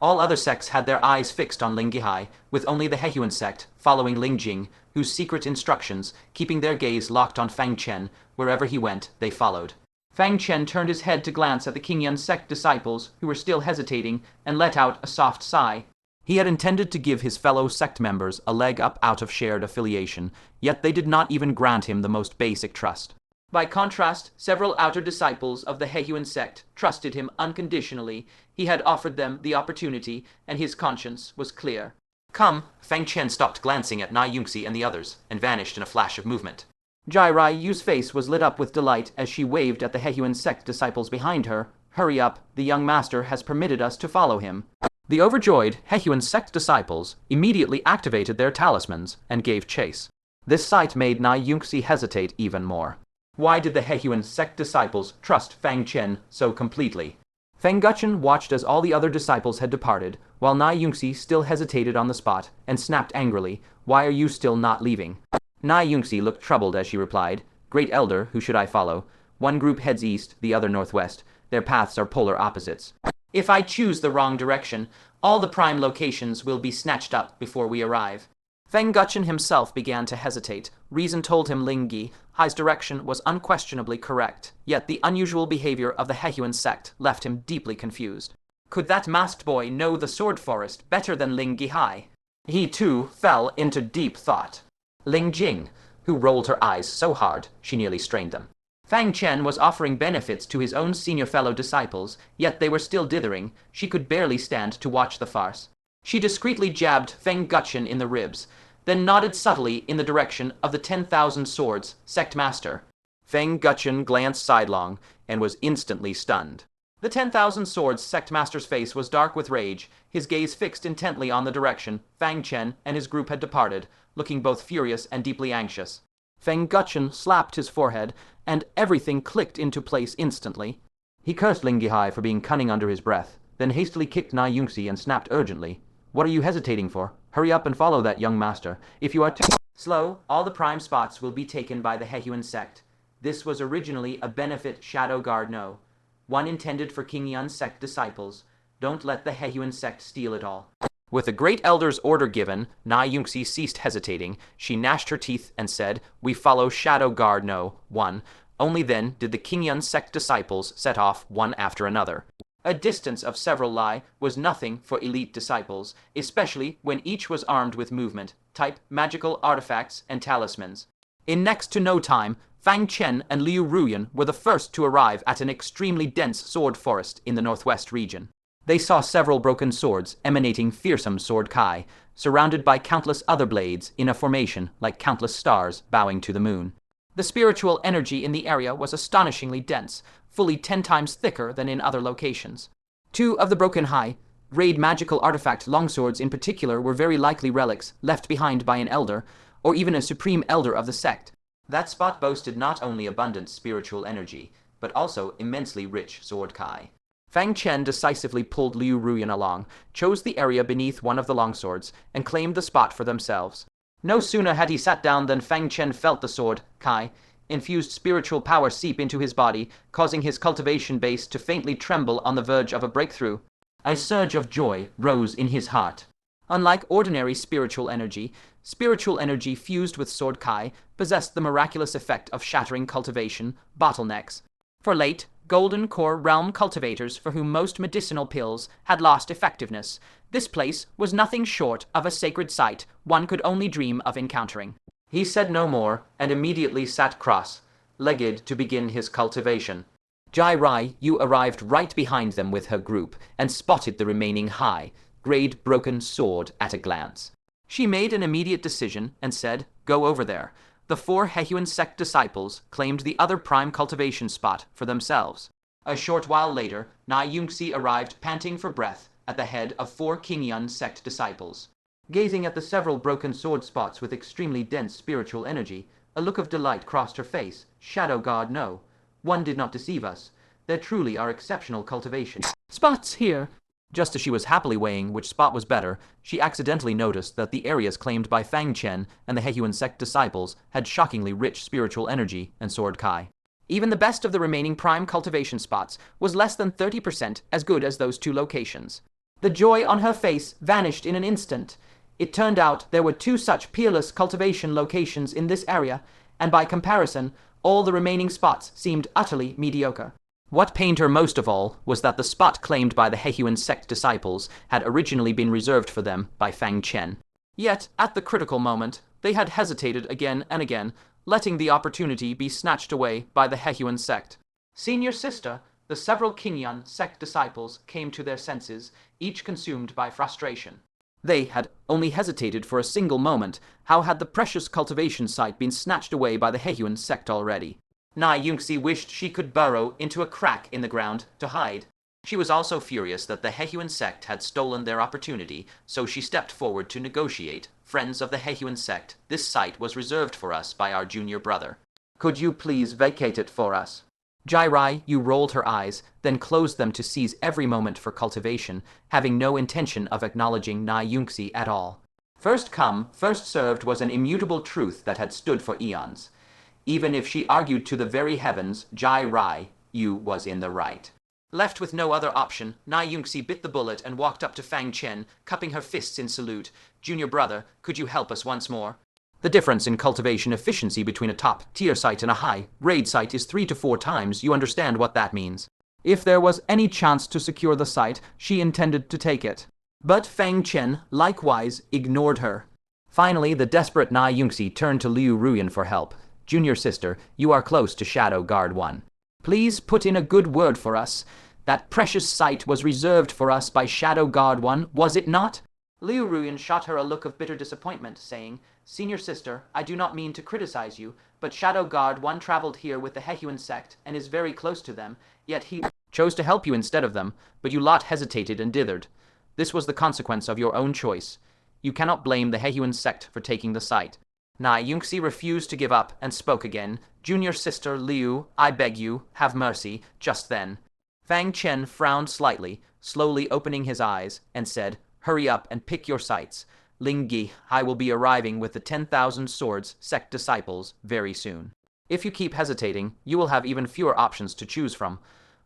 All other sects had their eyes fixed on Ling Guihai, with only the Hehuan Sect following Ling Jing, whose secret instructions, keeping their gaze locked on Fang Chen. Wherever he went, they followed. Fang Chen turned his head to glance at the Qingyun Sect disciples, who were still hesitating, and let out a soft sigh. He had intended to give his fellow sect members a leg up out of shared affiliation, yet they did not even grant him the most basic trust. By contrast, several outer disciples of the Hehuan Sect trusted him unconditionally. He had offered them the opportunity, and his conscience was clear. Come, Fang Chen stopped glancing at Na Yunxi and the others, and vanished in a flash of movement. Ji Ruyue's face was lit up with delight as she waved at the Hehuan Sect disciples behind her. Hurry up, the young master has permitted us to follow him. The overjoyed Hehuan Sect disciples immediately activated their talismans and gave chase. This sight made Na Yunxi hesitate even more. Why did the Hehuan Sect disciples trust Fang Chen so completely? Fang Chen watched as all the other disciples had departed, while Na Yunxi still hesitated on the spot and snapped angrily, "Why are you still not leaving?" Na Yunxi looked troubled as she replied, "Great Elder, who should I follow? One group heads east, the other northwest. Their paths are polar opposites. If I choose the wrong direction, all the prime locations will be snatched up before we arrive." Fang Chen himself began to hesitate. Reason told him Ling Guihai's direction was unquestionably correct, yet the unusual behavior of the Hehuan Sect left him deeply confused. Could that masked boy know the sword forest better than Ling Guihai? He too fell into deep thought. Ling Jing, who rolled her eyes so hard she nearly strained them. Fang Chen was offering benefits to his own senior fellow disciples, yet they were still dithering. She could barely stand to watch the farce. She discreetly jabbed Fang Chen in the ribs, then nodded subtly in the direction of the 10,000 Swords Sect master. Fang Chen glanced sidelong and was instantly stunned. The 10,000 Swords Sect master's face was dark with rage, his gaze fixed intently on the direction Fang Chen and his group had departed, looking both furious and deeply anxious. Fang Chen slapped his forehead, and everything clicked into place instantly. He cursed Ling Guihai for being cunning under his breath, then hastily kicked Na Yunxi and snapped urgently, "What are you hesitating for? Hurry up and follow that young master. If you are too slow, all the prime spots will be taken by the Hehuan Sect. This was originally a benefit shadow guard one intended for Qingyun Sect disciples. Don't let the Hehuan Sect steal it all." With the great elder's order given, Na Yunxi ceased hesitating. She gnashed her teeth and said, "We follow Shadow Guard 1. Only then did the Qingyun Sect disciples set off one after another. A distance of several li was nothing for elite disciples, especially when each was armed with movement, type, magical artifacts, and talismans. In next to no time, Fang Chen and Ji Ruyue were the first to arrive at an extremely dense sword forest in the northwest region. They saw several broken swords emanating fearsome sword kai, surrounded by countless other blades in a formation like countless stars bowing to the moon. The spiritual energy in the area was astonishingly dense, fully 10 times thicker than in other locations. 2 of the broken high-grade magical artifact longswords in particular were very likely relics left behind by an elder, or even a supreme elder of the sect. That spot boasted not only abundant spiritual energy, but also immensely rich sword kai. Fang Chen decisively pulled Ji Ruyue along, chose the area beneath one of the longswords, and claimed the spot for themselves. No sooner had he sat down than Fang Chen felt the sword kai infused spiritual power seep into his body, causing his cultivation base to faintly tremble on the verge of a breakthrough. A surge of joy rose in his heart. Unlike ordinary spiritual energy fused with sword kai possessed the miraculous effect of shattering cultivation bottlenecks. For late, golden core realm cultivators for whom most medicinal pills had lost effectiveness, this place was nothing short of a sacred site one could only dream of encountering. He said no more, and immediately sat cross-legged to begin his cultivation. Ji Ruyue arrived right behind them with her group, and spotted the remaining high-grade broken sword at a glance. She made an immediate decision, and said, "Go over there." The 4 Hehuan Sect disciples claimed the other prime cultivation spot for themselves. A short while later, Na Yunxi arrived panting for breath at the head of 4 Qingyun Sect disciples. Gazing at the several broken sword spots with extremely dense spiritual energy, a look of delight crossed her face. "Shadow God, no. One did not deceive us. There truly are exceptional cultivation spots here." Just as she was happily weighing which spot was better, she accidentally noticed that the areas claimed by Fang Chen and the Hehuan Sect disciples had shockingly rich spiritual energy and sword kai. Even the best of the remaining prime cultivation spots was less than 30% as good as those 2 locations. The joy on her face vanished in an instant. It turned out there were 2 such peerless cultivation locations in this area, and by comparison, all the remaining spots seemed utterly mediocre. What pained her most of all was that the spot claimed by the Hehuan Sect disciples had originally been reserved for them by Fang Chen. Yet, at the critical moment, they had hesitated again and again, letting the opportunity be snatched away by the Hehuan Sect. Senior sister, the several Qingyun Sect disciples came to their senses, each consumed by frustration. They had only hesitated for a single moment. How had the precious cultivation site been snatched away by the Hehuan Sect already? Nai Yunxi wished she could burrow into a crack in the ground to hide. She was also furious that the Hehuan Sect had stolen their opportunity, so she stepped forward to negotiate. Friends of the Hehuan Sect, this site was reserved for us by our junior brother. Could you please vacate it for us? Ji Ruyue rolled her eyes, then closed them to seize every moment for cultivation, having no intention of acknowledging Nai Yunxi at all. First come, first served was an immutable truth that had stood for eons. Even if she argued to the very heavens, Ji Ruyue was in the right. Left with no other option, Nai Yunxi bit the bullet and walked up to Fang Chen, cupping her fists in salute. Junior brother, could you help us once more? The difference in cultivation efficiency between a top-tier site and a high-grade site is 3 to 4 times. You understand what that means. If there was any chance to secure the site, she intended to take it. But Fang Chen, likewise, ignored her. Finally, the desperate Nai Yunxi turned to Ji Ruyue for help. Junior sister, you are close to Shadow Guard 1. Please put in a good word for us. That precious site was reserved for us by Shadow Guard 1, was it not? Ji Ruyue shot her a look of bitter disappointment, saying, Senior sister, I do not mean to criticize you, but Shadow Guard 1 traveled here with the Hehuan Sect and is very close to them, yet he chose to help you instead of them, but you lot hesitated and dithered. This was the consequence of your own choice. You cannot blame the Hehuan Sect for taking the site. Nai Yunxi refused to give up and spoke again. Junior sister Liu, I beg you, have mercy, just then. Fang Chen frowned slightly, slowly opening his eyes, and said, Hurry up and pick your sites. Ling Guihai will be arriving with the 10,000 Swords Sect disciples very soon. If you keep hesitating, you will have even fewer options to choose from.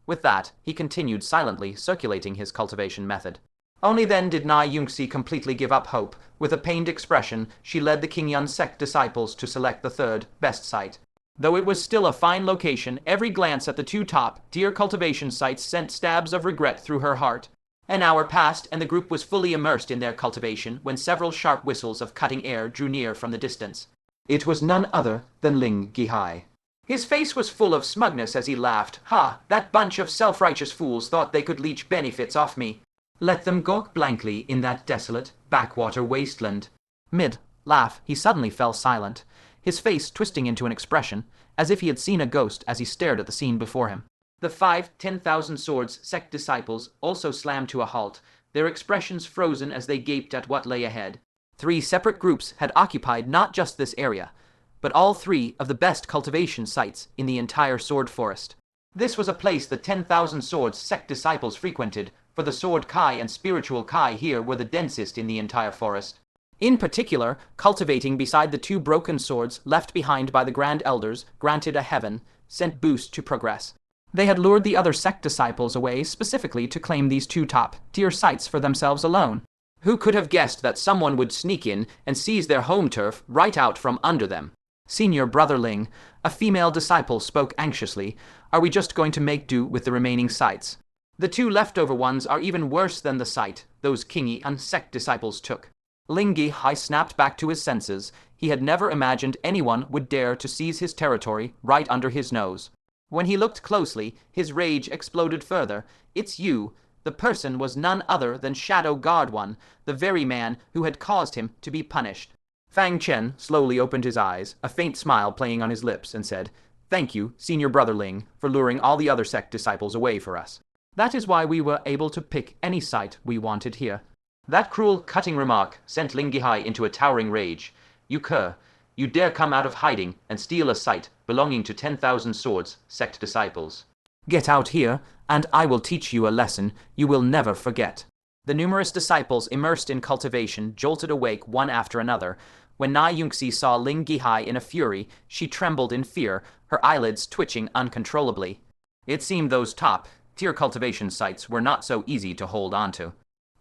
With that, he continued silently circulating his cultivation method. Only then did Nai Yunxi completely give up hope. With a pained expression, she led the Qingyun Sect disciples to select the third best site. Though it was still a fine location, every glance at the 2 top-tier cultivation sites sent stabs of regret through her heart. An hour passed, and the group was fully immersed in their cultivation when several sharp whistles of cutting air drew near from the distance. It was none other than Ling Guihai. His face was full of smugness as he laughed. Ha! That bunch of self-righteous fools thought they could leech benefits off me. Let them gawk blankly in that desolate, backwater wasteland. Mid-laugh, he suddenly fell silent, his face twisting into an expression, as if he had seen a ghost as he stared at the scene before him. The 5 10,000 Swords Sect disciples also slammed to a halt, their expressions frozen as they gaped at what lay ahead. 3 separate groups had occupied not just this area, but all 3 of the best cultivation sites in the entire sword forest. This was a place the 10,000 Swords Sect disciples frequented, for the sword Kai and spiritual Kai here were the densest in the entire forest. In particular, cultivating beside the 2 broken swords left behind by the Grand Elders granted a heaven-sent boost to progress. They had lured the other sect disciples away specifically to claim these 2 top-tier sites for themselves alone. Who could have guessed that someone would sneak in and seize their home turf right out from under them? Senior Brother Ling, a female disciple, spoke anxiously. Are we just going to make do with the remaining sites? The 2 leftover ones are even worse than the site those Qingyun Sect disciples took. Ling Guihai snapped back to his senses. He had never imagined anyone would dare to seize his territory right under his nose. When he looked closely, his rage exploded further. It's you. The person was none other than Shadow Guard 1, the very man who had caused him to be punished. Fang Chen slowly opened his eyes, a faint smile playing on his lips, and said, Thank you, Senior Brother Ling, for luring all the other sect disciples away for us. That is why we were able to pick any site we wanted here. That cruel, cutting remark sent Ling Guihai into a towering rage. You cur! You dare come out of hiding and steal a site belonging to 10,000 Swords Sect disciples. Get out here, and I will teach you a lesson you will never forget. The numerous disciples immersed in cultivation jolted awake one after another. When Nai Yunxi saw Ling Guihai in a fury, she trembled in fear, her eyelids twitching uncontrollably. It seemed those top-tier cultivation sites were not so easy to hold onto.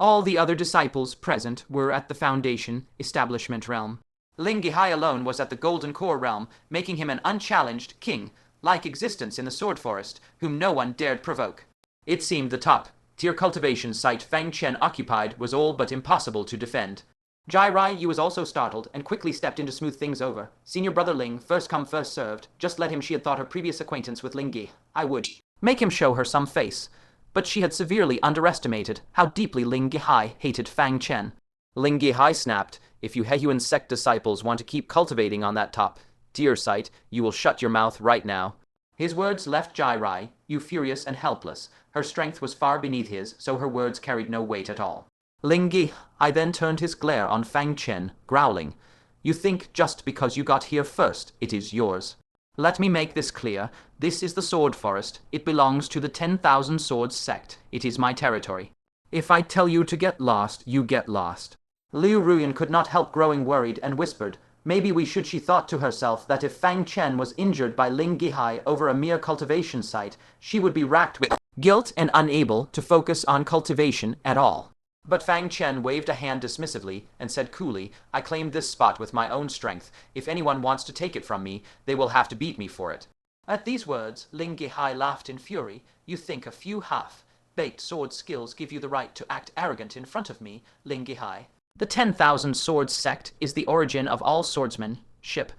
All the other disciples present were at the Foundation establishment realm. Ling Guihai alone was at the Golden Core realm, making him an unchallenged king-like existence in the Sword Forest, whom no one dared provoke. It seemed the top-tier cultivation site Fang Chen occupied was all but impossible to defend. Ji Ruyue was also startled and quickly stepped in to smooth things over. Senior brother Ling, first come first served, just let him. She had thought her previous acquaintance with Ling Guihai would make him show her some face. But she had severely underestimated how deeply Ling Guihai hated Fang Chen. Ling Guihai snapped, "If you Hehuan Sect disciples want to keep cultivating on that top-tier site, you will shut your mouth right now." His words left Ji Ruyue furious and helpless. Her strength was far beneath his, so her words carried no weight at all. Ling Guihai then turned his glare on Fang Chen, growling, "You think just because you got here first, it is yours. Let me make this clear. This is the Sword Forest. It belongs to the 10,000 Swords Sect. It is my territory. If I tell you to get lost, you get lost." Ji Ruyue could not help growing worried and whispered, "Maybe we should." She thought to herself that if Fang Chen was injured by Ling Guihai over a mere cultivation site, she would be racked with guilt and unable to focus on cultivation at all. But Fang Chen waved a hand dismissively and said coolly, "I claimed this spot with my own strength. If anyone wants to take it from me, they will have to beat me for it." At these words, Ling Guihai laughed in fury. "You think a few half-baked sword skills give you the right to act arrogant in front of me, Ling Guihai? The 10,000 Swords Sect is the origin of all swordsmanship.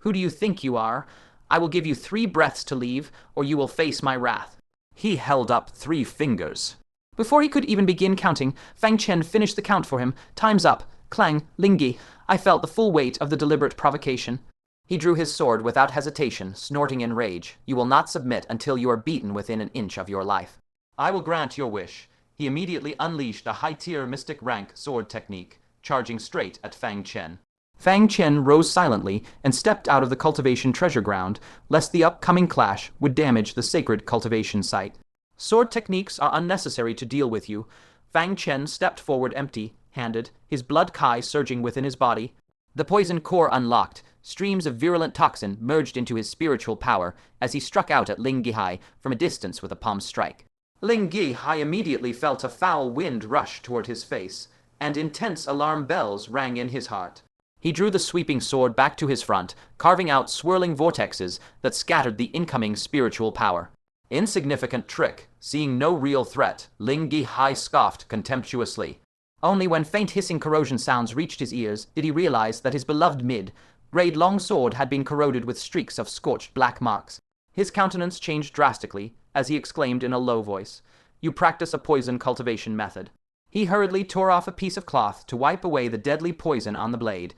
Who do you think you are? I will give you 3 breaths to leave, or you will face my wrath." He held up 3 fingers. Before he could even begin counting, Fang Chen finished the count for him. "Time's up." Clang. Ling Guihai felt the full weight of the deliberate provocation. He drew his sword without hesitation, snorting in rage. "You will not submit until you are beaten within an inch of your life." "I will grant your wish." He immediately unleashed a high-tier mystic rank sword technique, charging straight at Fang Chen. Fang Chen rose silently and stepped out of the cultivation treasure ground, lest the upcoming clash would damage the sacred cultivation site. "Sword techniques are unnecessary to deal with you." Fang Chen stepped forward empty-handed, his blood kai surging within his body. The poison core unlocked. Streams of virulent toxin merged into his spiritual power as he struck out at Ling Guihai from a distance with a palm strike. Ling Guihai immediately felt a foul wind rush toward his face, and intense alarm bells rang in his heart. He drew the sweeping sword back to his front, carving out swirling vortexes that scattered the incoming spiritual power. "Insignificant trick." Seeing no real threat, Ling Guihai scoffed contemptuously. Only when faint hissing corrosion sounds reached his ears did he realize that his beloved mid-grade longsword had been corroded with streaks of scorched black marks. His countenance changed drastically as he exclaimed in a low voice, "You practice a poison cultivation method." He hurriedly tore off a piece of cloth to wipe away the deadly poison on the blade,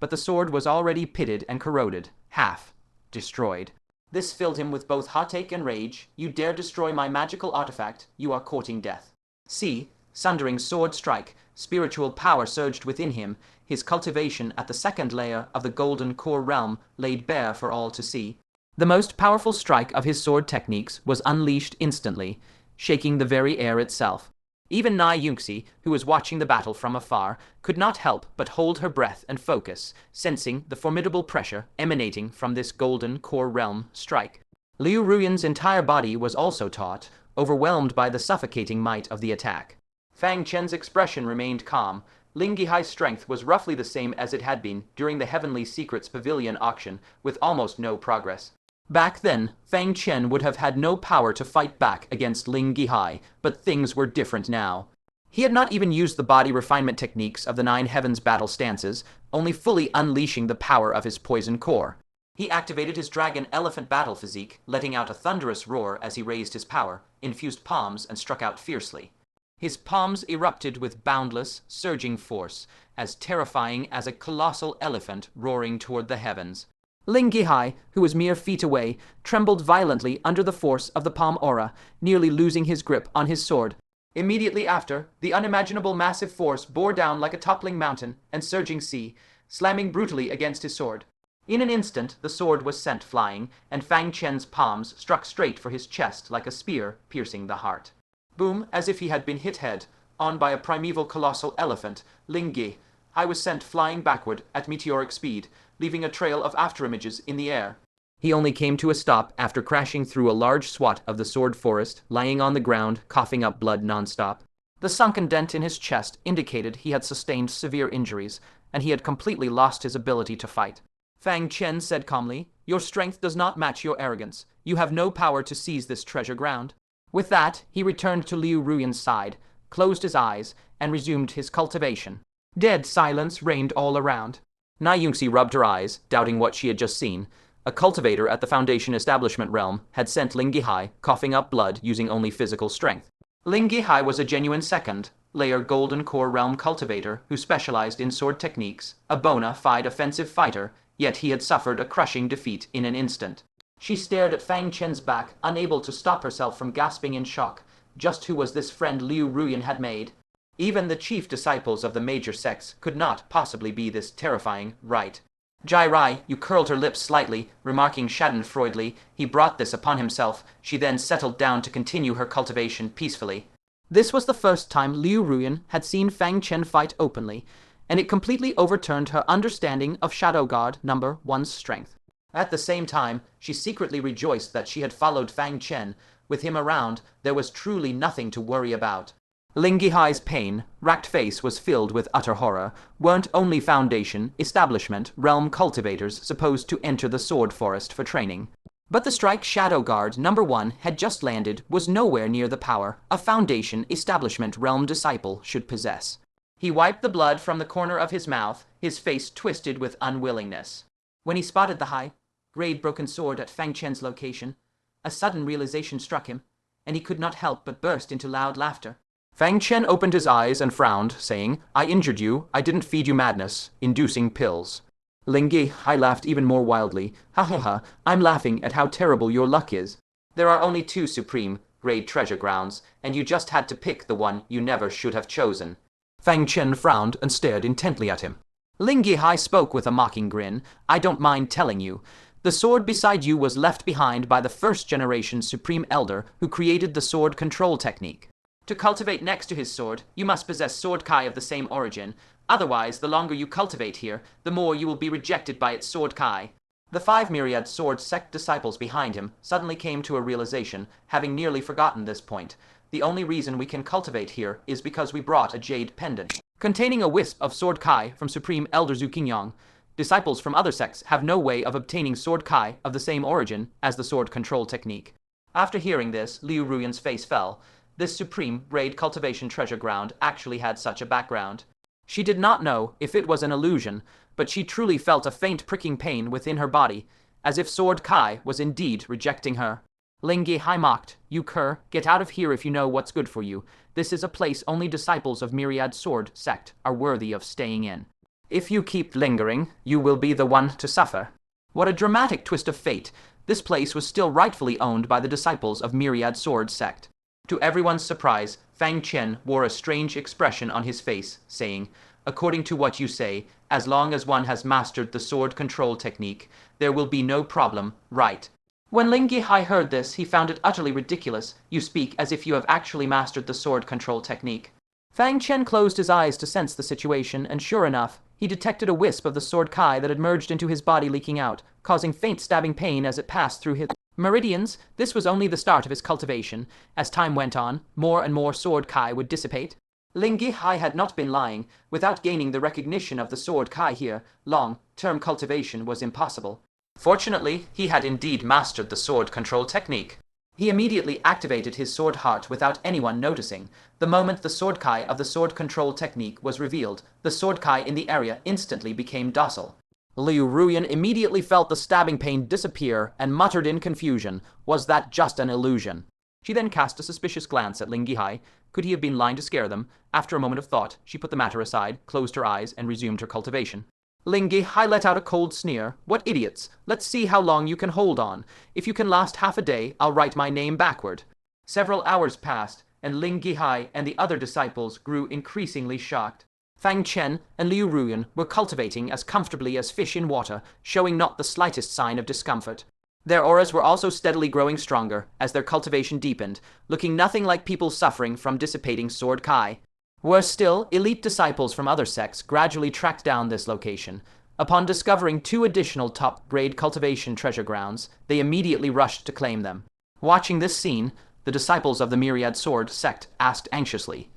but the sword was already pitted and corroded, half destroyed. This filled him with both heartache and rage. "You dare destroy my magical artifact, you are courting death." See, sundering sword strike, spiritual power surged within him, his cultivation at the second layer of the Golden Core realm laid bare for all to see. The most powerful strike of his sword techniques was unleashed instantly, shaking the very air itself. Even Nai Yunxi, who was watching the battle from afar, could not help but hold her breath and focus, sensing the formidable pressure emanating from this Golden Core realm strike. Ji Ruyue's entire body was also taut, overwhelmed by the suffocating might of the attack. Fang Chen's expression remained calm. Ling Guihai's strength was roughly the same as it had been during the Heavenly Secrets Pavilion auction, with almost no progress. Back then, Fang Chen would have had no power to fight back against Ling Guihai, but things were different now. He had not even used the body refinement techniques of the 9 Heavens battle stances, only fully unleashing the power of his poison core. He activated his dragon elephant battle physique, letting out a thunderous roar as he raised his power, infused palms, and struck out fiercely. His palms erupted with boundless, surging force, as terrifying as a colossal elephant roaring toward the heavens. Ling Guihai, who was mere feet away, trembled violently under the force of the palm aura, nearly losing his grip on his sword. Immediately after, the unimaginable massive force bore down like a toppling mountain and surging sea, slamming brutally against his sword. In an instant, the sword was sent flying, and Fang Chen's palms struck straight for his chest like a spear piercing the heart. Boom, as if he had been hit head-on by a primeval colossal elephant, Ling Guihai was sent flying backward at meteoric speed, leaving a trail of afterimages in the air. He only came to a stop after crashing through a large swath of the sword forest, lying on the ground, coughing up blood non-stop. The sunken dent in his chest indicated he had sustained severe injuries, and he had completely lost his ability to fight. Fang Chen said calmly, "Your strength does not match your arrogance. You have no power to seize this treasure ground." With that, he returned to Liu Ruyan's side, closed his eyes, and resumed his cultivation. Dead silence reigned all around. Na Yunxi rubbed her eyes, doubting what she had just seen. A cultivator at the Foundation establishment realm had sent Ling Guihai coughing up blood using only physical strength. Ling Guihai was a genuine second-layer golden core realm cultivator who specialized in sword techniques, a bona fide offensive fighter, yet he had suffered a crushing defeat in an instant. She stared at Fang Chen's back, unable to stop herself from gasping in shock. Just who was this friend Liu Ruyan had made? Even the chief disciples of the major sects could not possibly be this terrifying, right? Ji Ruyue curled her lips slightly, remarking schadenfreudely he brought this upon himself. She then settled down to continue her cultivation peacefully. This was the first time Liu Ruyan had seen Fang Chen fight openly, and it completely overturned her understanding of Shadow Guard No. 1's strength. At the same time, she secretly rejoiced that she had followed Fang Chen. With him around, there was truly nothing to worry about. Ling Guihai's pain-racked face was filled with utter horror. Weren't only Foundation, establishment, realm cultivators supposed to enter the sword forest for training? But the strike Shadow Guard No. 1 had just landed was nowhere near the power a Foundation, establishment, realm disciple should possess. He wiped the blood from the corner of his mouth, his face twisted with unwillingness. When he spotted the high-grade broken sword at Fang Chen's location, a sudden realization struck him, and he could not help but burst into loud laughter. Fang Chen opened his eyes and frowned, saying, "I injured you. I didn't feed you madness, inducing pills." Ling Guihai laughed even more wildly. "Ha ha ha, I'm laughing at how terrible your luck is. There are only 2 supreme-grade treasure grounds, and you just had to pick the one you never should have chosen." Fang Chen frowned and stared intently at him. Ling Guihai spoke with a mocking grin. "I don't mind telling you. The sword beside you was left behind by the first-generation Supreme Elder who created the sword control technique. To cultivate next to his sword, you must possess sword kai of the same origin. Otherwise, the longer you cultivate here, the more you will be rejected by its sword kai." The 5 myriad Swords Sect disciples behind him suddenly came to a realization, having nearly forgotten this point. The only reason we can cultivate here is because we brought a jade pendant containing a wisp of sword kai from Supreme Elder Zhu Qingyun. Disciples from other sects have no way of obtaining sword kai of the same origin as the sword control technique. After hearing this, Liu Ruyan's face fell. This supreme raid cultivation treasure ground actually had such a background. She did not know if it was an illusion, but she truly felt a faint pricking pain within her body, as if sword kai was indeed rejecting her. Ling Guihai mocked, "You cur, get out of here if you know what's good for you. This is a place only disciples of Myriad Sword Sect are worthy of staying in. If you keep lingering, you will be the one to suffer." What a dramatic twist of fate! This place was still rightfully owned by the disciples of Myriad Sword Sect. To everyone's surprise, Fang Chen wore a strange expression on his face, saying, "According to what you say, as long as one has mastered the sword control technique, there will be no problem, right?" When Ling Guihai heard this, he found it utterly ridiculous. "You speak as if you have actually mastered the sword control technique." Fang Chen closed his eyes to sense the situation, and sure enough, he detected a wisp of the sword kai that had merged into his body, leaking out, causing faint stabbing pain as it passed through his meridians. This was only the start of his cultivation. As time went on, more and more sword kai would dissipate. Ling Guihai had not been lying. Without gaining the recognition of the sword kai here, long-term cultivation was impossible. Fortunately, he had indeed mastered the sword control technique. He immediately activated his sword heart without anyone noticing. The moment the sword kai of the sword control technique was revealed, the sword kai in the area instantly became docile. Liu Ruyan immediately felt the stabbing pain disappear and muttered in confusion, "Was that just an illusion?" She then cast a suspicious glance at Ling Guihai. Could he have been lying to scare them? After a moment of thought, she put the matter aside, closed her eyes, and resumed her cultivation. Ling Guihai let out a cold sneer. "What idiots! Let's see how long you can hold on. If you can last half a day, I'll write my name backward." Several hours passed, and Ling Guihai and the other disciples grew increasingly shocked. Fang Chen and Liu Ruyan were cultivating as comfortably as fish in water, showing not the slightest sign of discomfort. Their auras were also steadily growing stronger as their cultivation deepened, looking nothing like people suffering from dissipating sword kai. Worse still, elite disciples from other sects gradually tracked down this location. Upon discovering 2 additional top-grade cultivation treasure grounds, they immediately rushed to claim them. Watching this scene, the disciples of the Myriad Sword Sect asked anxiously,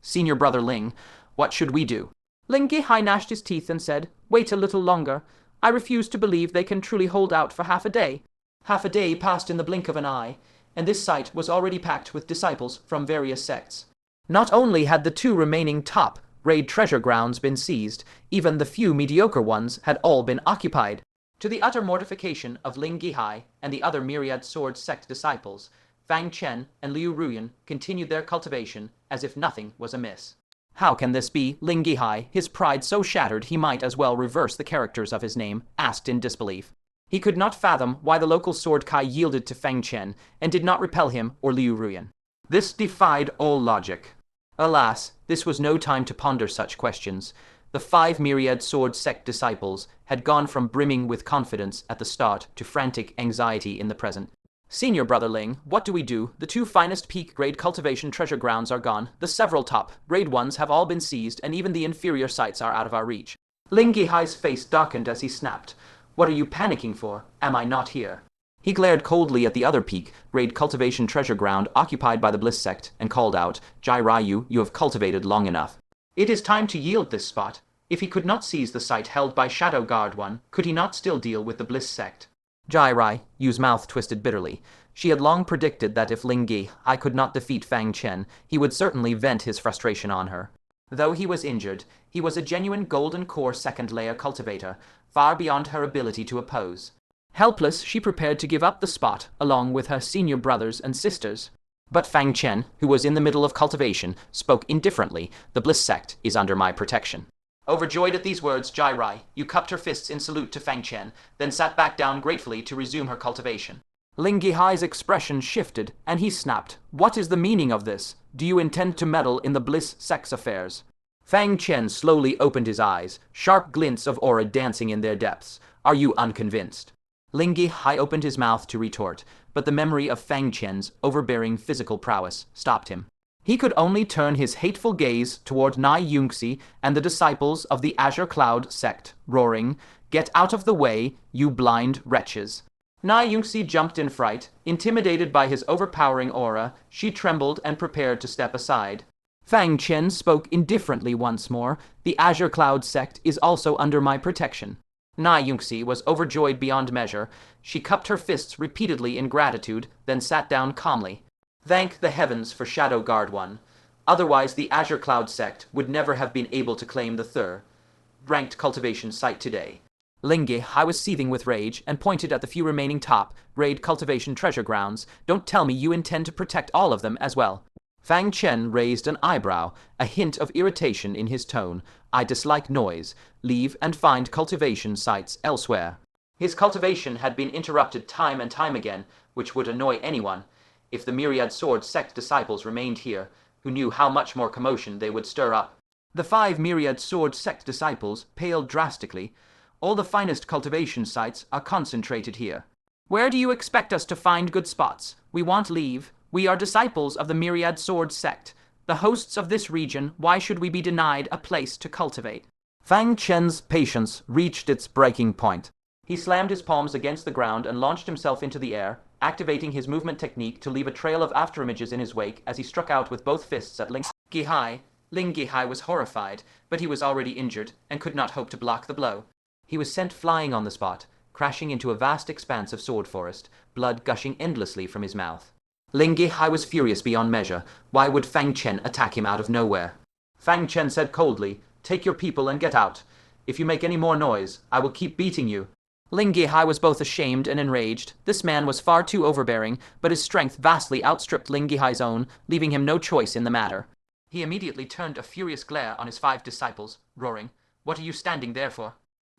Senior brother Ling, what should we do? Ling Guihai gnashed his teeth and said, "Wait a little longer. I refuse to believe they can truly hold out for half a day." Half a day passed in the blink of an eye, and this site was already packed with disciples from various sects. Not only had the two remaining top raid treasure grounds been seized, even the few mediocre ones had all been occupied. To the utter mortification of Ling Guihai and the other myriad Swords Sect disciples, Fang Chen and Ji Ruyue continued their cultivation as if nothing was amiss. How can this be? Ling Guihai, his pride so shattered he might as well reverse the characters of his name, asked in disbelief. He could not fathom why the local sword Kai yielded to Fang Chen and did not repel him or Ji Ruyue. This defied all logic. Alas, this was no time to ponder such questions. The 5 myriad Swords Sect disciples had gone from brimming with confidence at the start to frantic anxiety in the present. Senior brother Ling, what do we do? The 2 finest peak-grade cultivation treasure grounds are gone, the several top grade ones have all been seized, and even the inferior sites are out of our reach. Ling Guihai's face darkened as he snapped. What are you panicking for? Am I not here? He glared coldly at the other peak-grade cultivation treasure ground occupied by the Bliss Sect and called out, "Ji Ruyue, you have cultivated long enough. It is time to yield this spot." If he could not seize the site held by Shadow Guard 1, could he not still deal with the Bliss Sect? Ji Ruyue's mouth twisted bitterly. She had long predicted that if Ling Guihai could not defeat Fang Chen, he would certainly vent his frustration on her. Though he was injured, he was a genuine golden core second-layer cultivator, far beyond her ability to oppose. Helpless, she prepared to give up the spot, along with her senior brothers and sisters. But Fang Chen, who was in the middle of cultivation, spoke indifferently. "The Bliss Sect is under my protection." Overjoyed at these words, Ji Ruyue cupped her fists in salute to Fang Chen, then sat back down gratefully to resume her cultivation. Ling Guihai's expression shifted, and he snapped, "What is the meaning of this? Do you intend to meddle in the Bliss Sect's affairs?" Fang Chen slowly opened his eyes, sharp glints of aura dancing in their depths. "Are you unconvinced?" Ling Guihai opened his mouth to retort, but the memory of Fang Chen's overbearing physical prowess stopped him. He could only turn his hateful gaze toward Nai Yunxi and the disciples of the Azure Cloud Sect, roaring, "Get out of the way, you blind wretches." Nai Yunxi jumped in fright. Intimidated by his overpowering aura, she trembled and prepared to step aside. Fang Chen spoke indifferently once more. "The Azure Cloud Sect is also under my protection." Nai Yunxi was overjoyed beyond measure. She cupped her fists repeatedly in gratitude, then sat down calmly. Thank the heavens for Shadow Guard 1. Otherwise, the Azure Cloud Sect would never have been able to claim the third-ranked cultivation site today. Ling Guihai was seething with rage and pointed at the few remaining top-grade cultivation treasure grounds. "Don't tell me you intend to protect all of them as well." Fang Chen raised an eyebrow, a hint of irritation in his tone. "I dislike noise. Leave and find cultivation sites elsewhere." His cultivation had been interrupted time and time again, which would annoy anyone. If the myriad Swords Sect disciples remained here, who knew how much more commotion they would stir up? The 5 myriad Swords Sect disciples paled drastically. "All the finest cultivation sites are concentrated here." "Where do you expect us to find good spots? We want leave. We are disciples of the myriad Swords Sect. The hosts of this region, why should we be denied a place to cultivate?" Fang Chen's patience reached its breaking point. He slammed his palms against the ground and launched himself into the air, activating his movement technique to leave a trail of afterimages in his wake as he struck out with both fists at Ling Guihai. Ling Guihai was horrified, but he was already injured and could not hope to block the blow. He was sent flying on the spot, crashing into a vast expanse of sword forest, blood gushing endlessly from his mouth. Ling Guihai was furious beyond measure. Why would Fang Chen attack him out of nowhere? Fang Chen said coldly, "Take your people and get out. If you make any more noise, I will keep beating you." Ling Guihai was both ashamed and enraged. This man was far too overbearing, but his strength vastly outstripped Ling Guihai's own, leaving him no choice in the matter. He immediately turned a furious glare on his 5 disciples, roaring, "What are you standing there for?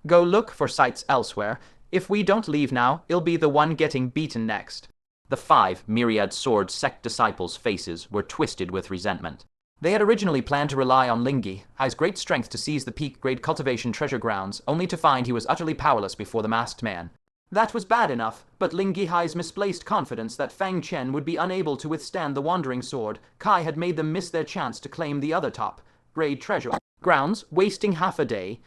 Go look for sites elsewhere. If we don't leave now, it'll be the one getting beaten next." The 5 myriad Swords Sect disciples' faces were twisted with resentment. They had originally planned to rely on Ling Guihai's great strength to seize the peak-grade cultivation treasure grounds, only to find he was utterly powerless before the masked man. That was bad enough, but Ling Guihai's misplaced confidence that Fang Chen would be unable to withstand the wandering sword Kai had made them miss their chance to claim the other top-grade treasure grounds, wasting half a day.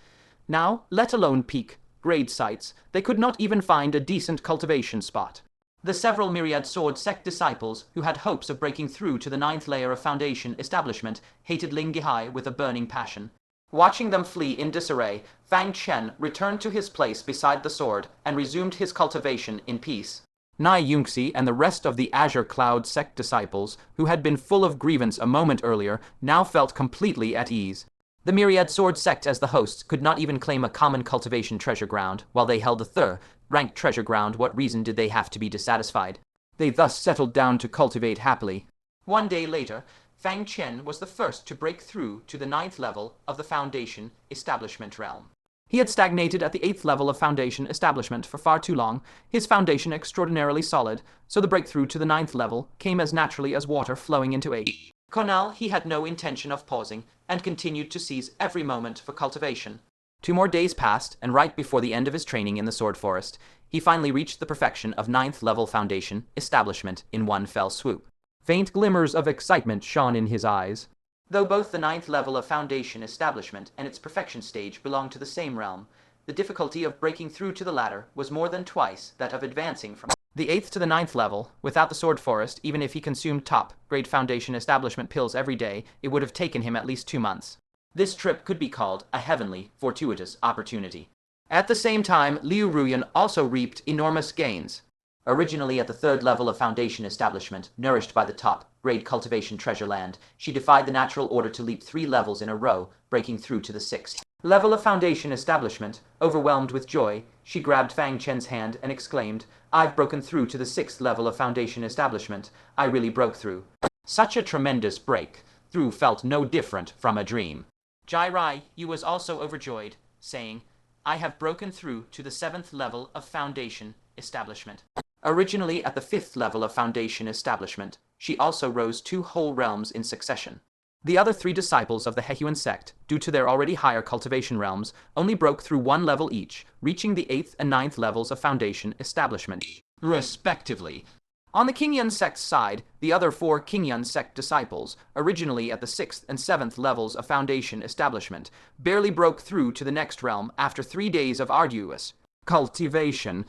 Now, let alone peak-grade sites, they could not even find a decent cultivation spot. The several myriad Swords Sect disciples who had hopes of breaking through to the 9th layer of Foundation establishment hated Ling Guihai with a burning passion. Watching them flee in disarray, Fang Chen returned to his place beside the sword and resumed his cultivation in peace. Nai Yunxi and the rest of the Azure Cloud Sect disciples, who had been full of grievance a moment earlier, now felt completely at ease. The Myriad Sword Sect as the hosts could not even claim a common cultivation treasure ground, while they held a third-ranked treasure ground. What reason did they have to be dissatisfied? They thus settled down to cultivate happily. One day later, Fang Chen was the first to break through to the 9th level of the Foundation establishment realm. He had stagnated at the 8th level of Foundation establishment for far too long, his foundation extraordinarily solid, so the breakthrough to the 9th level came as naturally as water flowing into a canal. He had no intention of pausing, and continued to seize every moment for cultivation. 2 more days passed, and right before the end of his training in the Sword Forest, he finally reached the perfection of 9th level Foundation establishment in one fell swoop. Faint glimmers of excitement shone in his eyes. Though both the 9th level of Foundation establishment and its perfection stage belonged to the same realm, the difficulty of breaking through to the latter was more than twice that of advancing from the 8th to the 9th level. Without the Sword Forest, even if he consumed top-grade Foundation establishment pills every day, it would have taken him at least 2 months. This trip could be called a heavenly, fortuitous opportunity. At the same time, Ji Ruyue also reaped enormous gains. Originally at the 3rd level of Foundation establishment, nourished by the top-grade cultivation treasure land, she defied the natural order to leap 3 levels in a row, breaking through to the 6th level of Foundation establishment. Overwhelmed with joy, she grabbed Fang Chen's hand and exclaimed, "I've broken through to the 6th level of Foundation establishment. I really broke through." Such a tremendous breakthrough felt no different from a dream. Ji Ruyue was also overjoyed, saying, "I have broken through to the 7th level of Foundation establishment." Originally at the 5th level of Foundation establishment, she also rose 2 whole realms in succession. The other 3 disciples of the Hehuan Sect, due to their already higher cultivation realms, only broke through 1 level each, reaching the 8th and 9th levels of Foundation establishment, respectively. On the Qingyun Sect's side, the other 4 Qingyun Sect disciples, originally at the 6th and 7th levels of Foundation establishment, barely broke through to the next realm after 3 days of arduous cultivation.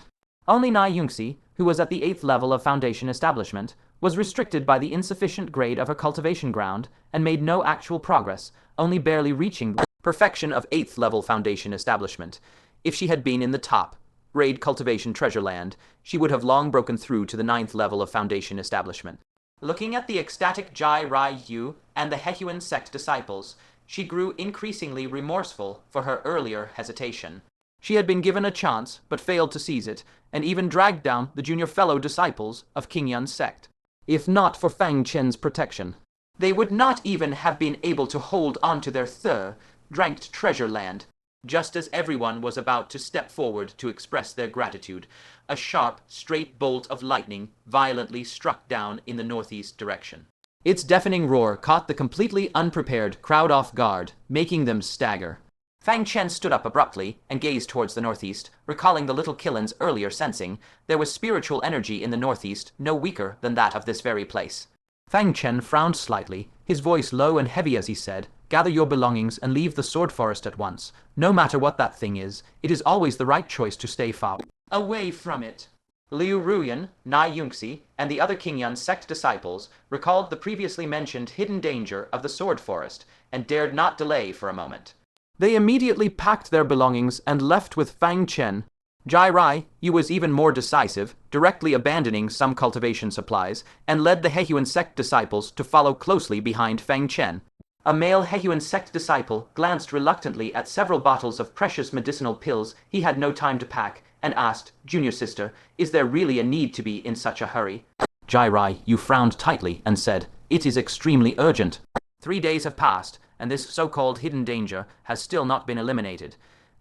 Only Nai Yunxi, who was at the 8th level of Foundation establishment, was restricted by the insufficient grade of her cultivation ground and made no actual progress, only barely reaching the perfection of 8th level Foundation establishment. If she had been in the top-grade cultivation treasure land, she would have long broken through to the 9th level of Foundation establishment. Looking at the ecstatic Ji Ruyue and the Hehuan Sect disciples, she grew increasingly remorseful for her earlier hesitation. She had been given a chance, but failed to seize it, and even dragged down the junior fellow disciples of Qingyun Sect. If not for Fang Chen's protection, they would not even have been able to hold on to their third-ranked treasure land. Just as everyone was about to step forward to express their gratitude, a sharp, straight bolt of lightning violently struck down in the northeast direction. Its deafening roar caught the completely unprepared crowd off guard, making them stagger. Fang Chen stood up abruptly and gazed towards the northeast, recalling the little Killen's earlier sensing. There was spiritual energy in the northeast, no weaker than that of this very place. Fang Chen frowned slightly, his voice low and heavy as he said, "Gather your belongings and leave the Sword Forest at once. No matter what that thing is, it is always the right choice to stay far away from it." Ji Ruyue, Nai Yunxi, and the other Qingyun Sect disciples recalled the previously mentioned hidden danger of the Sword Forest and dared not delay for a moment. They immediately packed their belongings and left with Fang Chen. Ji Ruyue was even more decisive, directly abandoning some cultivation supplies, and led the Hehuan Sect disciples to follow closely behind Fang Chen. A male Hehuan Sect disciple glanced reluctantly at several bottles of precious medicinal pills he had no time to pack, and asked, "Junior sister, is there really a need to be in such a hurry?" Ji Ruyue frowned tightly and said, "It is extremely urgent." 3 days have passed, and this so-called hidden danger has still not been eliminated.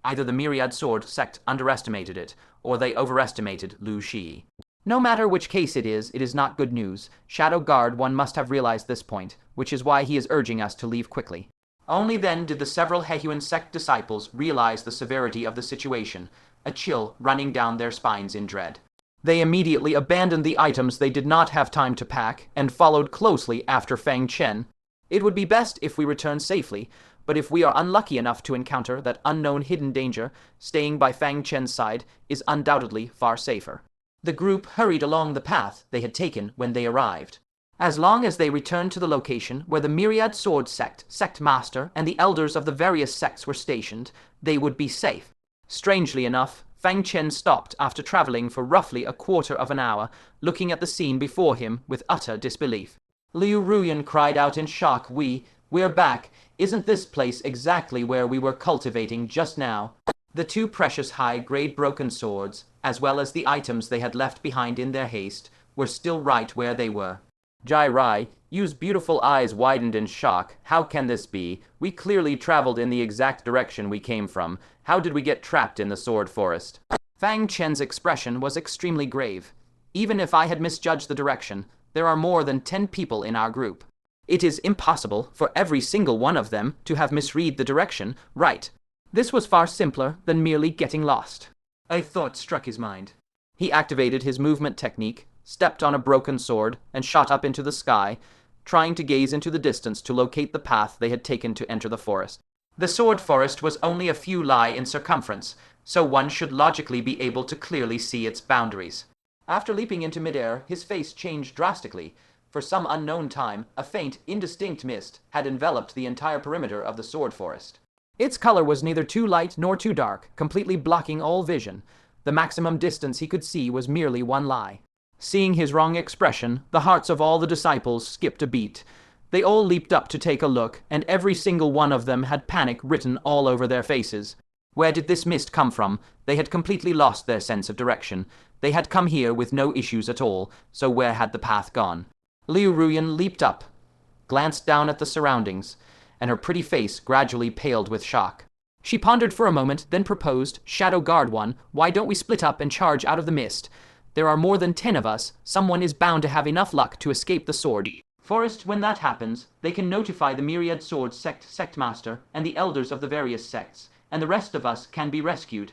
Either the Myriad Sword Sect underestimated it, or they overestimated Lu Shi. No matter which case it is not good news. Shadow Guard one must have realized this point, which is why he is urging us to leave quickly. Only then did the several Hehuan Sect disciples realize the severity of the situation, a chill running down their spines in dread. They immediately abandoned the items they did not have time to pack, and followed closely after Fang Chen. It would be best if we return safely, but if we are unlucky enough to encounter that unknown hidden danger, staying by Fang Chen's side is undoubtedly far safer. The group hurried along the path they had taken when they arrived. As long as they returned to the location where the Myriad Swords Sect, Sect Master, and the elders of the various sects were stationed, they would be safe. Strangely enough, Fang Chen stopped after traveling for roughly a quarter of an hour, looking at the scene before him with utter disbelief. Liu Ruyan cried out in shock, We're back. Isn't this place exactly where we were cultivating just now? The two precious high-grade broken swords, as well as the items they had left behind in their haste, were still right where they were. Ji Ruye's beautiful eyes widened in shock. How can this be? We clearly traveled in the exact direction we came from. How did we get trapped in the sword forest? Fang Chen's expression was extremely grave. Even if I had misjudged the direction, there are more than 10 people in our group. It is impossible for every single one of them to have misread the direction, right? This was far simpler than merely getting lost. A thought struck his mind. He activated his movement technique, stepped on a broken sword, and shot up into the sky, trying to gaze into the distance to locate the path they had taken to enter the forest. The sword forest was only a few li in circumference, so one should logically be able to clearly see its boundaries. After leaping into midair, his face changed drastically. For some unknown time, a faint, indistinct mist had enveloped the entire perimeter of the sword forest. Its color was neither too light nor too dark, completely blocking all vision. The maximum distance he could see was merely 1 li. Seeing his wrong expression, the hearts of all the disciples skipped a beat. They all leaped up to take a look, and every single one of them had panic written all over their faces. Where did this mist come from? They had completely lost their sense of direction. They had come here with no issues at all, so where had the path gone? Liu Ruyan leaped up, glanced down at the surroundings, and her pretty face gradually paled with shock. She pondered for a moment, then proposed, Shadow Guard 1, why don't we split up and charge out of the mist? There are more than 10 of us. Someone is bound to have enough luck to escape the sword forest. When that happens, they can notify the Myriad Swords Sect, Sect Master, and the elders of the various sects, and the rest of us can be rescued.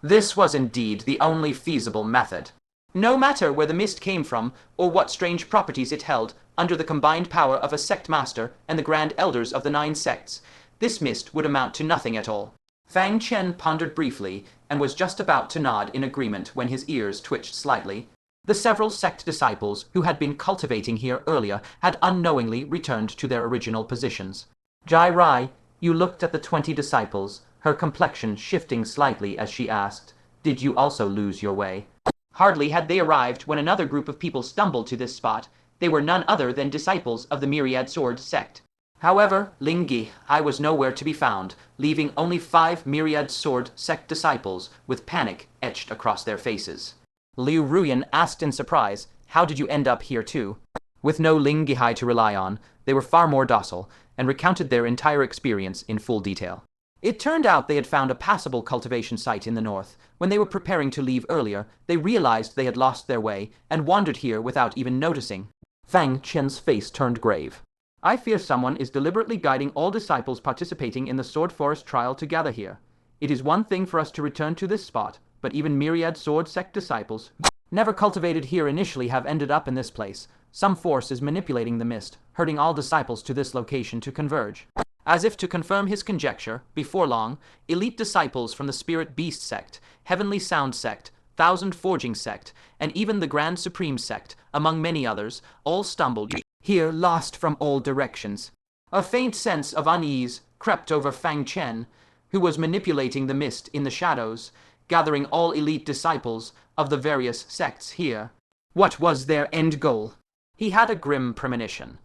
This was indeed the only feasible method. No matter where the mist came from, or what strange properties it held, under the combined power of a sect master and the grand elders of the 9 sects, this mist would amount to nothing at all. Fang Chen pondered briefly, and was just about to nod in agreement when his ears twitched slightly. The several sect disciples who had been cultivating here earlier had unknowingly returned to their original positions. Ji Ruyue, you looked at the 20 disciples, her complexion shifting slightly as she asked, Did you also lose your way? Hardly had they arrived when another group of people stumbled to this spot. They were none other than disciples of the Myriad Swords Sect. However, Ling Guihai was nowhere to be found, leaving only 5 Myriad Sword Sect disciples with panic etched across their faces. Liu Ruyan asked in surprise, How did you end up here too? With no Ling Guihai to rely on, they were far more docile, and recounted their entire experience in full detail. It turned out they had found a passable cultivation site in the north. When they were preparing to leave earlier, they realized they had lost their way, and wandered here without even noticing. Fang Chen's face turned grave. I fear someone is deliberately guiding all disciples participating in the Sword Forest trial to gather here. It is one thing for us to return to this spot, but even Myriad Sword Sect disciples never cultivated here initially have ended up in this place. Some force is manipulating the mist, herding all disciples to this location to converge. As if to confirm his conjecture, before long, elite disciples from the Spirit Beast Sect, Heavenly Sound Sect, Thousand Forging Sect, and even the Grand Supreme Sect, among many others, all stumbled here, lost from all directions. A faint sense of unease crept over Fang Chen, who was manipulating the mist in the shadows, gathering all elite disciples of the various sects here. What was their end goal? He had a grim premonition.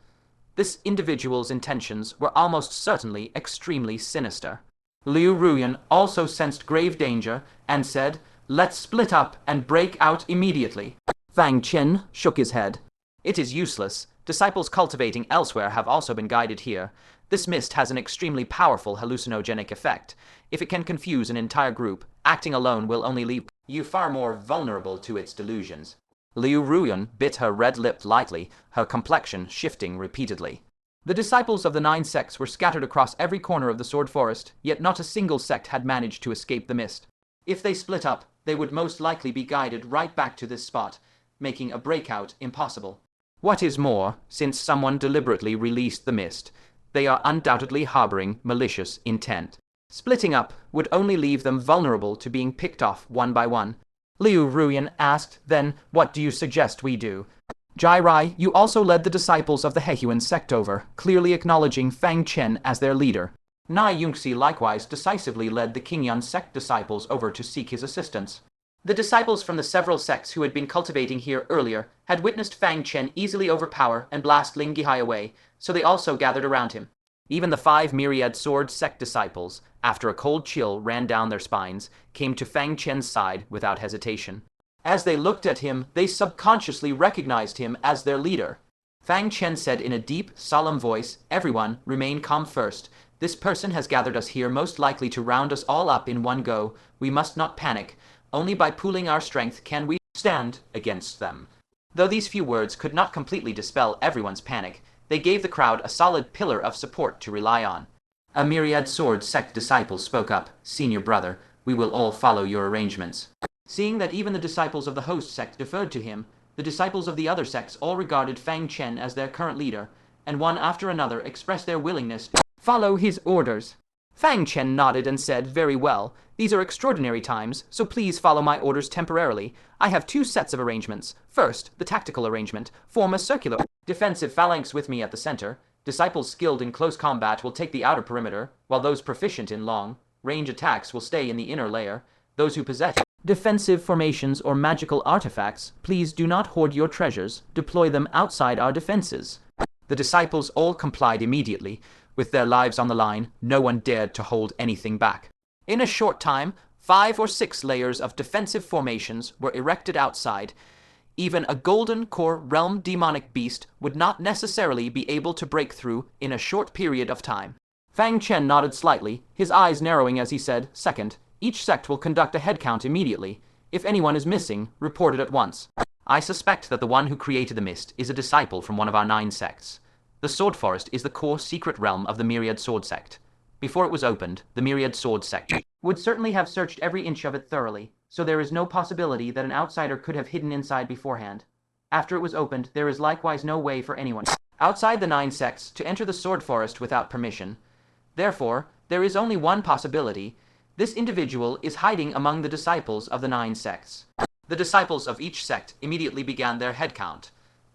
This individual's intentions were almost certainly extremely sinister. Liu Ruyan also sensed grave danger and said, Let's split up and break out immediately. Fang Chen shook his head. It is useless. Disciples cultivating elsewhere have also been guided here. This mist has an extremely powerful hallucinogenic effect. If it can confuse an entire group, acting alone will only leave you far more vulnerable to its delusions. Liu Ruyan bit her red lip lightly, her complexion shifting repeatedly. The disciples of the 9 sects were scattered across every corner of the Sword Forest, yet not a single sect had managed to escape the mist. If they split up, they would most likely be guided right back to this spot, making a breakout impossible. What is more, since someone deliberately released the mist, they are undoubtedly harboring malicious intent. Splitting up would only leave them vulnerable to being picked off one by one. Li Ruyue asked. Then, what do you suggest we do? Ji Ruyue, you also led the disciples of the Hehuan Sect over, clearly acknowledging Fang Chen as their leader. Na Yunxi likewise decisively led the Qingyun Sect disciples over to seek his assistance. The disciples from the several sects who had been cultivating here earlier had witnessed Fang Chen easily overpower and blast Ling Guihai away, so they also gathered around him. Even the 5 myriad Swords Sect disciples, after a cold chill ran down their spines, came to Fang Chen's side without hesitation. As they looked at him, they subconsciously recognized him as their leader. Fang Chen said in a deep, solemn voice, "Everyone, remain calm first. This person has gathered us here most likely to round us all up in one go. We must not panic. Only by pooling our strength can we stand against them." Though these few words could not completely dispel everyone's panic, they gave the crowd a solid pillar of support to rely on. A myriad Swords Sect disciple spoke up, "Senior brother, we will all follow your arrangements." Seeing that even the disciples of the host sect deferred to him, the disciples of the other sects all regarded Fang Chen as their current leader, and one after another expressed their willingness to follow his orders. Fang Chen nodded and said, "Very well. These are extraordinary times, so please follow my orders temporarily. I have 2 sets of arrangements. First, the tactical arrangement. Form a circular defensive phalanx with me at the center. Disciples skilled in close combat will take the outer perimeter, while those proficient in long-range attacks will stay in the inner layer. Those who possess defensive formations or magical artifacts, please do not hoard your treasures. Deploy them outside our defenses." The disciples all complied immediately. With their lives on the line, no one dared to hold anything back. In a short time, 5 or 6 layers of defensive formations were erected outside. Even a golden core realm demonic beast would not necessarily be able to break through in a short period of time. Fang Chen nodded slightly, his eyes narrowing as he said, "Second, each sect will conduct a head count immediately. If anyone is missing, report it at once. I suspect that the one who created the mist is a disciple from one of our 9 sects. The Sword Forest is the core secret realm of the Myriad Sword Sect. Before it was opened, the Myriad Sword Sect would certainly have searched every inch of it thoroughly, so there is no possibility that an outsider could have hidden inside beforehand. After it was opened, there is likewise no way for anyone outside the 9 sects to enter the Sword Forest without permission. Therefore, there is only one possibility. This individual is hiding among the disciples of the 9 sects." The disciples of each sect immediately began their head count.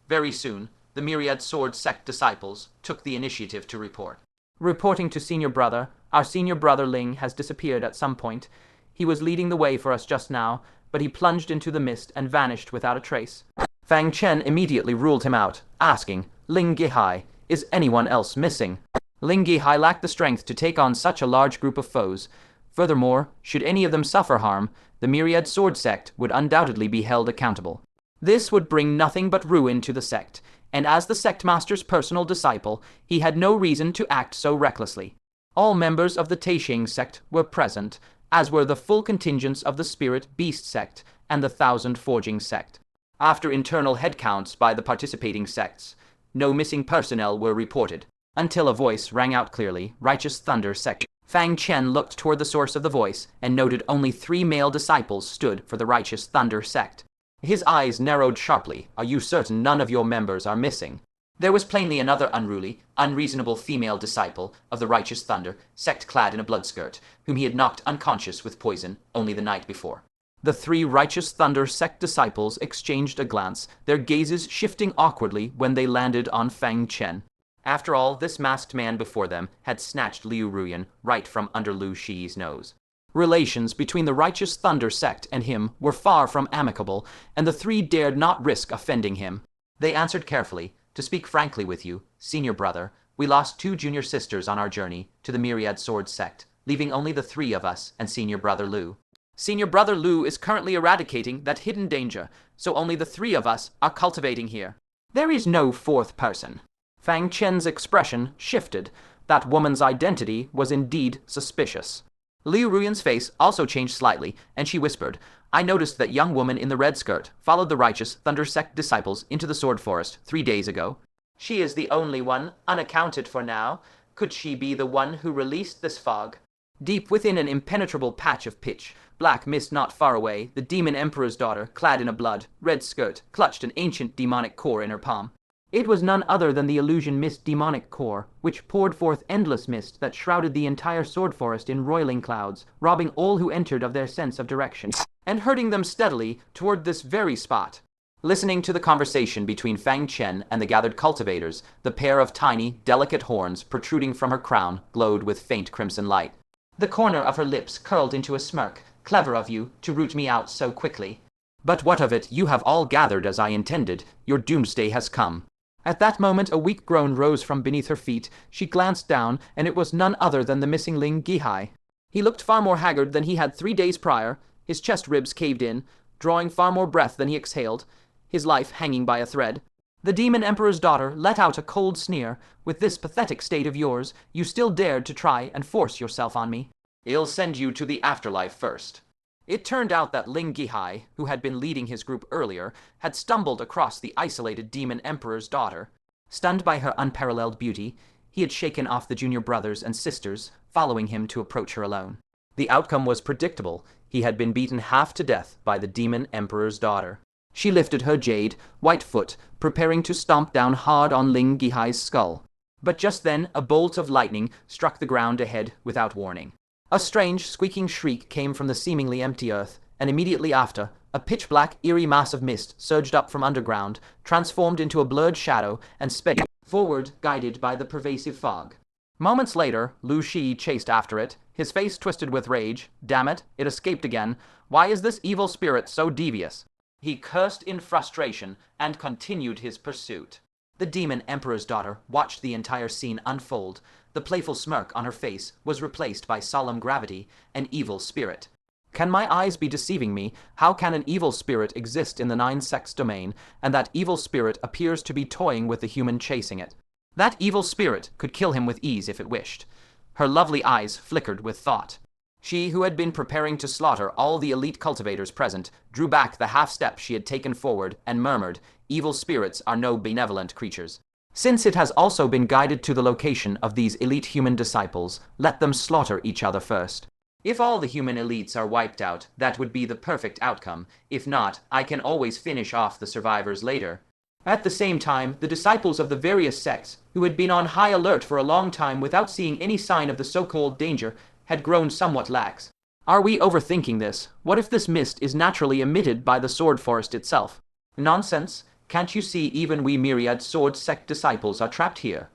Very soon, the Myriad Swords Sect disciples took the initiative to report. "Reporting to Senior Brother, our Senior Brother Ling has disappeared at some point. He was leading the way for us just now, but he plunged into the mist and vanished without a trace." Fang Chen immediately ruled him out, asking, "Ling Guihai, is anyone else missing?" Ling Guihai lacked the strength to take on such a large group of foes. Furthermore, should any of them suffer harm, the Myriad Sword Sect would undoubtedly be held accountable. This would bring nothing but ruin to the sect, and as the sect master's personal disciple, he had no reason to act so recklessly. All members of the Qingyun Sect were present, as were the full contingents of the Spirit Beast Sect and the Thousand Forging Sect. After internal headcounts by the participating sects, no missing personnel were reported, until a voice rang out clearly, "Righteous Thunder Sect." Fang Chen looked toward the source of the voice and noted only 3 male disciples stood for the Righteous Thunder Sect. His eyes narrowed sharply. "Are you certain none of your members are missing?" There was plainly another unruly, unreasonable female disciple of the Righteous Thunder Sect clad in a blood skirt, whom he had knocked unconscious with poison only the night before. The 3 Righteous Thunder Sect disciples exchanged a glance, their gazes shifting awkwardly when they landed on Fang Chen. After all, this masked man before them had snatched Li Ruyue right from under Lu Shi's nose. Relations between the Righteous Thunder Sect and him were far from amicable, and the 3 dared not risk offending him. They answered carefully, "To speak frankly with you, Senior Brother, we lost 2 junior sisters on our journey to the Myriad Swords Sect, leaving only the 3 of us and Senior Brother Lu. Senior Brother Lu is currently eradicating that hidden danger, so only the 3 of us are cultivating here. There is no 4th person." Fang Chen's expression shifted. That woman's identity was indeed suspicious. Li Ruyue's face also changed slightly, and she whispered, "I noticed that young woman in the red skirt followed the Righteous Thunder Sect disciples into the Sword Forest 3 days ago. She is the only one unaccounted for now. Could she be the one who released this fog?" Deep within an impenetrable patch of pitch black mist not far away, the Demon Emperor's daughter, clad in a red skirt, clutched an ancient demonic core in her palm. It was none other than the illusion mist demonic core, which poured forth endless mist that shrouded the entire sword forest in roiling clouds, robbing all who entered of their sense of direction. and herding them steadily toward this very spot. Listening to the conversation between Fang Chen and the gathered cultivators, the pair of tiny, delicate horns protruding from her crown glowed with faint crimson light. The corner of her lips curled into a smirk. Clever of you to root me out so quickly. But what of it? You have all gathered as I intended. Your doomsday has come. At that moment a weak groan rose from beneath her feet. She glanced down, and it was none other than the missing Ling Guihai. He looked far more haggard than he had 3 days prior, his chest ribs caved in, drawing far more breath than he exhaled, his life hanging by a thread. The demon emperor's daughter let out a cold sneer. With this pathetic state of yours, you still dared to try and force yourself on me. I'll send you to the afterlife first. It turned out that Ling Guihai, who had been leading his group earlier, had stumbled across the isolated demon emperor's daughter. Stunned by her unparalleled beauty, he had shaken off the junior brothers and sisters, following him to approach her alone. The outcome was predictable. He had been beaten half to death by the demon emperor's daughter. She lifted her jade, white foot, preparing to stomp down hard on Ling Guihai's skull. But just then a bolt of lightning struck the ground ahead without warning. A strange, squeaking shriek came from the seemingly empty earth, and immediately after, a pitch-black, eerie mass of mist surged up from underground, transformed into a blurred shadow, and sped forward, guided by the pervasive fog. Moments later, Lu Shi chased after it, his face twisted with rage. Damn it, it escaped again. Why is this evil spirit so devious? He cursed in frustration and continued his pursuit. The demon emperor's daughter watched the entire scene unfold. The playful smirk on her face was replaced by solemn gravity, an evil spirit. Can my eyes be deceiving me? How can an evil spirit exist in the 9 sects domain, and that evil spirit appears to be toying with the human chasing it? That evil spirit could kill him with ease if it wished. Her lovely eyes flickered with thought. She, who had been preparing to slaughter all the elite cultivators present, drew back the half-step she had taken forward and murmured, "Evil spirits are no benevolent creatures. Since it has also been guided to the location of these elite human disciples, let them slaughter each other first. If all the human elites are wiped out, that would be the perfect outcome. If not, I can always finish off the survivors later." At the same time, the disciples of the various sects, who had been on high alert for a long time without seeing any sign of the so-called danger, had grown somewhat lax. Are we overthinking this? What if this mist is naturally emitted by the sword forest itself? Nonsense. Can't you see even we myriad Swords Sect disciples are trapped here?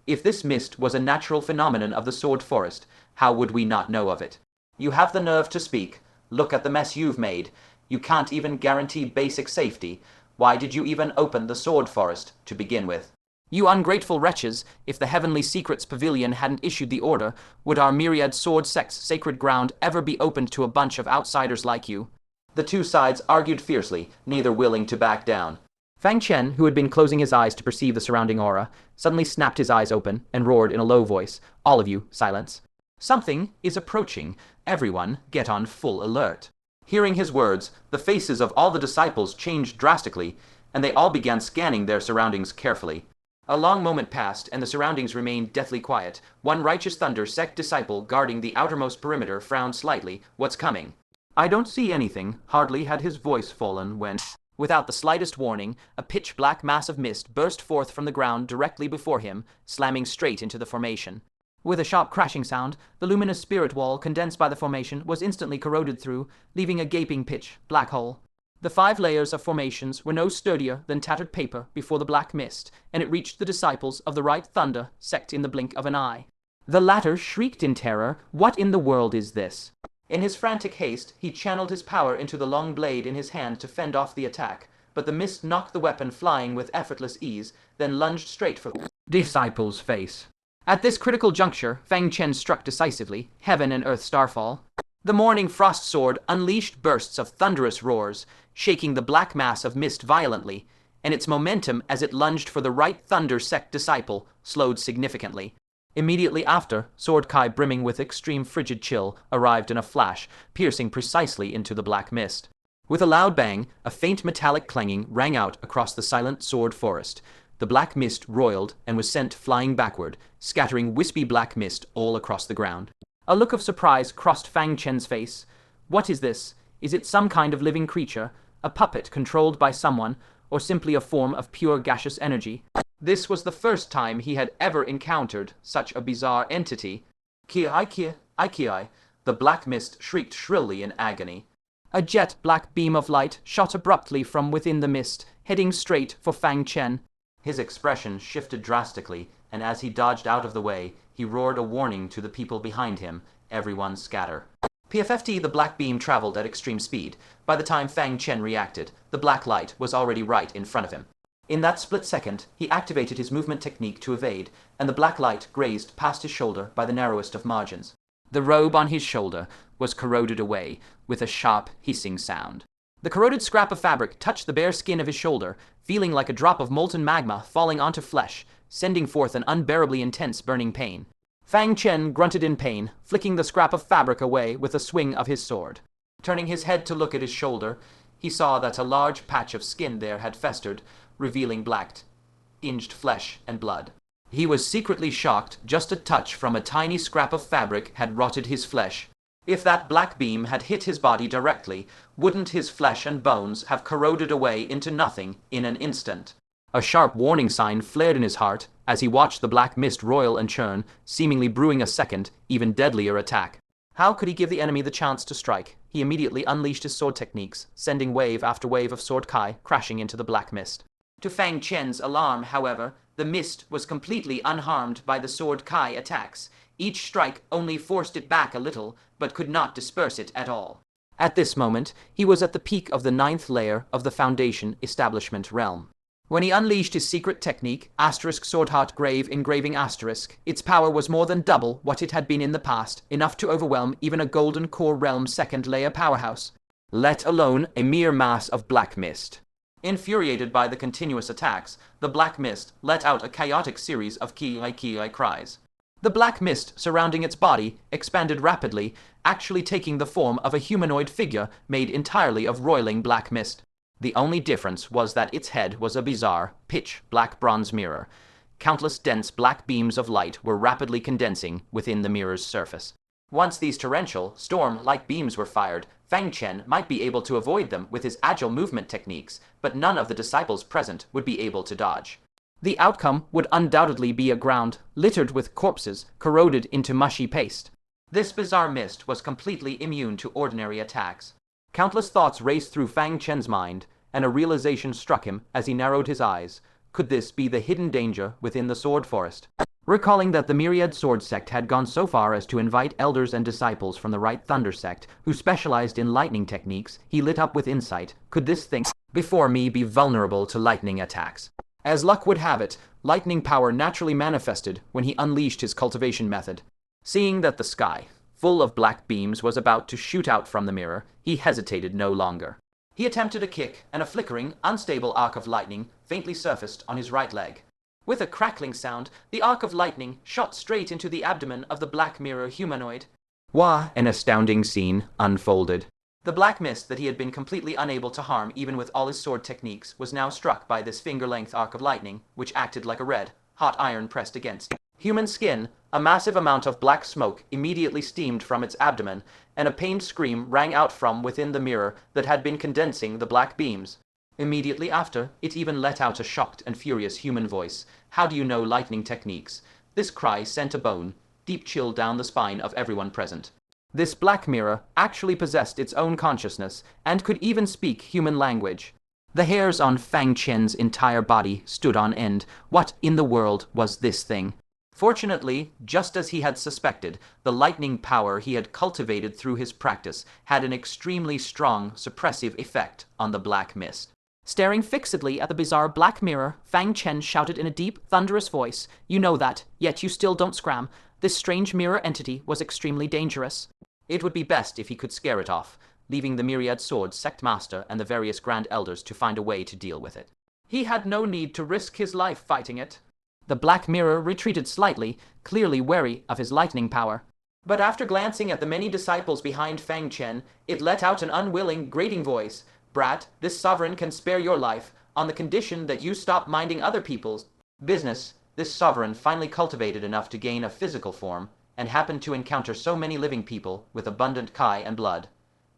If this mist was a natural phenomenon of the sword forest, how would we not know of it? You have the nerve to speak. Look at the mess you've made. You can't even guarantee basic safety. Why did you even open the sword forest to begin with? You ungrateful wretches, if the Heavenly Secrets Pavilion hadn't issued the order, would our myriad sword sect's sacred ground ever be opened to a bunch of outsiders like you? The two sides argued fiercely, neither willing to back down. Fang Chen, who had been closing his eyes to perceive the surrounding aura, suddenly snapped his eyes open and roared in a low voice, "All of you, silence. Something is approaching. Everyone, get on full alert." Hearing his words, the faces of all the disciples changed drastically, and they all began scanning their surroundings carefully. A long moment passed, and the surroundings remained deathly quiet. One Righteous Thunder sect disciple guarding the outermost perimeter frowned slightly. "What's coming?" "I don't see anything." Hardly had his voice fallen when, without the slightest warning, a pitch-black mass of mist burst forth from the ground directly before him, slamming straight into the formation. With a sharp crashing sound, the luminous spirit wall condensed by the formation was instantly corroded through, leaving a gaping pitch-black hole. The 5 layers of formations were no sturdier than tattered paper before the black mist, and it reached the disciples of the Right Thunder sect in the blink of an eye. The latter shrieked in terror. What in the world is this? In his frantic haste, he channeled his power into the long blade in his hand to fend off the attack, but the mist knocked the weapon flying with effortless ease, then lunged straight for the disciple's face. At this critical juncture, Fang Chen struck decisively, heaven and earth starfall. The morning frost sword unleashed bursts of thunderous roars, shaking the black mass of mist violently, and its momentum as it lunged for the Right Thunder sect disciple slowed significantly. Immediately after, Sword Kai, brimming with extreme frigid chill, arrived in a flash, piercing precisely into the black mist. With a loud bang, a faint metallic clanging rang out across the silent sword forest. The black mist roiled and was sent flying backward, scattering wispy black mist all across the ground. A look of surprise crossed Fang Chen's face. What is this? Is it some kind of living creature, a puppet controlled by someone, or simply a form of pure gaseous energy? This was the first time he had ever encountered such a bizarre entity. "Ki-ai-ki-ai-ki-ai," the black mist shrieked shrilly in agony. A jet black beam of light shot abruptly from within the mist, heading straight for Fang Chen. His expression shifted drastically, and as he dodged out of the way, he roared a warning to the people behind him. Everyone scatter. PFFT, the black beam traveled at extreme speed. By the time Fang Chen reacted, the black light was already right in front of him. In that split second, he activated his movement technique to evade, and the black light grazed past his shoulder by the narrowest of margins. The robe on his shoulder was corroded away with a sharp hissing sound. The corroded scrap of fabric touched the bare skin of his shoulder, feeling like a drop of molten magma falling onto flesh, sending forth an unbearably intense burning pain. Fang Chen grunted in pain, flicking the scrap of fabric away with a swing of his sword. Turning his head to look at his shoulder, he saw that a large patch of skin there had festered, revealing black, inged flesh and blood. He was secretly shocked. Just a touch from a tiny scrap of fabric had rotted his flesh. If that black beam had hit his body directly, wouldn't his flesh and bones have corroded away into nothing in an instant? A sharp warning sign flared in his heart as he watched the black mist roil and churn, seemingly brewing a second, even deadlier attack. How could he give the enemy the chance to strike? He immediately unleashed his sword techniques, sending wave after wave of sword kai crashing into the black mist. To Fang Chen's alarm, however, the mist was completely unharmed by the sword kai attacks. Each strike only forced it back a little, but could not disperse it at all. At this moment, he was at the peak of the 9th layer of the Foundation Establishment realm. When he unleashed his secret technique, Sword Heart Grave Engraving Asterisk, its power was more than double what it had been in the past, enough to overwhelm even a Golden Core Realm 2nd layer powerhouse, let alone a mere mass of black mist. Infuriated by the continuous attacks, the black mist let out a chaotic series of ki cries. The black mist surrounding its body expanded rapidly, actually taking the form of a humanoid figure made entirely of roiling black mist. The only difference was that its head was a bizarre, pitch-black bronze mirror. Countless dense black beams of light were rapidly condensing within the mirror's surface. Once these torrential, storm-like beams were fired, Fang Chen might be able to avoid them with his agile movement techniques, but none of the disciples present would be able to dodge. The outcome would undoubtedly be a ground littered with corpses corroded into mushy paste. This bizarre mist was completely immune to ordinary attacks. Countless thoughts raced through Fang Chen's mind, and a realization struck him as he narrowed his eyes. Could this be the hidden danger within the sword forest? Recalling that the Myriad Sword Sect had gone so far as to invite elders and disciples from the Right Thunder Sect, who specialized in lightning techniques, he lit up with insight. Could this thing before me be vulnerable to lightning attacks? As luck would have it, lightning power naturally manifested when he unleashed his cultivation method. Seeing that the sky, full of black beams, was about to shoot out from the mirror, he hesitated no longer. He attempted a kick, and a flickering, unstable arc of lightning faintly surfaced on his right leg. With a crackling sound, the arc of lightning shot straight into the abdomen of the black mirror humanoid. Wah! An astounding scene unfolded. The black mist that he had been completely unable to harm even with all his sword techniques was now struck by this finger-length arc of lightning, which acted like a red, hot iron pressed against human skin. A massive amount of black smoke immediately steamed from its abdomen, and a pained scream rang out from within the mirror that had been condensing the black beams. Immediately after, it even let out a shocked and furious human voice. How do you know lightning techniques? This cry sent a deep chill down the spine of everyone present. This black mirror actually possessed its own consciousness, and could even speak human language. The hairs on Fang Chen's entire body stood on end. What in the world was this thing? Fortunately, just as he had suspected, the lightning power he had cultivated through his practice had an extremely strong suppressive effect on the black mist. Staring fixedly at the bizarre black mirror, Fang Chen shouted in a deep, thunderous voice, "You know that, yet you still don't scram. This strange mirror entity was extremely dangerous." It would be best if he could scare it off, leaving the Myriad Swords Sect Master and the various Grand Elders to find a way to deal with it. He had no need to risk his life fighting it. The black mirror retreated slightly, clearly wary of his lightning power. But after glancing at the many disciples behind Fang Chen, it let out an unwilling, grating voice. "Brat, this sovereign can spare your life, on the condition that you stop minding other people's business." This sovereign finally cultivated enough to gain a physical form, and happened to encounter so many living people with abundant kai and blood.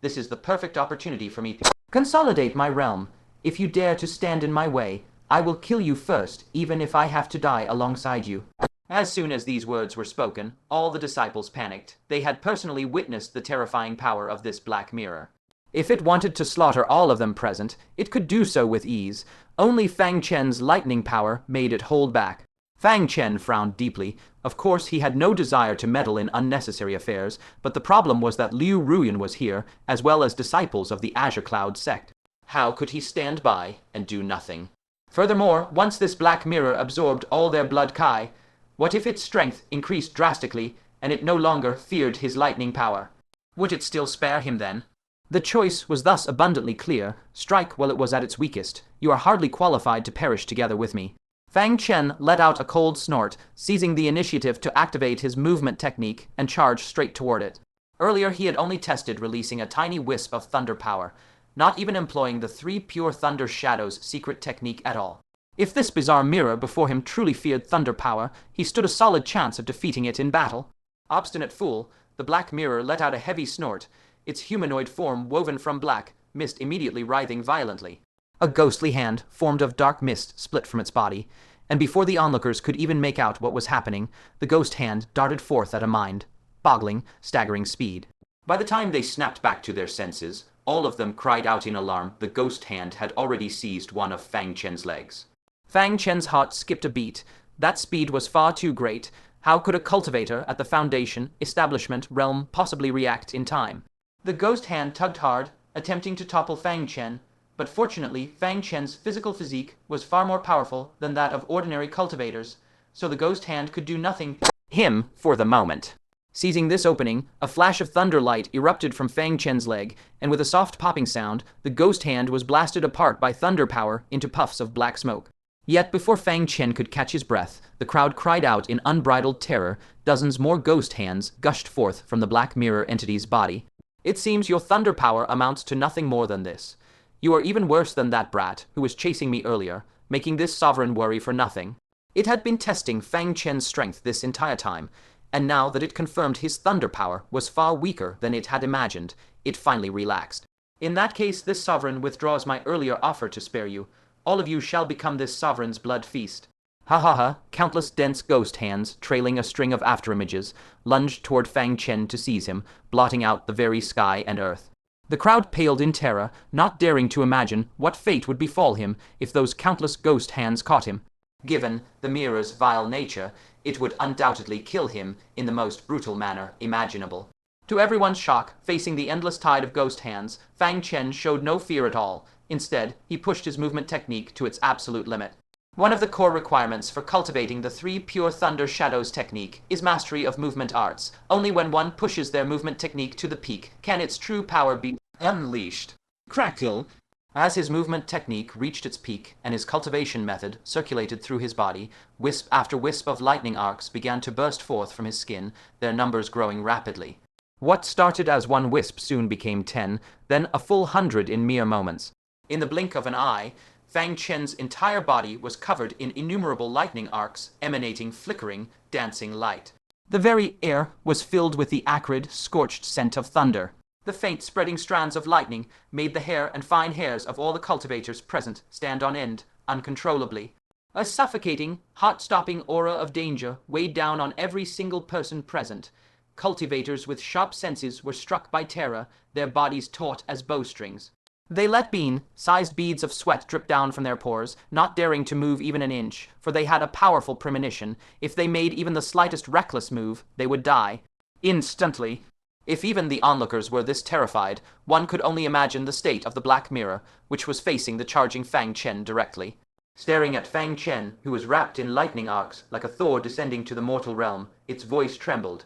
This is the perfect opportunity for me to consolidate my realm. If you dare to stand in my way, I will kill you first, even if I have to die alongside you. As soon as these words were spoken, all the disciples panicked. They had personally witnessed the terrifying power of this black mirror. If it wanted to slaughter all of them present, it could do so with ease. Only Fang Chen's lightning power made it hold back. Fang Chen frowned deeply. Of course, he had no desire to meddle in unnecessary affairs, but the problem was that Ji Ruyue was here, as well as disciples of the Azure Cloud sect. How could he stand by and do nothing? Furthermore, once this black mirror absorbed all their blood kai, what if its strength increased drastically and it no longer feared his lightning power? Would it still spare him then? The choice was thus abundantly clear. Strike while it was at its weakest. You are hardly qualified to perish together with me. Fang Chen let out a cold snort, seizing the initiative to activate his movement technique and charge straight toward it. Earlier he had only tested releasing a tiny wisp of thunder power, not even employing the 3 pure thunder shadows secret technique at all. If this bizarre mirror before him truly feared thunder power, he stood a solid chance of defeating it in battle. Obstinate fool, the black mirror let out a heavy snort, its humanoid form woven from black mist immediately writhing violently. A ghostly hand, formed of dark mist, split from its body, and before the onlookers could even make out what was happening, the ghost hand darted forth at a mind-boggling, staggering speed. By the time they snapped back to their senses, all of them cried out in alarm. The ghost hand had already seized one of Fang Chen's legs. Fang Chen's heart skipped a beat. That speed was far too great. How could a cultivator at the Foundation establishment realm possibly react in time? The ghost hand tugged hard, attempting to topple Fang Chen, but fortunately Fang Chen's physical physique was far more powerful than that of ordinary cultivators, so the ghost hand could do nothing to him for the moment. Seizing this opening, a flash of thunder light erupted from Fang Chen's leg, and with a soft popping sound, the ghost hand was blasted apart by thunder power into puffs of black smoke. Yet before Fang Chen could catch his breath, the crowd cried out in unbridled terror. Dozens more ghost hands gushed forth from the black mirror entity's body. It seems your thunder power amounts to nothing more than this. You are even worse than that brat who was chasing me earlier, making this sovereign worry for nothing. It had been testing Fang Chen's strength this entire time, and now that it confirmed his thunder power was far weaker than it had imagined, it finally relaxed. In that case, this sovereign withdraws my earlier offer to spare you. All of you shall become this sovereign's blood feast. Ha ha ha, countless dense ghost hands, trailing a string of afterimages, lunged toward Fang Chen to seize him, blotting out the very sky and earth. The crowd paled in terror, not daring to imagine what fate would befall him if those countless ghost hands caught him. Given the mirror's vile nature, it would undoubtedly kill him in the most brutal manner imaginable. To everyone's shock, facing the endless tide of ghost hands, Fang Chen showed no fear at all. Instead, he pushed his movement technique to its absolute limit. One of the core requirements for cultivating the 3 pure thunder shadows technique is mastery of movement arts. Only when one pushes their movement technique to the peak can its true power be unleashed. Crackle! As his movement technique reached its peak and his cultivation method circulated through his body, wisp after wisp of lightning arcs began to burst forth from his skin, their numbers growing rapidly. What started as 1 wisp soon became 10, then a full 100 in mere moments. In the blink of an eye, Fang Chen's entire body was covered in innumerable lightning arcs emanating flickering, dancing light. The very air was filled with the acrid, scorched scent of thunder. The faint spreading strands of lightning made the hair and fine hairs of all the cultivators present stand on end, uncontrollably. A suffocating, heart-stopping aura of danger weighed down on every single person present. Cultivators with sharp senses were struck by terror, their bodies taut as bowstrings. They let bean-sized beads of sweat drip down from their pores, not daring to move even an inch, for they had a powerful premonition. If they made even the slightest reckless move, they would die. Instantly. If even the onlookers were this terrified, one could only imagine the state of the black mirror, which was facing the charging Fang Chen directly. Staring at Fang Chen, who was wrapped in lightning arcs like a Thor descending to the mortal realm, its voice trembled.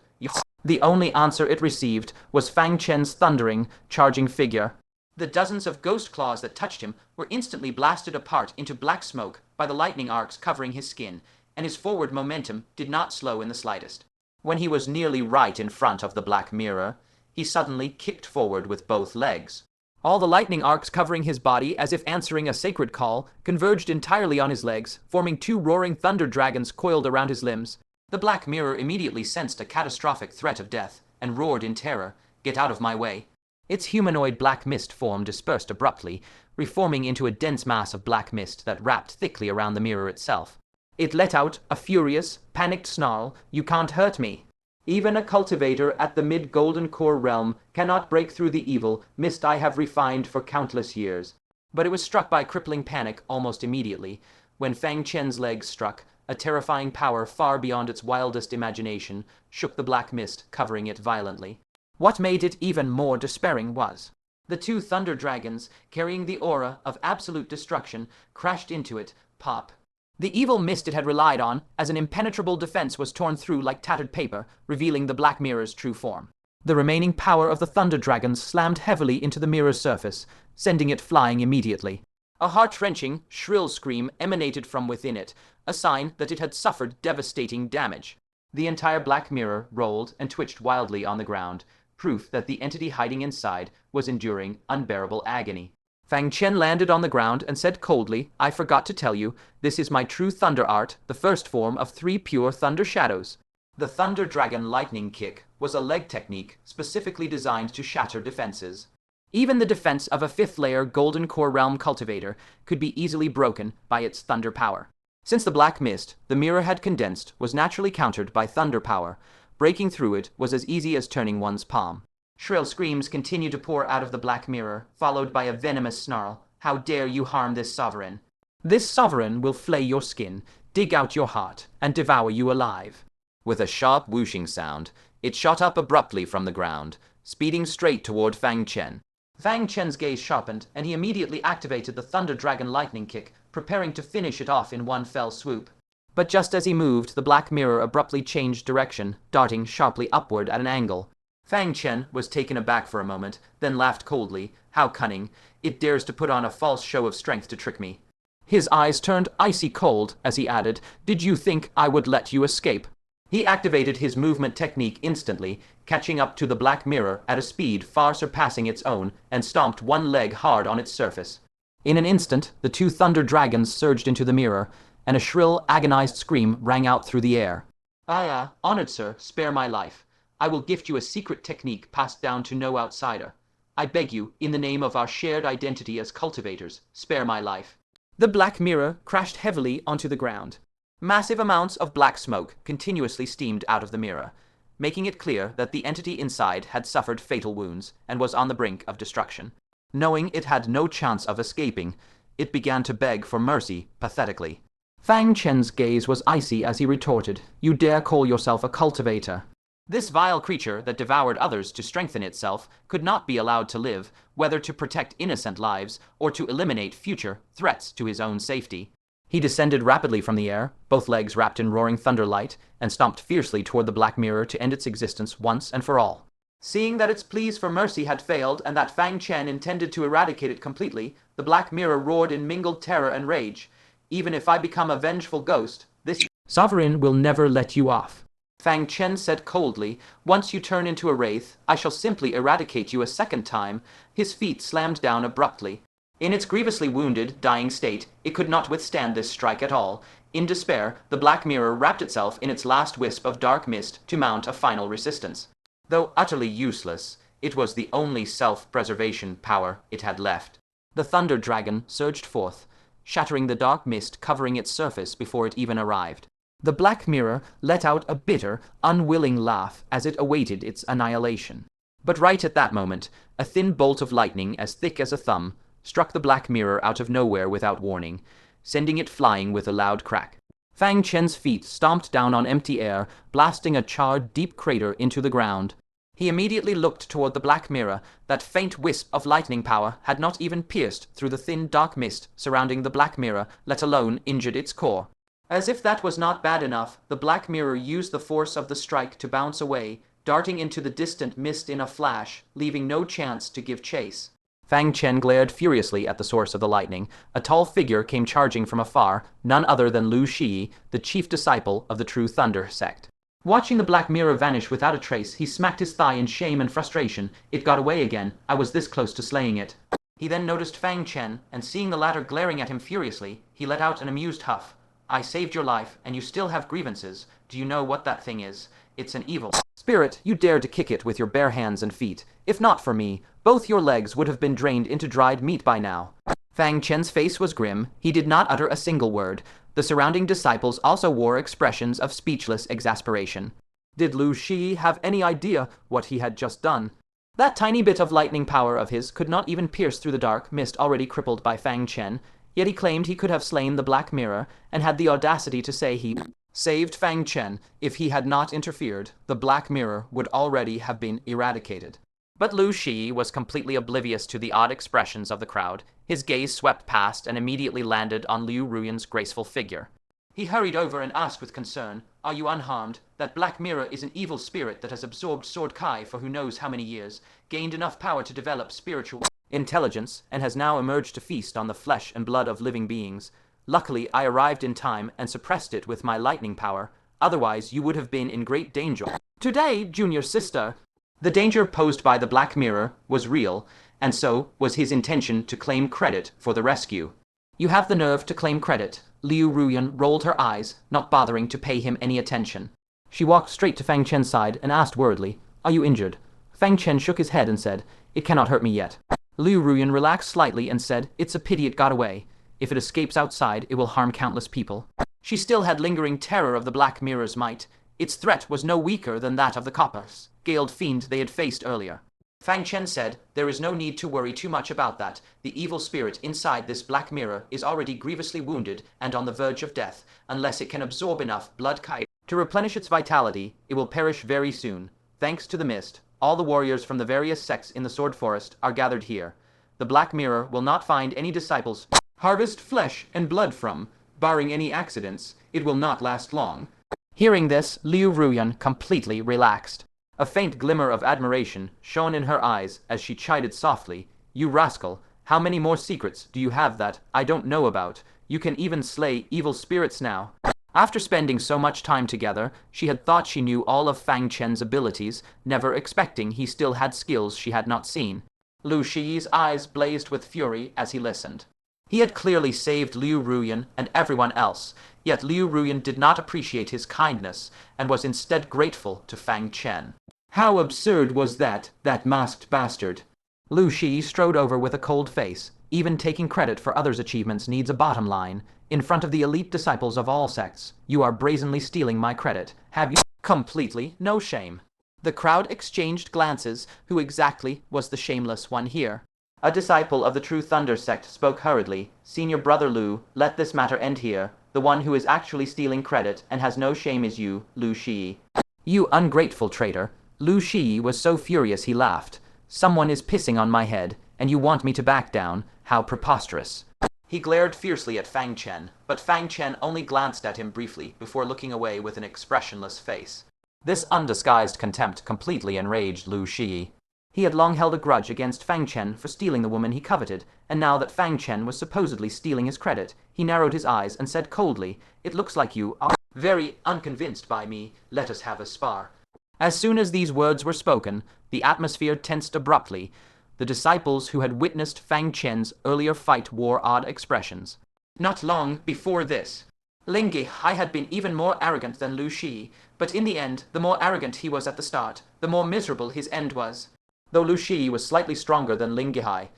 The only answer it received was Fang Chen's thundering, charging figure. The dozens of ghost claws that touched him were instantly blasted apart into black smoke by the lightning arcs covering his skin, and his forward momentum did not slow in the slightest. When he was nearly right in front of the black mirror, he suddenly kicked forward with both legs. All the lightning arcs covering his body, as if answering a sacred call, converged entirely on his legs, forming 2 roaring thunder dragons coiled around his limbs. The black mirror immediately sensed a catastrophic threat of death, and roared in terror, "Get out of my way." Its humanoid black mist form dispersed abruptly, reforming into a dense mass of black mist that wrapped thickly around the mirror itself. It let out a furious, panicked snarl. "You can't hurt me." Even a cultivator at the mid-golden core realm cannot break through the evil mist I have refined for countless years. But it was struck by crippling panic almost immediately. When Fang Chen's legs struck, a terrifying power far beyond its wildest imagination shook the black mist, covering it violently. What made it even more despairing was the two thunder dragons, carrying the aura of absolute destruction, crashed into it. Pop. The evil mist it had relied on as an impenetrable defense was torn through like tattered paper, revealing the black mirror's true form. The remaining power of the thunder dragons slammed heavily into the mirror's surface, sending it flying immediately. A heart-wrenching, shrill scream emanated from within it, a sign that it had suffered devastating damage. The entire black mirror rolled and twitched wildly on the ground, proof that the entity hiding inside was enduring unbearable agony. Fang Chen landed on the ground and said coldly, "I forgot to tell you, this is my true thunder art, the first form of 3 pure thunder shadows." The Thunder Dragon Lightning Kick was a leg technique specifically designed to shatter defenses. Even the defense of a 5th-layer Golden Core Realm cultivator could be easily broken by its thunder power. Since the black mist the mirror had condensed was naturally countered by thunder power, breaking through it was as easy as turning one's palm. Shrill screams continued to pour out of the black mirror, followed by a venomous snarl. "How dare you harm this sovereign? This sovereign will flay your skin, dig out your heart, and devour you alive." With a sharp whooshing sound, it shot up abruptly from the ground, speeding straight toward Fang Chen. Fang Chen's gaze sharpened, and he immediately activated the Thunder Dragon Lightning Kick, preparing to finish it off in one fell swoop. But just as he moved, the black mirror abruptly changed direction, darting sharply upward at an angle. Fang Chen was taken aback for a moment, then laughed coldly. "How cunning! It dares to put on a false show of strength to trick me." His eyes turned icy cold as he added, "Did you think I would let you escape?" He activated his movement technique instantly, catching up to the black mirror at a speed far surpassing its own, and stomped one leg hard on its surface. In an instant, the 2 thunder dragons surged into the mirror, and a shrill, agonized scream rang out through the air. Honored sir, spare my life. I will gift you a secret technique passed down to no outsider. I beg you, in the name of our shared identity as cultivators, spare my life." The black mirror crashed heavily onto the ground. Massive amounts of black smoke continuously steamed out of the mirror, making it clear that the entity inside had suffered fatal wounds and was on the brink of destruction. Knowing it had no chance of escaping, it began to beg for mercy pathetically. Fang Chen's gaze was icy as he retorted, "You dare call yourself a cultivator?" This vile creature that devoured others to strengthen itself could not be allowed to live, whether to protect innocent lives or to eliminate future threats to his own safety. He descended rapidly from the air, both legs wrapped in roaring thunderlight, and stomped fiercely toward the black mirror to end its existence once and for all. Seeing that its pleas for mercy had failed and that Fang Chen intended to eradicate it completely, the black mirror roared in mingled terror and rage. "Even if I become a vengeful ghost, this sovereign will never let you off." Fang Chen said coldly, "Once you turn into a wraith, I shall simply eradicate you a second time." His feet slammed down abruptly. In its grievously wounded, dying state, it could not withstand this strike at all. In despair, the black mirror wrapped itself in its last wisp of dark mist to mount a final resistance. Though utterly useless, it was the only self-preservation power it had left. The Thunder Dragon surged forth, shattering the dark mist covering its surface before it even arrived. The black mirror let out a bitter, unwilling laugh as it awaited its annihilation. But right at that moment, a thin bolt of lightning as thick as a thumb struck the black mirror out of nowhere without warning, sending it flying with a loud crack. Fang Chen's feet stomped down on empty air, blasting a charred, deep crater into the ground. He immediately looked toward the black mirror. That faint wisp of lightning power had not even pierced through the thin, dark mist surrounding the black mirror, let alone injured its core. As if that was not bad enough, the black mirror used the force of the strike to bounce away, darting into the distant mist in a flash, leaving no chance to give chase. Fang Chen glared furiously at the source of the lightning. A tall figure came charging from afar, none other than Lu Shi, the chief disciple of the true Thunder Sect. Watching the black mirror vanish without a trace, he smacked his thigh in shame and frustration. "It got away again. I was this close to slaying it." He then noticed Fang Chen, and seeing the latter glaring at him furiously, he let out an amused huff. "I saved your life, and you still have grievances. Do you know what that thing is? It's an evil spirit. You dared to kick it with your bare hands and feet. If not for me, both your legs would have been drained into dried meat by now." Fang Chen's face was grim. He did not utter a single word. The surrounding disciples also wore expressions of speechless exasperation. Did Lu Shi have any idea what he had just done? That tiny bit of lightning power of his could not even pierce through the dark mist already crippled by Fang Chen, yet he claimed he could have slain the Black Mirror, and had the audacity to say he saved Fang Chen. If he had not interfered, the Black Mirror would already have been eradicated. But Lu Shi was completely oblivious to the odd expressions of the crowd. His gaze swept past and immediately landed on Liu Ruyan's graceful figure. He hurried over and asked with concern, "Are you unharmed? That Black Mirror is an evil spirit that has absorbed Sword Kai for who knows how many years, gained enough power to develop spiritual intelligence, and has now emerged to feast on the flesh and blood of living beings. Luckily, I arrived in time and suppressed it with my lightning power. Otherwise, you would have been in great danger." "Today, junior sister." The danger posed by the Black Mirror was real, and so was his intention to claim credit for the rescue. "You have the nerve to claim credit." Liu Ruyan rolled her eyes, not bothering to pay him any attention. She walked straight to Fang Chen's side and asked worriedly, "Are you injured?" Fang Chen shook his head and said, "It cannot hurt me yet." Liu Ruyan relaxed slightly and said, "It's a pity it got away. If it escapes outside, it will harm countless people." She still had lingering terror of the Black Mirror's might. Its threat was no weaker than that of the copper-scaled fiend they had faced earlier. Fang Chen said, "There is no need to worry too much about that. The evil spirit inside this Black Mirror is already grievously wounded and on the verge of death. Unless it can absorb enough blood kai to replenish its vitality, it will perish very soon. Thanks to the mist, all the warriors from the various sects in the Sword Forest are gathered here. The Black Mirror will not find any disciples harvest flesh and blood from. Barring any accidents, it will not last long." Hearing this, Liu Ruyan completely relaxed. A faint glimmer of admiration shone in her eyes as she chided softly, "You rascal, how many more secrets do you have that I don't know about? You can even slay evil spirits now." After spending so much time together, she had thought she knew all of Fang Chen's abilities, never expecting he still had skills she had not seen. Lu Shi's eyes blazed with fury as he listened. He had clearly saved Liu Ruyan and everyone else, yet Liu Ruyan did not appreciate his kindness and was instead grateful to Fang Chen. How absurd was that masked bastard! Lu Shi strode over with a cold face. Even taking credit for others' achievements needs a bottom line. In front of the elite disciples of all sects, you are brazenly stealing my credit. Have you completely no shame? The crowd exchanged glances. Who exactly was the shameless one here? A disciple of the True Thunder Sect spoke hurriedly. "Senior Brother Lu, let this matter end here. The one who is actually stealing credit and has no shame is you, Lu Shi." "You ungrateful traitor." Lu Shi was so furious he laughed. "Someone is pissing on my head, and you want me to back down? How preposterous." He glared fiercely at Fang Chen, but Fang Chen only glanced at him briefly before looking away with an expressionless face. This undisguised contempt completely enraged Lu Shi. He had long held a grudge against Fang Chen for stealing the woman he coveted, and now that Fang Chen was supposedly stealing his credit, he narrowed his eyes and said coldly, "It looks like you are very unconvinced by me. Let us have a spar." As soon as these words were spoken, the atmosphere tensed abruptly. The disciples who had witnessed Fang Chen's earlier fight wore odd expressions. Not long before this, Ling Guihai had been even more arrogant than Lu Shi, but in the end, the more arrogant he was at the start, the more miserable his end was. Though Lu Shi was slightly stronger than Ling Guihai,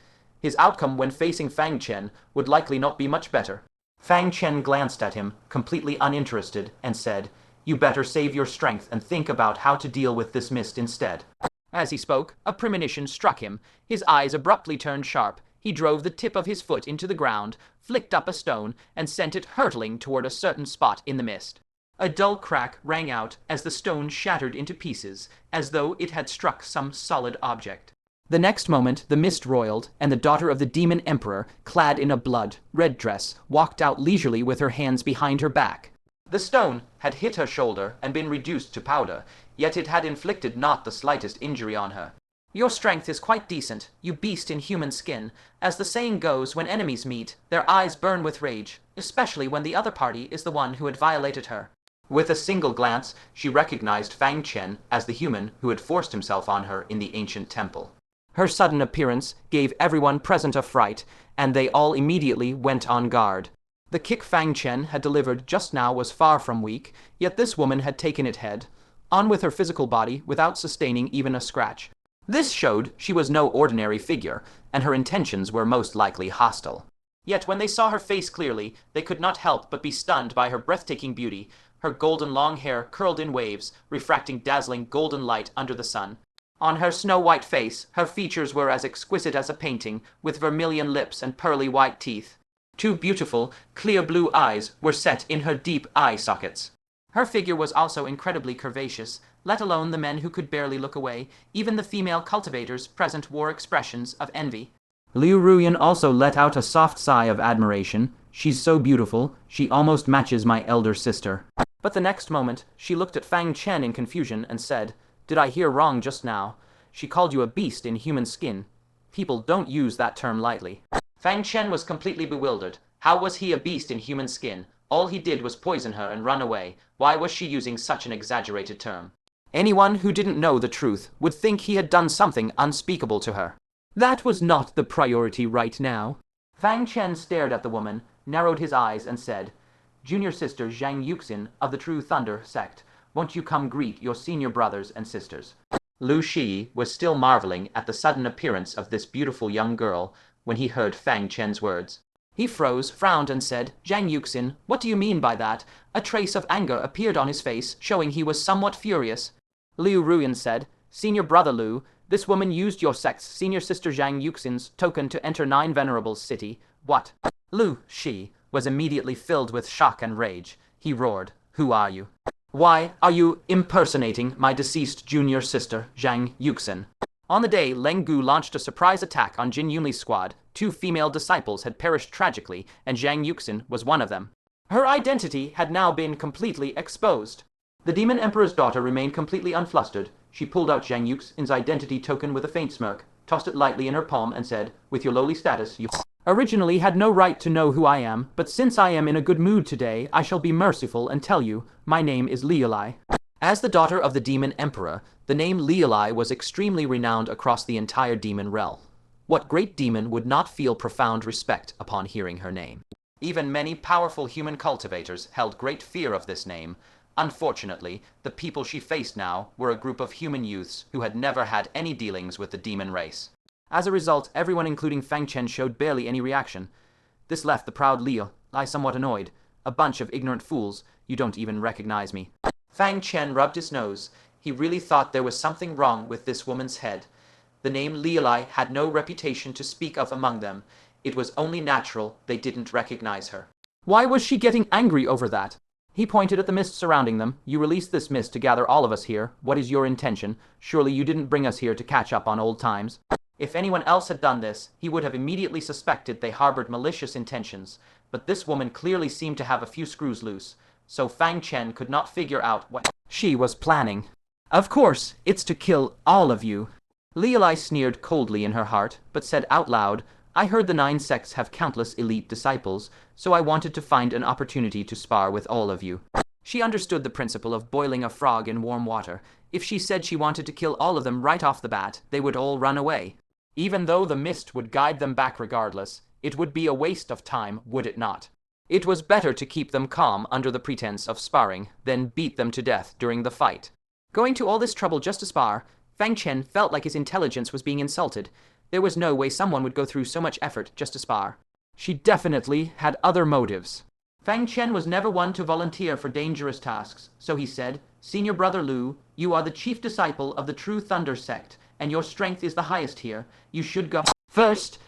his outcome when facing Fang Chen would likely not be much better. Fang Chen glanced at him, completely uninterested, and said, "You better save your strength and think about how to deal with this mist instead." As he spoke, a premonition struck him. His eyes abruptly turned sharp. He drove the tip of his foot into the ground, flicked up a stone, and sent it hurtling toward a certain spot in the mist. A dull crack rang out as the stone shattered into pieces, as though it had struck some solid object. The next moment, the mist roiled, and the daughter of the demon emperor, clad in a blood-red dress, walked out leisurely with her hands behind her back. The stone had hit her shoulder and been reduced to powder, yet it had inflicted not the slightest injury on her. "Your strength is quite decent, you beast in human skin. As the saying goes, when enemies meet, their eyes burn with rage, especially when the other party is the one who had violated her." With a single glance, she recognized Fang Chen as the human who had forced himself on her in the ancient temple. Her sudden appearance gave everyone present a fright, and they all immediately went on guard. The kick Fang Chen had delivered just now was far from weak, yet this woman had taken it head on with her physical body without sustaining even a scratch. This showed she was no ordinary figure, and her intentions were most likely hostile. Yet when they saw her face clearly, they could not help but be stunned by her breathtaking beauty. her golden long hair curled in waves, refracting dazzling golden light under the sun. On her snow-white face, her features were as exquisite as a painting, with vermilion lips and pearly white teeth. Two beautiful, clear blue eyes were set in her deep eye sockets. Her figure was also incredibly curvaceous, let alone the men who could barely look away. Even the female cultivators present wore expressions of envy. Liu Ruyan also let out a soft sigh of admiration. She's so beautiful, she almost matches my elder sister. But the next moment, she looked at Fang Chen in confusion and said, "Did I hear wrong just now? She called you a beast in human skin. People don't use that term lightly." Fang Chen was completely bewildered. How was he a beast in human skin? All he did was poison her and run away. Why was she using such an exaggerated term? Anyone who didn't know the truth would think he had done something unspeakable to her. That was not the priority right now. Fang Chen stared at the woman, narrowed his eyes, and said, "Junior sister Zhang Yuxin of the True Thunder Sect, won't you come greet your senior brothers and sisters?" Lu Shi was still marveling at the sudden appearance of this beautiful young girl when he heard Fang Chen's words. He froze, frowned, and said, "Zhang Yuxin, what do you mean by that?" A trace of anger appeared on his face, showing he was somewhat furious. Liu Ruyan said, "Senior brother Liu, this woman used your sect's senior sister Zhang Yuxin's token to enter Nine Venerables City. What?" Lu Shi was immediately filled with shock and rage. He roared, "Who are you? Why are you impersonating my deceased junior sister, Zhang Yuxin?" On the day Leng Gu launched a surprise attack on Jin Yunli's squad, 2 female disciples had perished tragically, and Zhang Yuxin was one of them. Her identity had now been completely exposed. The Demon Emperor's daughter remained completely unflustered. She pulled out Zhang Yuxin's identity token with a faint smirk, tossed it lightly in her palm, and said, "With your lowly status, you originally had no right to know who I am, but since I am in a good mood today, I shall be merciful and tell you, my name is Liulai." As the daughter of the Demon Emperor, the name Liulai was extremely renowned across the entire demon realm. What great demon would not feel profound respect upon hearing her name? Even many powerful human cultivators held great fear of this name. Unfortunately, the people she faced now were a group of human youths who had never had any dealings with the demon race. As a result, everyone including Fang Chen showed barely any reaction. This left the proud Liulai somewhat annoyed. "A bunch of ignorant fools, you don't even recognize me." Fang Chen rubbed his nose. He really thought there was something wrong with this woman's head. The name Liulai had no reputation to speak of among them. It was only natural they didn't recognize her. Why was she getting angry over that? He pointed at the mist surrounding them. "You released this mist to gather all of us here. What is your intention? Surely you didn't bring us here to catch up on old times." If anyone else had done this, he would have immediately suspected they harbored malicious intentions. But this woman clearly seemed to have a few screws loose, so Fang Chen could not figure out what she was planning. "Of course, it's to kill all of you." Liulai sneered coldly in her heart, but said out loud, "I heard the 9 sects have countless elite disciples, so I wanted to find an opportunity to spar with all of you." She understood the principle of boiling a frog in warm water. If she said she wanted to kill all of them right off the bat, they would all run away. Even though the mist would guide them back regardless, it would be a waste of time, would it not? It was better to keep them calm under the pretense of sparring than beat them to death during the fight. Going to all this trouble just to spar, Fang Chen felt like his intelligence was being insulted. There was no way someone would go through so much effort just to spar. She definitely had other motives. Fang Chen was never one to volunteer for dangerous tasks, so he said, "Senior brother Liu, you are the chief disciple of the True Thunder Sect, and your strength is the highest here. You should go first."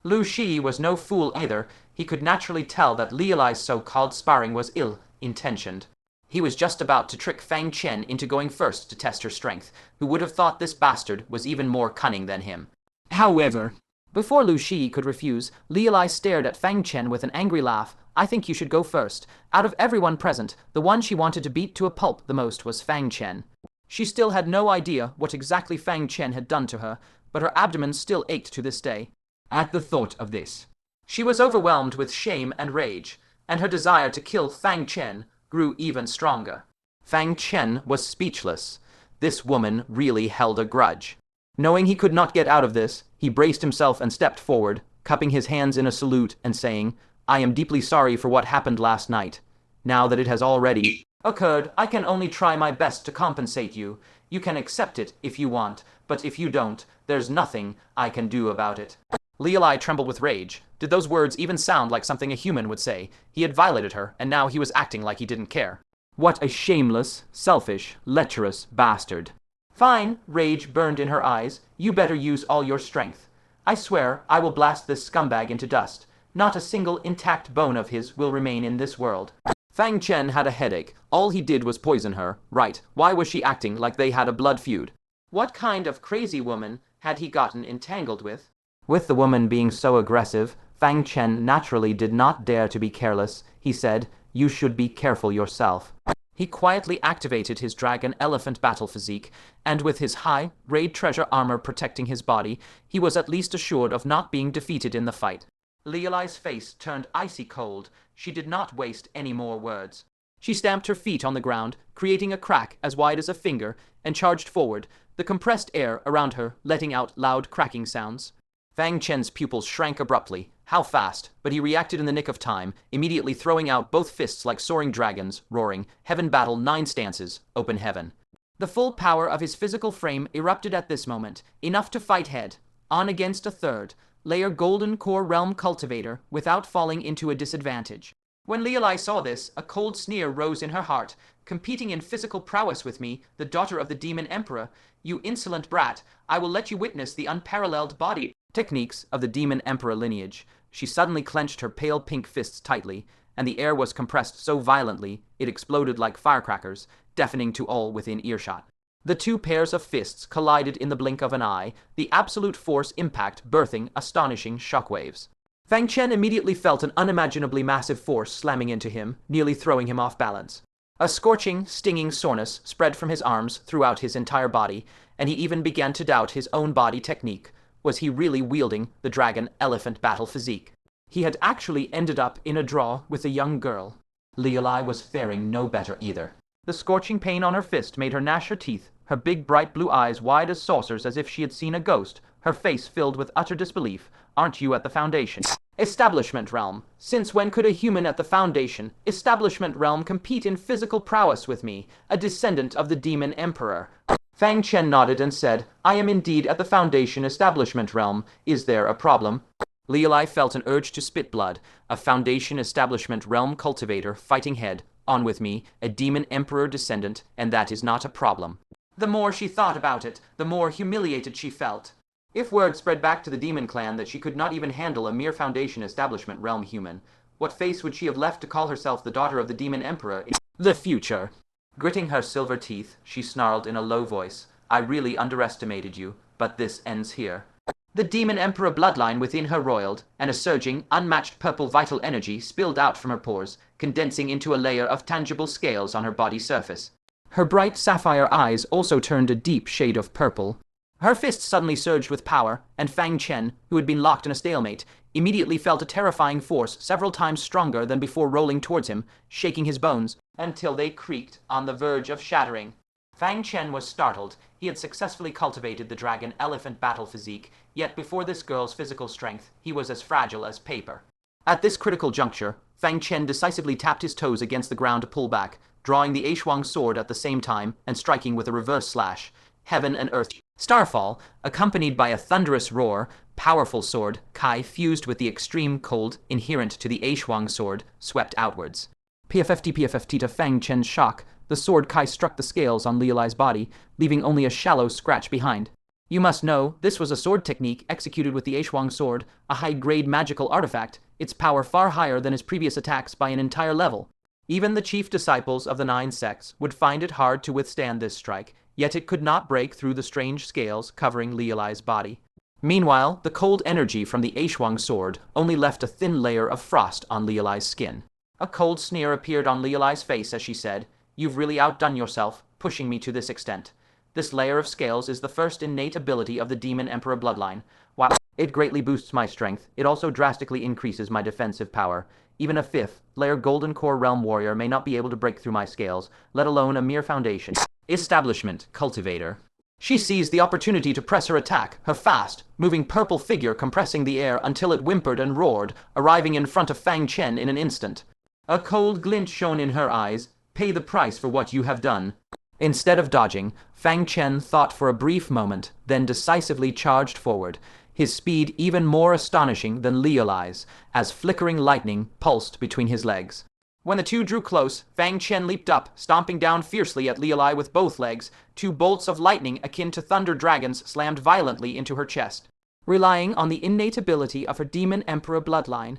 Lu Shi was no fool either. He could naturally tell that Liulai's so-called sparring was ill-intentioned. He was just about to trick Fang Chen into going first to test her strength. Who would have thought this bastard was even more cunning than him? However, before Lu Shi could refuse, Liulai stared at Fang Chen with an angry laugh. "I think you should go first." Out of everyone present, the one she wanted to beat to a pulp the most was Fang Chen. She still had no idea what exactly Fang Chen had done to her, but her abdomen still ached to this day. At the thought of this, she was overwhelmed with shame and rage, and her desire to kill Fang Chen grew even stronger. Fang Chen was speechless. This woman really held a grudge. Knowing he could not get out of this, he braced himself and stepped forward, cupping his hands in a salute and saying, "I am deeply sorry for what happened last night. Now that it has already occurred, I can only try my best to compensate you. You can accept it if you want, but if you don't, there's nothing I can do about it." Liulai trembled with rage. Did those words even sound like something a human would say? He had violated her, and now he was acting like he didn't care. What a shameless, selfish, lecherous bastard. Fine, rage burned in her eyes. You better use all your strength. I swear I will blast this scumbag into dust. Not a single intact bone of his will remain in this world. Fang Chen had a headache. All he did was poison her. Right, why was she acting like they had a blood feud? What kind of crazy woman had he gotten entangled with? With the woman being so aggressive, Fang Chen naturally did not dare to be careless. He said, "You should be careful yourself." He quietly activated his dragon elephant battle physique, and with his high, raid treasure armor protecting his body, he was at least assured of not being defeated in the fight. Lialai's face turned icy cold. She did not waste any more words. She stamped her feet on the ground, creating a crack as wide as a finger, and charged forward, the compressed air around her letting out loud cracking sounds. Fang Chen's pupils shrank abruptly. How fast! But he reacted in the nick of time, immediately throwing out both fists like soaring dragons, roaring, "Heaven battle 9 stances, open heaven." The full power of his physical frame erupted at this moment, enough to fight head, on against a third, layer golden core realm cultivator, without falling into a disadvantage. When Lialai saw this, a cold sneer rose in her heart. "Competing in physical prowess with me, the daughter of the demon emperor, you insolent brat, I will let you witness the unparalleled body techniques of the demon emperor lineage." She suddenly clenched her pale pink fists tightly, and the air was compressed so violently it exploded like firecrackers, deafening to all within earshot. The two pairs of fists collided in the blink of an eye, the absolute force impact birthing astonishing shockwaves. Fang Chen immediately felt an unimaginably massive force slamming into him, nearly throwing him off balance. A scorching, stinging soreness spread from his arms throughout his entire body, and he even began to doubt his own body technique. Was he really wielding the dragon elephant battle physique? He had actually ended up in a draw with a young girl. Lialai was faring no better either. The scorching pain on her fist made her gnash her teeth, her big bright blue eyes wide as saucers as if she had seen a ghost, her face filled with utter disbelief. "Aren't you at the Foundation? Establishment realm. Since when could a human at the Foundation, establishment realm compete in physical prowess with me, a descendant of the demon emperor?" Fang Chen nodded and said, "I am indeed at the Foundation establishment realm. Is there a problem?" Lialai felt an urge to spit blood. A Foundation establishment realm cultivator fighting head on with me, a demon emperor descendant, and that is not a problem. The more she thought about it, the more humiliated she felt. If word spread back to the demon clan that she could not even handle a mere Foundation establishment realm human, what face would she have left to call herself the daughter of the demon emperor in the future? Gritting her silver teeth, she snarled in a low voice, "I really underestimated you, but this ends here." The demon emperor bloodline within her roiled, and a surging, unmatched purple vital energy spilled out from her pores, condensing into a layer of tangible scales on her body surface. Her bright sapphire eyes also turned a deep shade of purple. Her fist suddenly surged with power, and Fang Chen, who had been locked in a stalemate, immediately felt a terrifying force several times stronger than before rolling towards him, shaking his bones, until they creaked on the verge of shattering. Fang Chen was startled. He had successfully cultivated the dragon elephant battle physique, yet before this girl's physical strength, he was as fragile as paper. At this critical juncture, Fang Chen decisively tapped his toes against the ground to pull back, drawing the Hehuan sword at the same time and striking with a reverse slash. Heaven and earth. Starfall, accompanied by a thunderous roar, powerful sword, Kai fused with the extreme cold inherent to the Hehuan sword, swept outwards. PFFT to Fang Chen's shock, the sword Kai struck the scales on Lialai's body, leaving only a shallow scratch behind. You must know, this was a sword technique executed with the Hehuan sword, a high-grade magical artifact, its power far higher than his previous attacks by an entire level. Even the chief disciples of the 9 sects would find it hard to withstand this strike, yet it could not break through the strange scales covering Lialai's body. Meanwhile, the cold energy from the Hehuan sword only left a thin layer of frost on Lialai's skin. A cold sneer appeared on Lialai's face as she said, "You've really outdone yourself, pushing me to this extent. This layer of scales is the first innate ability of the Demon Emperor bloodline. While it greatly boosts my strength, it also drastically increases my defensive power. Even a 5th layer Golden Core Realm Warrior may not be able to break through my scales, let alone a mere Foundation establishment cultivator." She seized the opportunity to press her attack, her fast, moving purple figure compressing the air until it whimpered and roared, arriving in front of Fang Chen in an instant. A cold glint shone in her eyes. "Pay the price for what you have done." Instead of dodging, Fang Chen thought for a brief moment, then decisively charged forward, his speed even more astonishing than Lialai's, as flickering lightning pulsed between his legs. When the two drew close, Fang Chen leaped up, stomping down fiercely at Liuli with both legs. Two bolts of lightning akin to thunder dragons slammed violently into her chest. Relying on the innate ability of her demon emperor bloodline,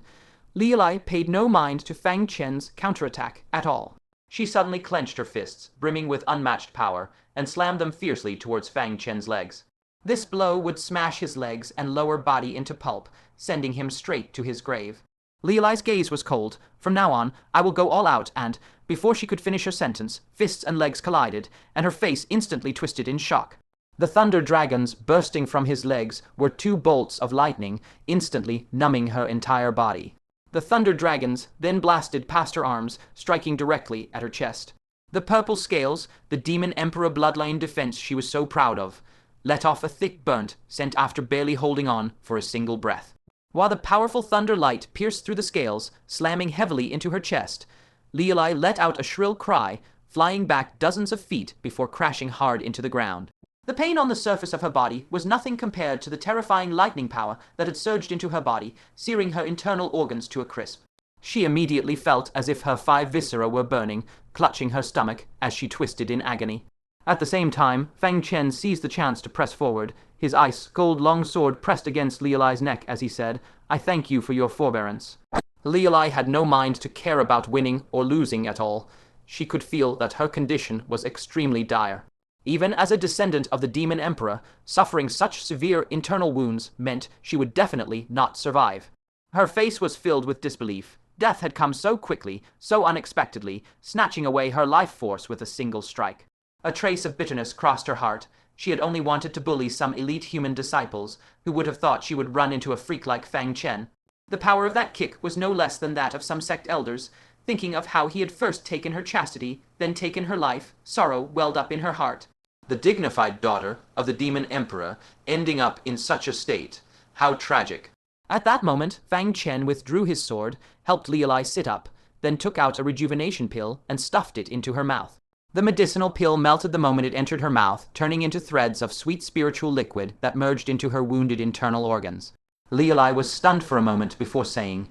Liuli paid no mind to Fang Chen's counterattack at all. She suddenly clenched her fists, brimming with unmatched power, and slammed them fiercely towards Fang Chen's legs. This blow would smash his legs and lower body into pulp, sending him straight to his grave. Liuli's gaze was cold. From now on, I will go all out, and, before she could finish her sentence, fists and legs collided, and her face instantly twisted in shock. The thunder dragons bursting from his legs were two bolts of lightning, instantly numbing her entire body. The thunder dragons then blasted past her arms, striking directly at her chest. The purple scales, the demon emperor bloodline defense she was so proud of, let off a thick burnt, sent after barely holding on for a single breath. While the powerful thunder light pierced through the scales, slamming heavily into her chest, Liuli let out a shrill cry, flying back dozens of feet before crashing hard into the ground. The pain on the surface of her body was nothing compared to the terrifying lightning power that had surged into her body, searing her internal organs to a crisp. She immediately felt as if her 5 viscera were burning, clutching her stomach as she twisted in agony. At the same time, Fang Chen seized the chance to press forward, his ice-cold long sword pressed against Liuli's neck as he said, "I thank you for your forbearance." Liuli had no mind to care about winning or losing at all. She could feel that her condition was extremely dire. Even as a descendant of the Demon Emperor, suffering such severe internal wounds meant she would definitely not survive. Her face was filled with disbelief. Death had come so quickly, so unexpectedly, snatching away her life force with a single strike. A trace of bitterness crossed her heart. She had only wanted to bully some elite human disciples, who would have thought she would run into a freak like Fang Chen. The power of that kick was no less than that of some sect elders. Thinking of how he had first taken her chastity, then taken her life, sorrow welled up in her heart. The dignified daughter of the Demon Emperor ending up in such a state. How tragic. At that moment, Fang Chen withdrew his sword, helped Liuli sit up, then took out a rejuvenation pill and stuffed it into her mouth. The medicinal pill melted the moment it entered her mouth, turning into threads of sweet spiritual liquid that merged into her wounded internal organs. Liuli was stunned for a moment before saying,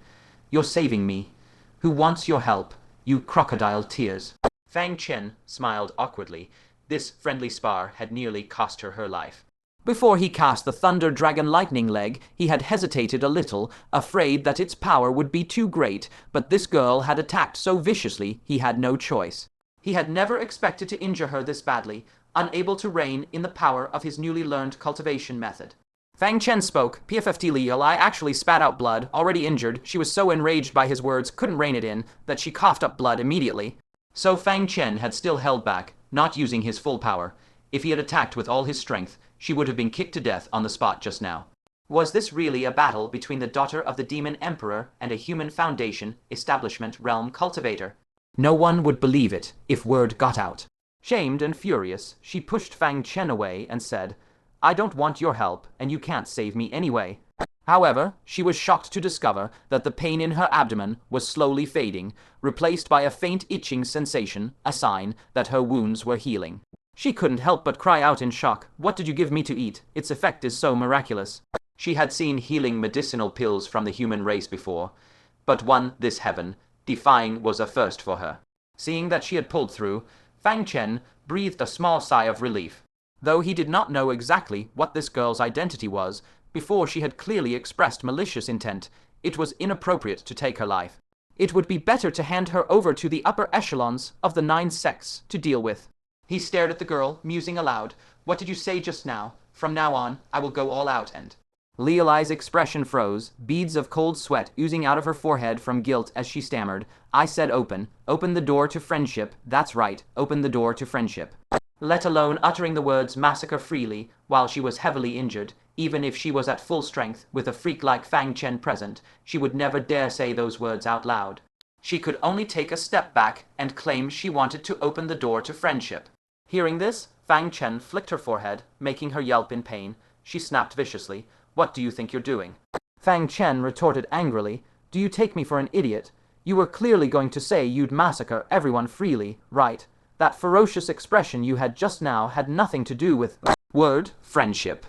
"You're saving me. Who wants your help? You crocodile tears." Fang Chen smiled awkwardly. This friendly spar had nearly cost her life. Before he cast the Thunder Dragon Lightning Leg, he had hesitated a little, afraid that its power would be too great, but this girl had attacked so viciously he had no choice. He had never expected to injure her this badly, unable to rein in the power of his newly learned cultivation method. Fang Chen spoke. PFFT Liuli actually spat out blood, already injured. She was so enraged by his words, couldn't rein it in, that she coughed up blood immediately. So Fang Chen had still held back, not using his full power. If he had attacked with all his strength, she would have been kicked to death on the spot just now. Was this really a battle between the daughter of the Demon Emperor and a human Foundation establishment realm cultivator? No one would believe it if word got out. Shamed and furious, she pushed Fang Chen away and said, "I don't want your help, and you can't save me anyway." However, she was shocked to discover that the pain in her abdomen was slowly fading, replaced by a faint itching sensation, a sign that her wounds were healing. She couldn't help but cry out in shock, "What did you give me to eat? Its effect is so miraculous." She had seen healing medicinal pills from the human race before, but one this heaven defying was a first for her. Seeing that she had pulled through, Fang Chen breathed a small sigh of relief. Though he did not know exactly what this girl's identity was, before she had clearly expressed malicious intent, it was inappropriate to take her life. It would be better to hand her over to the upper echelons of the 9 sects to deal with. He stared at the girl, musing aloud. "What did you say just now? From now on, I will go all out and—" Liuli's expression froze, beads of cold sweat oozing out of her forehead from guilt as she stammered, "I said open the door to friendship, that's right, open the door to friendship." Let alone uttering the words massacre freely while she was heavily injured, even if she was at full strength with a freak like Fang Chen present, she would never dare say those words out loud. She could only take a step back and claim she wanted to open the door to friendship. Hearing this, Fang Chen flicked her forehead, making her yelp in pain. She snapped viciously, "What do you think you're doing?" Fang Chen retorted angrily, "Do you take me for an idiot? You were clearly going to say you'd massacre everyone freely, right? That ferocious expression you had just now had nothing to do with word friendship."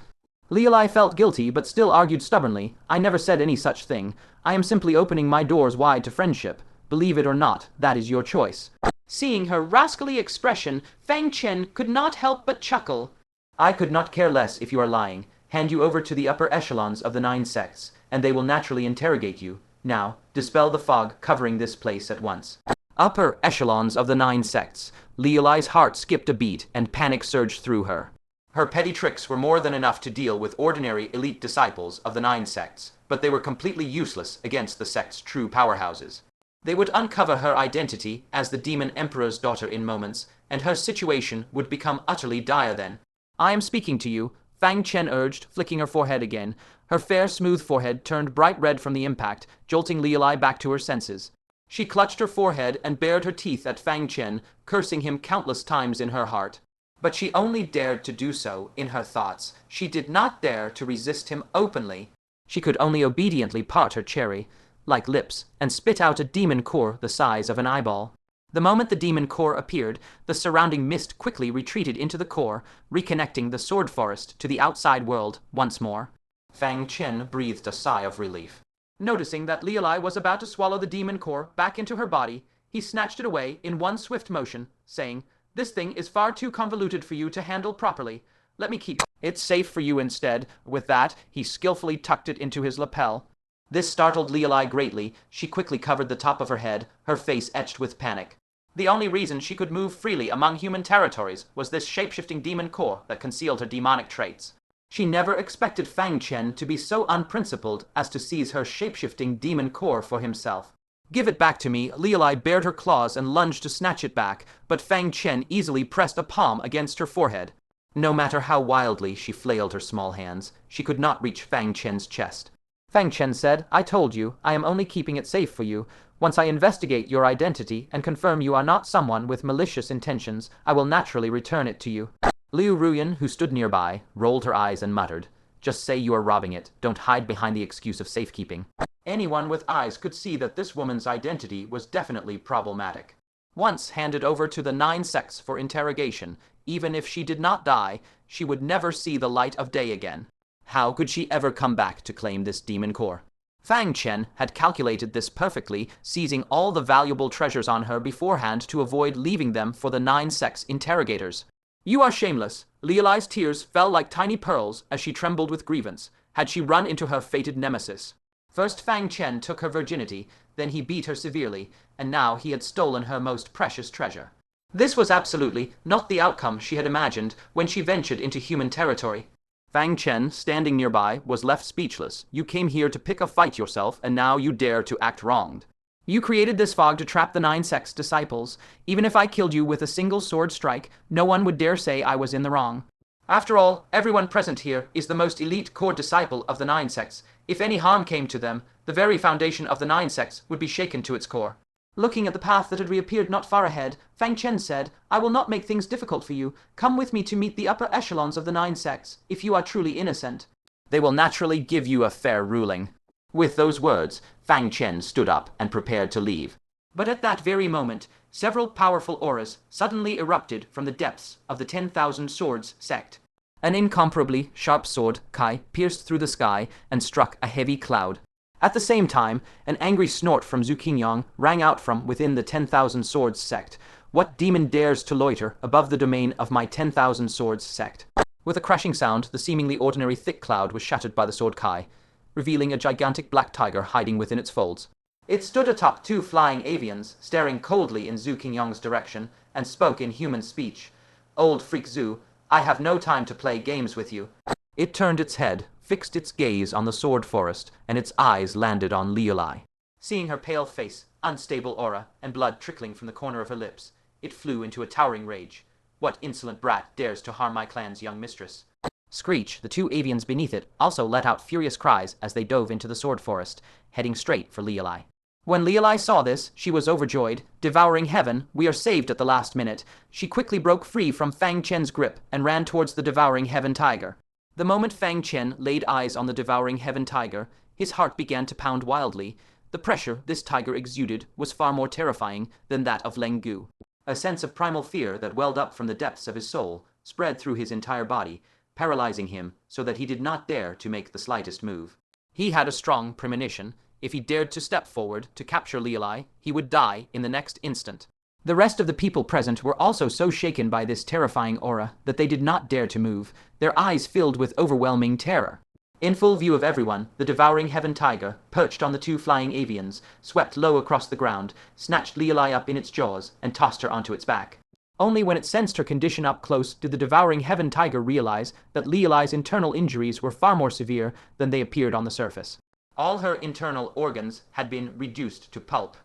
Liuli felt guilty but still argued stubbornly, "I never said any such thing. I am simply opening my doors wide to friendship. Believe it or not, that is your choice." Seeing her rascally expression, Fang Chen could not help but chuckle. "I could not care less if you are lying. Hand you over to the upper echelons of the 9 sects, and they will naturally interrogate you. Now, dispel the fog covering this place at once." Upper echelons of the 9 sects. Liulai's heart skipped a beat and panic surged through her. Her petty tricks were more than enough to deal with ordinary elite disciples of the 9 sects, but they were completely useless against the sect's true powerhouses. They would uncover her identity as the demon emperor's daughter in moments, and her situation would become utterly dire then. "I am speaking to you," Fang Chen urged, flicking her forehead again. Her fair, smooth forehead turned bright red from the impact, jolting Liulai back to her senses. She clutched her forehead and bared her teeth at Fang Chen, cursing him countless times in her heart. But she only dared to do so in her thoughts. She did not dare to resist him openly. She could only obediently part her cherry-like lips and spit out a demon core the size of an eyeball. The moment the demon core appeared, the surrounding mist quickly retreated into the core, reconnecting the sword forest to the outside world once more. Fang Chen breathed a sigh of relief. Noticing that Liulai was about to swallow the demon core back into her body, he snatched it away in one swift motion, saying, "This thing is far too convoluted for you to handle properly. Let me keep it safe for you instead." With that, he skillfully tucked it into his lapel. This startled Liulai greatly. She quickly covered the top of her head, her face etched with panic. The only reason she could move freely among human territories was this shape-shifting demon core that concealed her demonic traits. She never expected Fang Chen to be so unprincipled as to seize her shape-shifting demon core for himself. "Give it back to me." Liulai bared her claws and lunged to snatch it back, but Fang Chen easily pressed a palm against her forehead. No matter how wildly she flailed her small hands, she could not reach Fang Chen's chest. Fang Chen said, "I told you, I am only keeping it safe for you. Once I investigate your identity and confirm you are not someone with malicious intentions, I will naturally return it to you." Ji Ruyue, who stood nearby, rolled her eyes and muttered, "Just say you are robbing it. Don't hide behind the excuse of safekeeping." Anyone with eyes could see that this woman's identity was definitely problematic. Once handed over to the 9 sects for interrogation, even if she did not die, she would never see the light of day again. How could she ever come back to claim this demon core? Fang Chen had calculated this perfectly, seizing all the valuable treasures on her beforehand to avoid leaving them for the 9 sects interrogators. "You are shameless." Liulai's tears fell like tiny pearls as she trembled with grievance. Had she run into her fated nemesis? First Fang Chen took her virginity, then he beat her severely, and now he had stolen her most precious treasure. This was absolutely not the outcome she had imagined when she ventured into human territory. Fang Chen, standing nearby, was left speechless. "You came here to pick a fight yourself, and now you dare to act wronged. You created this fog to trap the 9 sects disciples. Even if I killed you with a single sword strike, no one would dare say I was in the wrong. After all, everyone present here is the most elite core disciple of the 9 sects. If any harm came to them, the very foundation of the 9 sects would be shaken to its core." Looking at the path that had reappeared not far ahead, Fang Chen said, "I will not make things difficult for you. Come with me to meet the upper echelons of the 9 sects, if you are truly innocent. They will naturally give you a fair ruling." With those words, Fang Chen stood up and prepared to leave. But at that very moment, several powerful auras suddenly erupted from the depths of the 10,000 Swords Sect. An incomparably sharp sword, Kai, pierced through the sky and struck a heavy cloud. At the same time, an angry snort from Zhu Qingyun rang out from within the 10,000 Swords Sect. "What demon dares to loiter above the domain of my 10,000 Swords Sect?" With a crashing sound, the seemingly ordinary thick cloud was shattered by the sword Kai, revealing a gigantic black tiger hiding within its folds. It stood atop 2 flying avians, staring coldly in Zhu Qingyun's direction, and spoke in human speech. "Old freak Zhu, I have no time to play games with you." It turned its head, fixed its gaze on the sword forest, and its eyes landed on Liulai. Seeing her pale face, unstable aura, and blood trickling from the corner of her lips, it flew into a towering rage. "What insolent brat dares to harm my clan's young mistress?" Screech, the 2 avians beneath it, also let out furious cries as they dove into the sword forest, heading straight for Liulai. When Liulai saw this, she was overjoyed. "Devouring heaven, we are saved at the last minute." She quickly broke free from Fang Chen's grip and ran towards the devouring heaven tiger. The moment Fang Chen laid eyes on the devouring heaven tiger, his heart began to pound wildly. The pressure this tiger exuded was far more terrifying than that of Leng Gu. A sense of primal fear that welled up from the depths of his soul spread through his entire body, paralyzing him so that he did not dare to make the slightest move. He had a strong premonition. If he dared to step forward to capture Liuli, he would die in the next instant. The rest of the people present were also so shaken by this terrifying aura that they did not dare to move, their eyes filled with overwhelming terror. In full view of everyone, the devouring heaven tiger, perched on the two flying avians, swept low across the ground, snatched Liuli up in its jaws, and tossed her onto its back. Only when it sensed her condition up close did the devouring heaven tiger realize that Liuli's internal injuries were far more severe than they appeared on the surface. All her internal organs had been reduced to pulp.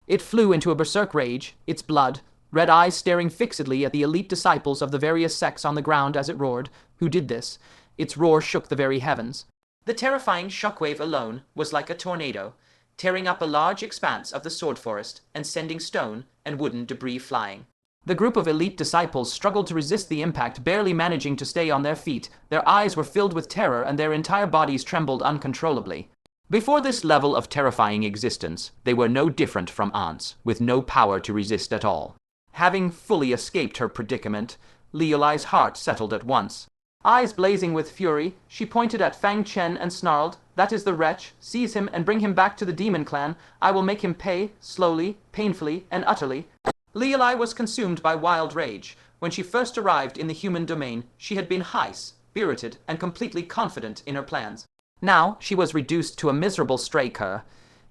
It flew into a berserk rage, its blood, red eyes staring fixedly at the elite disciples of the various sects on the ground as it roared. Who did this? Its roar shook the very heavens. The terrifying shockwave alone was like a tornado, tearing up a large expanse of the sword forest and sending stone and wooden debris flying. The group of elite disciples struggled to resist the impact, barely managing to stay on their feet. Their eyes were filled with terror and their entire bodies trembled uncontrollably. Before this level of terrifying existence, they were no different from ants, with no power to resist at all. Having fully escaped her predicament, Liuli's heart settled at once. Eyes blazing with fury, she pointed at Fang Chen and snarled, "That is the wretch. Seize him and bring him back to the demon clan. I will make him pay, slowly, painfully, and utterly." Liuli was consumed by wild rage. When she first arrived in the human domain, she had been heiss, spirited, and completely confident in her plans. Now she was reduced to a miserable stray cur,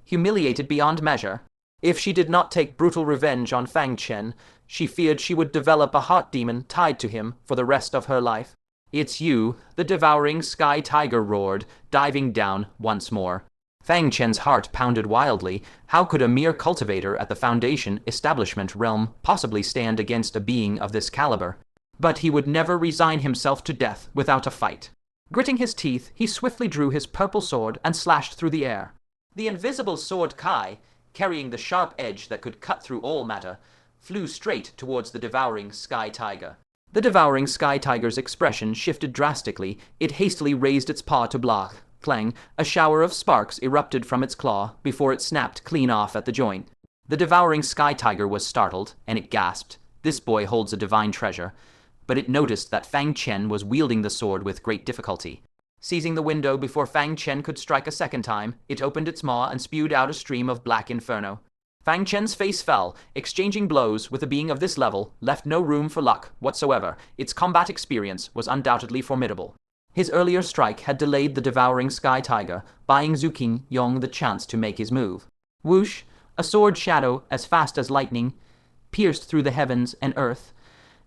humiliated beyond measure. If she did not take brutal revenge on Fang Chen, she feared she would develop a heart demon tied to him for the rest of her life. "It's you," the devouring sky tiger roared, diving down once more. Fang Chen's heart pounded wildly. How could a mere cultivator at the Foundation establishment realm possibly stand against a being of this caliber? But he would never resign himself to death without a fight. Gritting his teeth, he swiftly drew his purple sword and slashed through the air. The invisible sword Kai, carrying the sharp edge that could cut through all matter, flew straight towards the devouring sky tiger. The devouring sky tiger's expression shifted drastically. It hastily raised its paw to block. Clang, a shower of sparks erupted from its claw before it snapped clean off at the joint. The devouring sky tiger was startled, and it gasped. This boy holds a divine treasure. But it noticed that Fang Chen was wielding the sword with great difficulty. Seizing the window before Fang Chen could strike a second time, it opened its maw and spewed out a stream of black inferno. Fang Chen's face fell. Exchanging blows with a being of this level left no room for luck whatsoever. Its combat experience was undoubtedly formidable. His earlier strike had delayed the devouring sky tiger, buying Qingyun the chance to make his move. Whoosh! A sword shadow, as fast as lightning, pierced through the heavens and earth,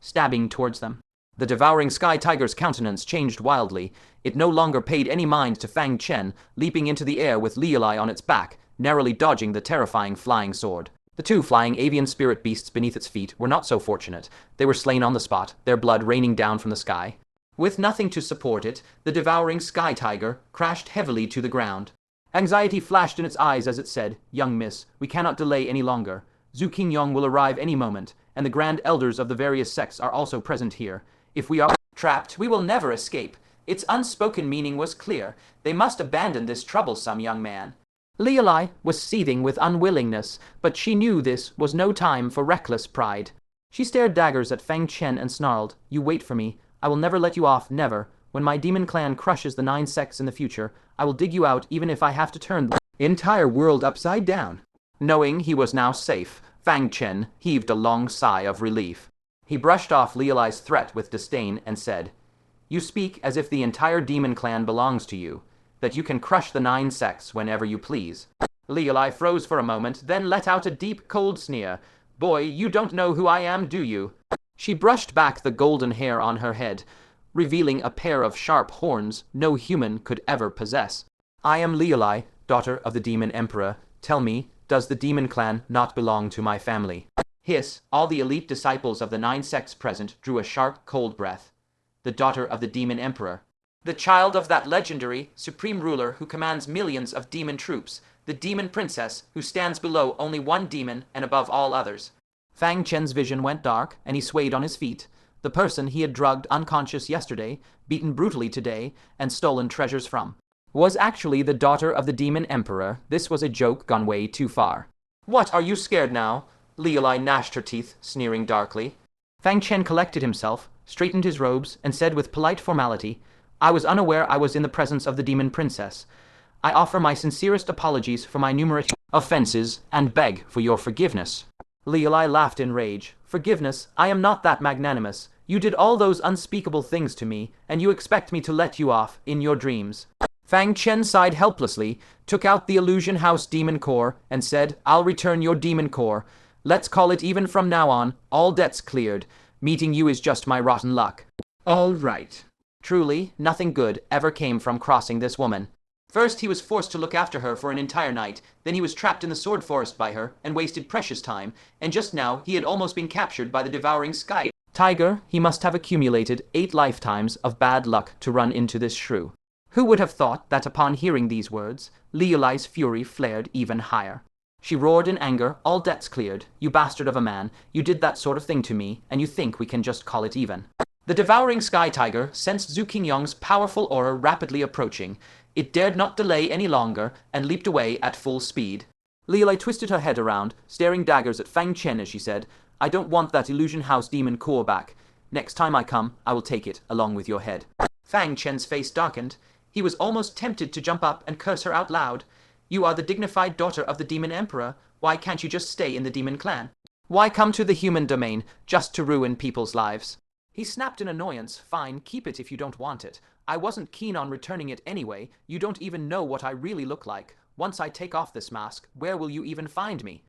stabbing towards them. The devouring sky tiger's countenance changed wildly. It no longer paid any mind to Fang Chen, leaping into the air with Liuli on its back, narrowly dodging the terrifying flying sword. The two flying avian spirit beasts beneath its feet were not so fortunate. They were slain on the spot, their blood raining down from the sky. With nothing to support it, the devouring sky tiger crashed heavily to the ground. Anxiety flashed in its eyes as it said, "Young miss, we cannot delay any longer. Qingyun will arrive any moment, and the grand elders of the various sects are also present here. If we are trapped, we will never escape." Its unspoken meaning was clear. They must abandon this troublesome young man. Liuli was seething with unwillingness, but she knew this was no time for reckless pride. She stared daggers at Fang Chen and snarled, "You wait for me. I will never let you off, never. When my demon clan crushes the 9 sects in the future, I will dig you out even if I have to turn the entire world upside down." Knowing he was now safe, Fang Chen heaved a long sigh of relief. He brushed off Liuli's threat with disdain and said, "You speak as if the entire demon clan belongs to you, that you can crush the 9 sects whenever you please." Liuli froze for a moment, then let out a deep, cold sneer. "Boy, you don't know who I am, do you?" She brushed back the golden hair on her head, revealing a pair of sharp horns no human could ever possess. "I am Liuli, daughter of the Demon Emperor. Tell me, does the demon clan not belong to my family?" Hiss, all the elite disciples of the 9 sects present drew a sharp, cold breath. The daughter of the Demon Emperor. The child of that legendary, supreme ruler who commands millions of demon troops, the demon princess who stands below only one demon and above all others. Fang Chen's vision went dark, and he swayed on his feet. The person he had drugged unconscious yesterday, beaten brutally today, and stolen treasures from, was actually the daughter of the Demon Emperor. This was a joke gone way too far. "What, are you scared now?" Liuli gnashed her teeth, sneering darkly. Fang Chen collected himself, straightened his robes, and said with polite formality, "I was unaware I was in the presence of the demon princess. I offer my sincerest apologies for my numerous offenses and beg for your forgiveness. Liuli laughed in rage. Forgiveness? I am not that magnanimous. You did all those unspeakable things to me, and you expect me to let you off in your dreams. Fang Chen sighed helplessly, took out the Illusion House Demon Core, and said, I'll return your Demon Core. Let's call it even from now on, all debts cleared. Meeting you is just my rotten luck. All right. Truly, nothing good ever came from crossing this woman. First, he was forced to look after her for an entire night, then he was trapped in the sword forest by her, and wasted precious time, and just now he had almost been captured by the devouring sky tiger. He must have accumulated 8 lifetimes of bad luck to run into this shrew. Who would have thought that upon hearing these words, Liuli's fury flared even higher. She roared in anger, all debts cleared, you bastard of a man, you did that sort of thing to me, and you think we can just call it even. The devouring sky tiger sensed Zhu Qingyong's powerful aura rapidly approaching. It dared not delay any longer, and leaped away at full speed. Liuli twisted her head around, staring daggers at Fang Chen as she said, I don't want that Illusion House Demon Core back. Next time I come, I will take it, along with your head. Fang Chen's face darkened. He was almost tempted to jump up and curse her out loud. You are the dignified daughter of the Demon Emperor. Why can't you just stay in the Demon Clan? Why come to the human domain, just to ruin people's lives? He snapped in annoyance. Fine, keep it if you don't want it. I wasn't keen on returning it anyway. You don't even know what I really look like. Once I take off this mask, where will you even find me?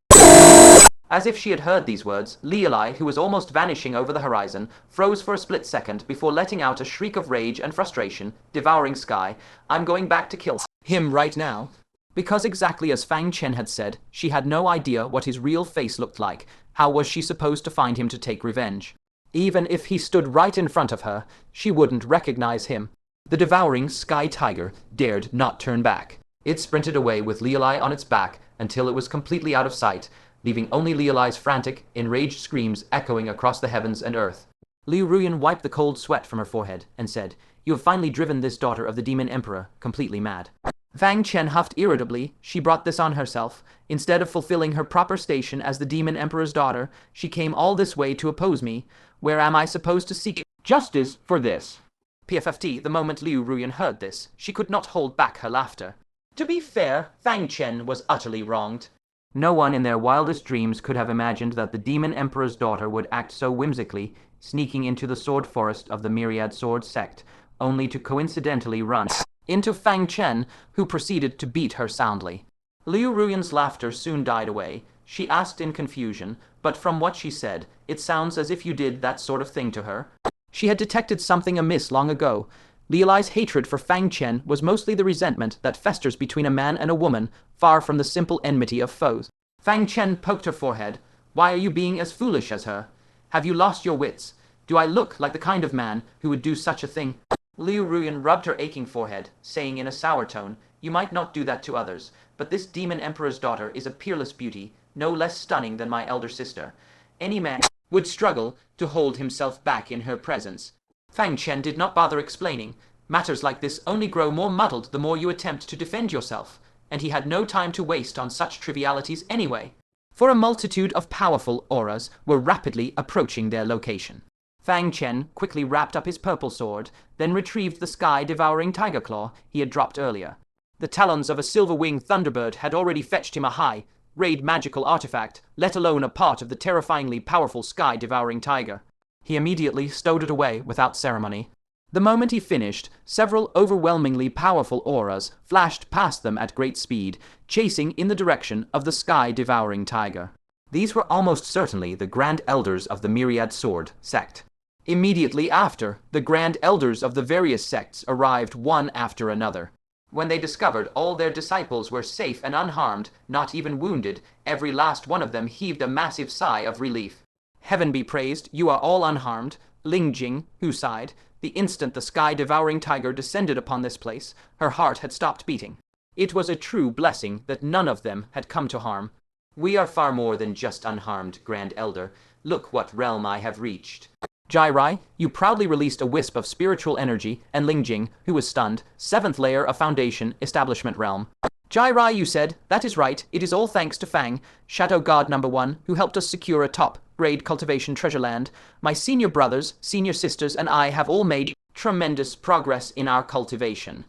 As if she had heard these words, Liuli, who was almost vanishing over the horizon, froze for a split second before letting out a shriek of rage and frustration, devouring sky. I'm going back to kill him right now. Because exactly as Fang Chen had said, she had no idea what his real face looked like. How was she supposed to find him to take revenge? Even if he stood right in front of her, she wouldn't recognize him. The devouring sky tiger dared not turn back. It sprinted away with Liuli on its back until it was completely out of sight, leaving only Liuli's frantic, enraged screams echoing across the heavens and earth. Ji Ruyue wiped the cold sweat from her forehead and said, You have finally driven this daughter of the Demon Emperor completely mad. Fang Chen huffed irritably. She brought this on herself. Instead of fulfilling her proper station as the Demon Emperor's daughter, she came all this way to oppose me. Where am I supposed to seek justice for this? PFFT, the moment Ji Ruyue heard this, she could not hold back her laughter. To be fair, Fang Chen was utterly wronged. No one in their wildest dreams could have imagined that the Demon Emperor's daughter would act so whimsically, sneaking into the sword forest of the Myriad Swords Sect, only to coincidentally run into Fang Chen, who proceeded to beat her soundly. Ji Ruyue's laughter soon died away. She asked in confusion, but from what she said, it sounds as if you did that sort of thing to her. She had detected something amiss long ago. Liuli's hatred for Fang Chen was mostly the resentment that festers between a man and a woman, far from the simple enmity of foes. Fang Chen poked her forehead. Why are you being as foolish as her? Have you lost your wits? Do I look like the kind of man who would do such a thing? Ji Ruyue rubbed her aching forehead, saying in a sour tone, You might not do that to others, but this Demon Emperor's daughter is a peerless beauty, no less stunning than my elder sister. Any man would struggle to hold himself back in her presence. Fang Chen did not bother explaining. Matters like this only grow more muddled the more you attempt to defend yourself, and he had no time to waste on such trivialities anyway. For a multitude of powerful auras were rapidly approaching their location. Fang Chen quickly wrapped up his purple sword, then retrieved the sky-devouring tiger claw he had dropped earlier. The talons of a silver-winged thunderbird had already fetched him a high, raid magical artifact, let alone a part of the terrifyingly powerful sky-devouring tiger. He immediately stowed it away without ceremony. The moment he finished, several overwhelmingly powerful auras flashed past them at great speed, chasing in the direction of the sky-devouring tiger. These were almost certainly the Grand Elders of the Myriad Swords Sect. Immediately after, the Grand Elders of the various sects arrived one after another. When they discovered all their disciples were safe and unharmed, not even wounded, every last one of them heaved a massive sigh of relief. Heaven be praised, you are all unharmed. Ling Jing, who sighed. The instant the sky-devouring tiger descended upon this place, her heart had stopped beating. It was a true blessing that none of them had come to harm. We are far more than just unharmed, Grand Elder. Look what realm I have reached. Ji Ruyue, you proudly released a wisp of spiritual energy, and Ling Jing, who was stunned, 7th layer of Foundation Establishment Realm. Ji Ruyue, you said, that is right, it is all thanks to Fang, Shadow God #1, who helped us secure a top-grade cultivation treasure land. My senior brothers, senior sisters, and I have all made tremendous progress in our cultivation.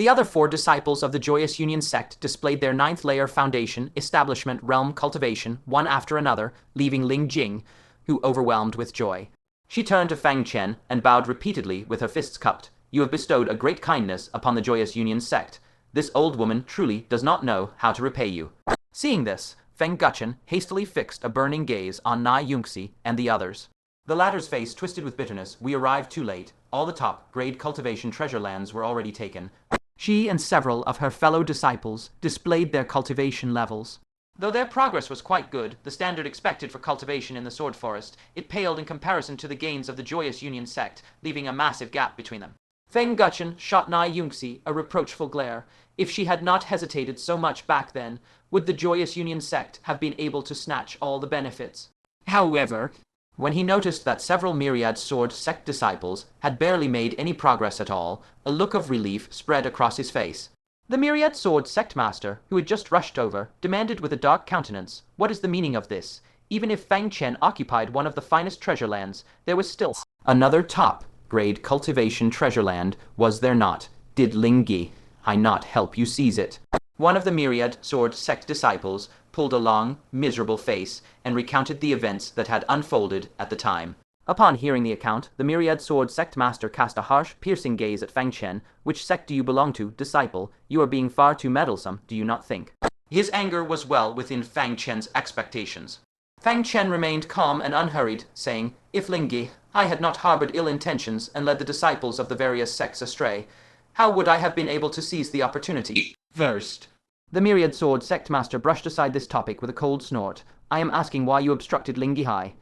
The other 4 disciples of the Joyous Union Sect displayed their 9th layer foundation, establishment, realm, cultivation, one after another, leaving Ling Jing, who overwhelmed with joy. She turned to Fang Chen and bowed repeatedly with her fists cupped. You have bestowed a great kindness upon the Joyous Union Sect. This old woman truly does not know how to repay you. Seeing this, Feng Guchen hastily fixed a burning gaze on Nai Yunxi and the others. The latter's face twisted with bitterness. We arrived too late. All the top-grade cultivation treasure lands were already taken. She and several of her fellow disciples displayed their cultivation levels. Though their progress was quite good, the standard expected for cultivation in the Sword Forest, it paled in comparison to the gains of the Joyous Union Sect, leaving a massive gap between them. Feng Guchen shot Nai Yunxi a reproachful glare. If she had not hesitated so much back then, would the Joyous Union Sect have been able to snatch all the benefits? However, when he noticed that several myriad Sword Sect disciples had barely made any progress at all, a look of relief spread across his face. The myriad Sword Sect Master, who had just rushed over, demanded with a dark countenance, "What is the meaning of this? Even if Fang Chen occupied one of the finest treasure lands, there was still another top-grade cultivation treasure land, was there not? Did Ling Guihai not help you seize it?" One of the myriad Sword Sect disciples pulled a long, miserable face and recounted the events that had unfolded at the time. Upon hearing the account, the myriad Sword Sect Master cast a harsh, piercing gaze at Fang Chen. Which sect do you belong to, disciple? You are being far too meddlesome, do you not think? His anger was well within Fang Chen's expectations. Fang Chen remained calm and unhurried, saying, "If Ling Guihai had not harbored ill intentions and led the disciples of the various sects astray, how would I have been able to seize the opportunity? First." The myriad Sword Sect Master brushed aside this topic with a cold snort. "I am asking why you obstructed Ling Guihai.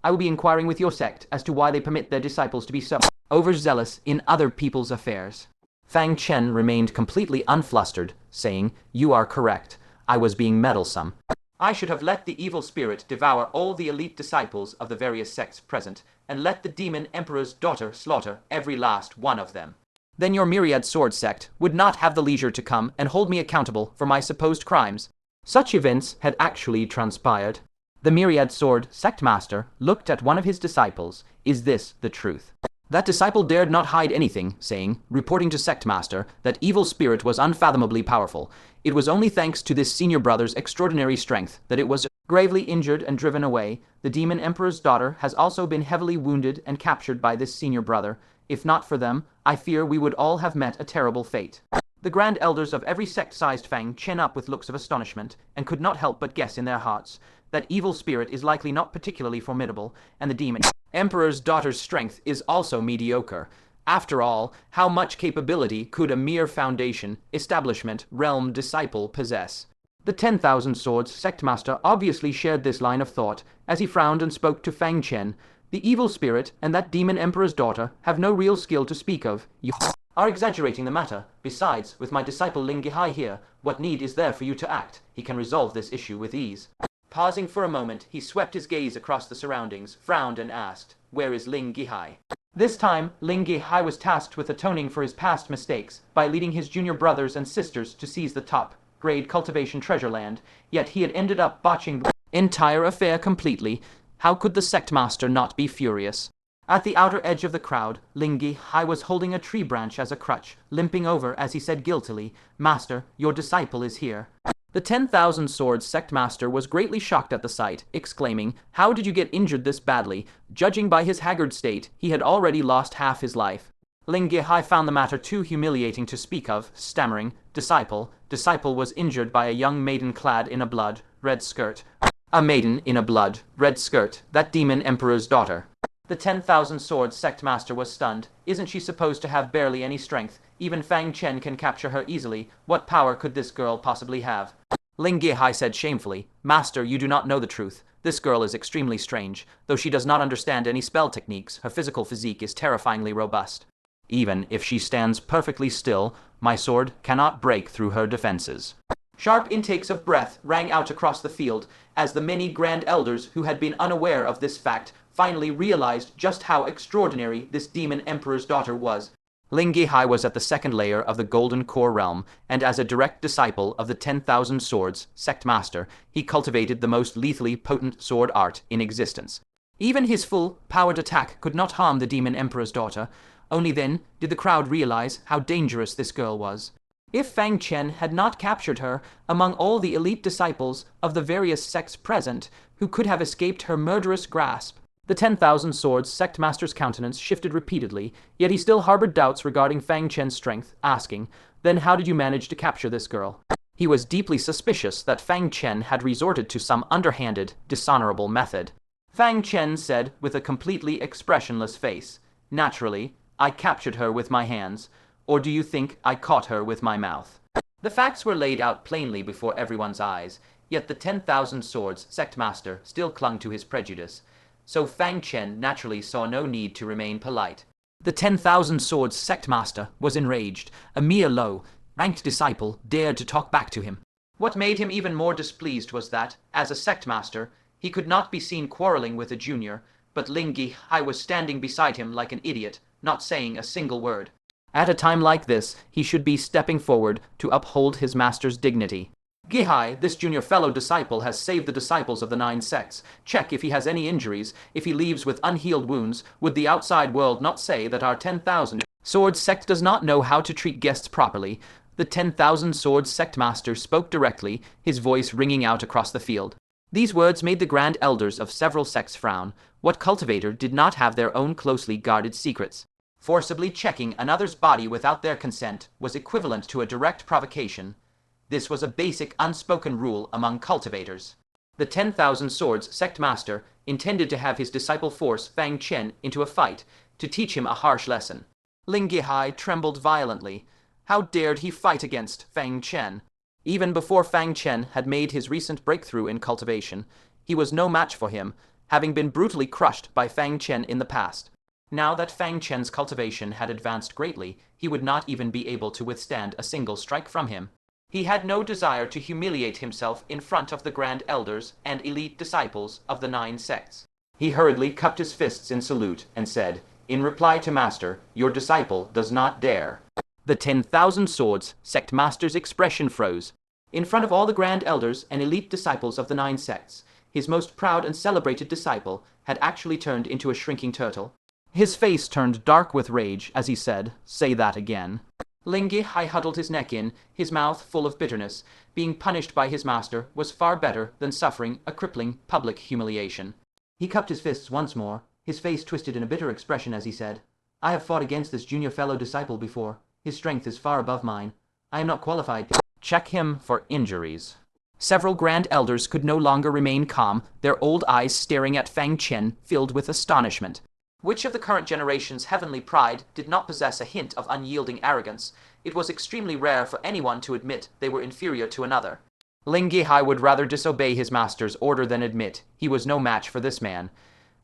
I will be inquiring with your sect as to why they permit their disciples to be so overzealous in other people's affairs." Fang Chen remained completely unflustered, saying, "You are correct. I was being meddlesome. I should have let the evil spirit devour all the elite disciples of the various sects present, and let the demon emperor's daughter slaughter every last one of them. Then your myriad Sword Sect would not have the leisure to come and hold me accountable for my supposed crimes." Such events had actually transpired. The myriad Sword Sect Master looked at one of his disciples. "Is this the truth?" That disciple dared not hide anything, saying, reporting to Sect Master, that evil spirit was unfathomably powerful. It was only thanks to this senior brother's extraordinary strength that it was gravely injured and driven away. The demon emperor's daughter has also been heavily wounded and captured by this senior brother. If not for them, I fear we would all have met a terrible fate. The grand elders of every sect sized Fang Chen up with looks of astonishment, and could not help but guess in their hearts that evil spirit is likely not particularly formidable, and the demon emperor's daughter's strength is also mediocre. After all, how much capability could a mere foundation, establishment, realm disciple possess? The 10,000 Swords Sect Master obviously shared this line of thought, as he frowned and spoke to Fang Chen. "The evil spirit and that demon emperor's daughter have no real skill to speak of. You are exaggerating the matter. Besides, with my disciple Ling Guihai here, what need is there for you to act? He can resolve this issue with ease." Pausing for a moment, he swept his gaze across the surroundings, frowned and asked, "Where is Ling Guihai?" This time, Ling Guihai was tasked with atoning for his past mistakes by leading his junior brothers and sisters to seize the top-grade cultivation treasure land, yet he had ended up botching the entire affair completely. How could the sect master not be furious? At the outer edge of the crowd, Ling Guihai was holding a tree branch as a crutch, limping over as he said guiltily, "Master, your disciple is here." The 10,000 Swords Sect Master was greatly shocked at the sight, exclaiming, "How did you get injured this badly?" Judging by his haggard state, he had already lost half his life. Ling Guihai found the matter too humiliating to speak of, stammering, Disciple was injured by a young maiden clad in a blood-red skirt." "A maiden in a blood-red skirt, that demon emperor's daughter." The 10,000 Swords Sect Master was stunned. "Isn't she supposed to have barely any strength? Even Fang Chen can capture her easily. What power could this girl possibly have?" Ling Guihai said shamefully, "Master, you do not know the truth. This girl is extremely strange. Though she does not understand any spell techniques, her physical physique is terrifyingly robust. Even if she stands perfectly still, my sword cannot break through her defenses." Sharp intakes of breath rang out across the field as the many grand elders who had been unaware of this fact finally realized just how extraordinary this demon emperor's daughter was. Ling Guihai was at the second layer of the Golden Core realm, and as a direct disciple of the 10,000 Swords Sect Master, he cultivated the most lethally potent sword art in existence. Even his full-powered attack could not harm the demon emperor's daughter. Only then did the crowd realize how dangerous this girl was. If Fang Chen had not captured her among all the elite disciples of the various sects present who could have escaped her murderous grasp, the 10,000 Swords Sect Master's countenance shifted repeatedly, yet he still harbored doubts regarding Fang Chen's strength, asking, "Then how did you manage to capture this girl?" He was deeply suspicious that Fang Chen had resorted to some underhanded, dishonorable method. Fang Chen said with a completely expressionless face, "Naturally, I captured her with my hands. Or do you think I caught her with my mouth?" The facts were laid out plainly before everyone's eyes, yet the 10,000 Swords Sect Master still clung to his prejudice, so Fang Chen naturally saw no need to remain polite. The 10,000 Swords Sect Master was enraged. A mere low-ranked disciple dared to talk back to him. What made him even more displeased was that, as a sect master, he could not be seen quarreling with a junior, but Ling Guihai was standing beside him like an idiot, not saying a single word. At a time like this, he should be stepping forward to uphold his master's dignity. "Guihai, this junior fellow disciple has saved the disciples of the 9 sects. Check if he has any injuries. If he leaves with unhealed wounds, would the outside world not say that our 10,000 Swords Sect does not know how to treat guests properly?" The 10,000 Swords Sect Master spoke directly, his voice ringing out across the field. These words made the grand elders of several sects frown. What cultivator did not have their own closely guarded secrets? Forcibly checking another's body without their consent was equivalent to a direct provocation. This was a basic unspoken rule among cultivators. The 10,000 Swords Sect Master intended to have his disciple force Fang Chen into a fight, to teach him a harsh lesson. Ling Guihai trembled violently. How dared he fight against Fang Chen? Even before Fang Chen had made his recent breakthrough in cultivation, he was no match for him, having been brutally crushed by Fang Chen in the past. Now that Fang Chen's cultivation had advanced greatly, he would not even be able to withstand a single strike from him. He had no desire to humiliate himself in front of the grand elders and elite disciples of the 9 sects. He hurriedly cupped his fists in salute and said, "In reply to Master, your disciple does not dare." The 10,000 Swords Sect Master's expression froze. In front of all the grand elders and elite disciples of the 9 sects, his most proud and celebrated disciple had actually turned into a shrinking turtle. His face turned dark with rage as he said, "Say that again." Ling Guihai huddled his neck in, his mouth full of bitterness. Being punished by his master was far better than suffering a crippling public humiliation. He cupped his fists once more, his face twisted in a bitter expression as he said, "I have fought against this junior fellow disciple before. His strength is far above mine. I am not qualified to check him for injuries." Several grand elders could no longer remain calm, their old eyes staring at Fang Chen, filled with astonishment. Which of the current generation's heavenly pride did not possess a hint of unyielding arrogance? It was extremely rare for anyone to admit they were inferior to another. Ling Guihai would rather disobey his master's order than admit he was no match for this man,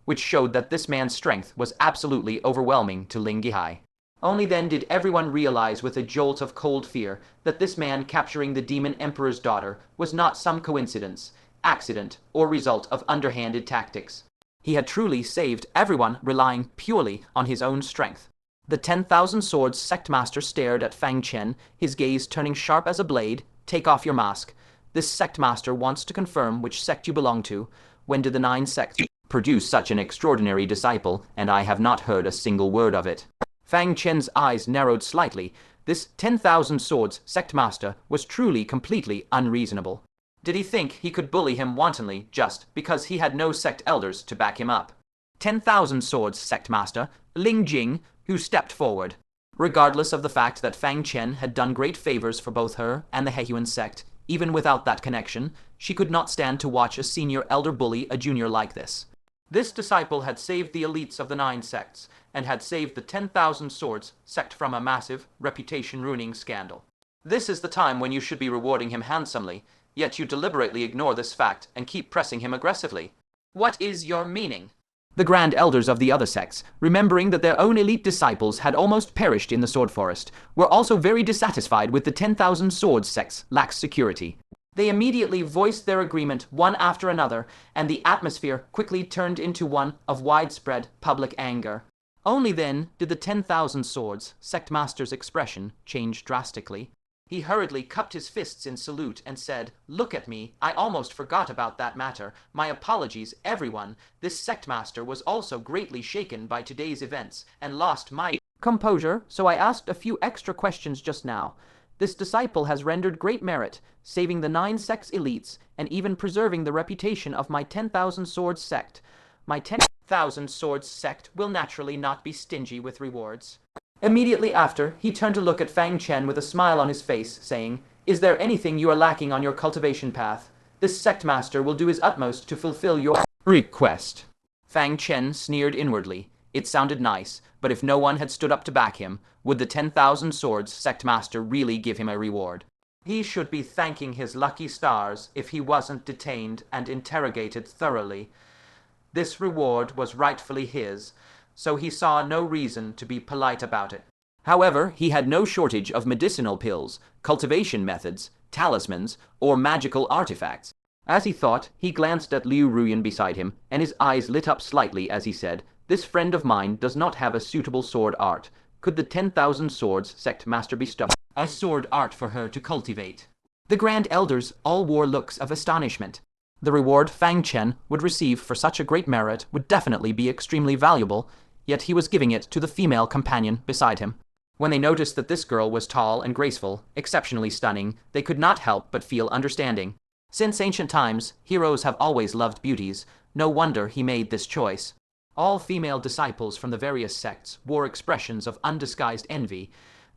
which showed that this man's strength was absolutely overwhelming to Ling Guihai. Only then did everyone realize with a jolt of cold fear that this man capturing the demon emperor's daughter was not some coincidence, accident, or result of underhanded tactics. He had truly saved everyone relying purely on his own strength. The 10,000 Swords Sect Master stared at Fang Chen, his gaze turning sharp as a blade. "Take off your mask. This Sect Master wants to confirm which sect you belong to. When did the 9 sects produce such an extraordinary disciple, and I have not heard a single word of it?" Fang Chen's eyes narrowed slightly. This 10,000 Swords Sect Master was truly completely unreasonable. Did he think he could bully him wantonly just because he had no sect elders to back him up? 10,000 Swords Sect Master, Ling Jing, who stepped forward. Regardless of the fact that Fang Chen had done great favors for both her and the Hehuan Sect, even without that connection, she could not stand to watch a senior elder bully a junior like this. This disciple had saved the elites of the 9 sects, and had saved the 10,000 Swords Sect from a massive, reputation-ruining scandal. This is the time when you should be rewarding him handsomely, yet you deliberately ignore this fact and keep pressing him aggressively. What is your meaning? The grand elders of the other sects, remembering that their own elite disciples had almost perished in the sword forest, were also very dissatisfied with the 10,000 Swords Sect's lax security. They immediately voiced their agreement one after another, and the atmosphere quickly turned into one of widespread public anger. Only then did the 10,000 Swords Sect Master's expression change drastically. He hurriedly cupped his fists in salute and said, "Look at me, I almost forgot about that matter. My apologies, everyone. This sect master was also greatly shaken by today's events and lost my composure, so I asked a few extra questions just now. This disciple has rendered great merit, saving the 9 sect's elites, and even preserving the reputation of my 10,000 Swords Sect. My 10,000 Swords Sect will naturally not be stingy with rewards. Immediately after, he turned to look at Fang Chen with a smile on his face, saying, "Is there anything you are lacking on your cultivation path? This sect master will do his utmost to fulfill your request." Fang Chen sneered inwardly. It sounded nice, but if no one had stood up to back him, would the 10,000 Swords Sect master really give him a reward? He should be thanking his lucky stars if he wasn't detained and interrogated thoroughly. This reward was rightfully his, so he saw no reason to be polite about it. However, he had no shortage of medicinal pills, cultivation methods, talismans, or magical artifacts. As he thought, he glanced at Ji Ruyue beside him, and his eyes lit up slightly as he said, "This friend of mine does not have a suitable sword art. Could the 10,000 Swords Sect master bestow a sword art for her to cultivate?" The Grand Elders all wore looks of astonishment. The reward Fang Chen would receive for such a great merit would definitely be extremely valuable, yet he was giving it to the female companion beside him. When they noticed that this girl was tall and graceful, exceptionally stunning, they could not help but feel understanding. Since ancient times, heroes have always loved beauties. No wonder he made this choice. All female disciples from the various sects wore expressions of undisguised envy.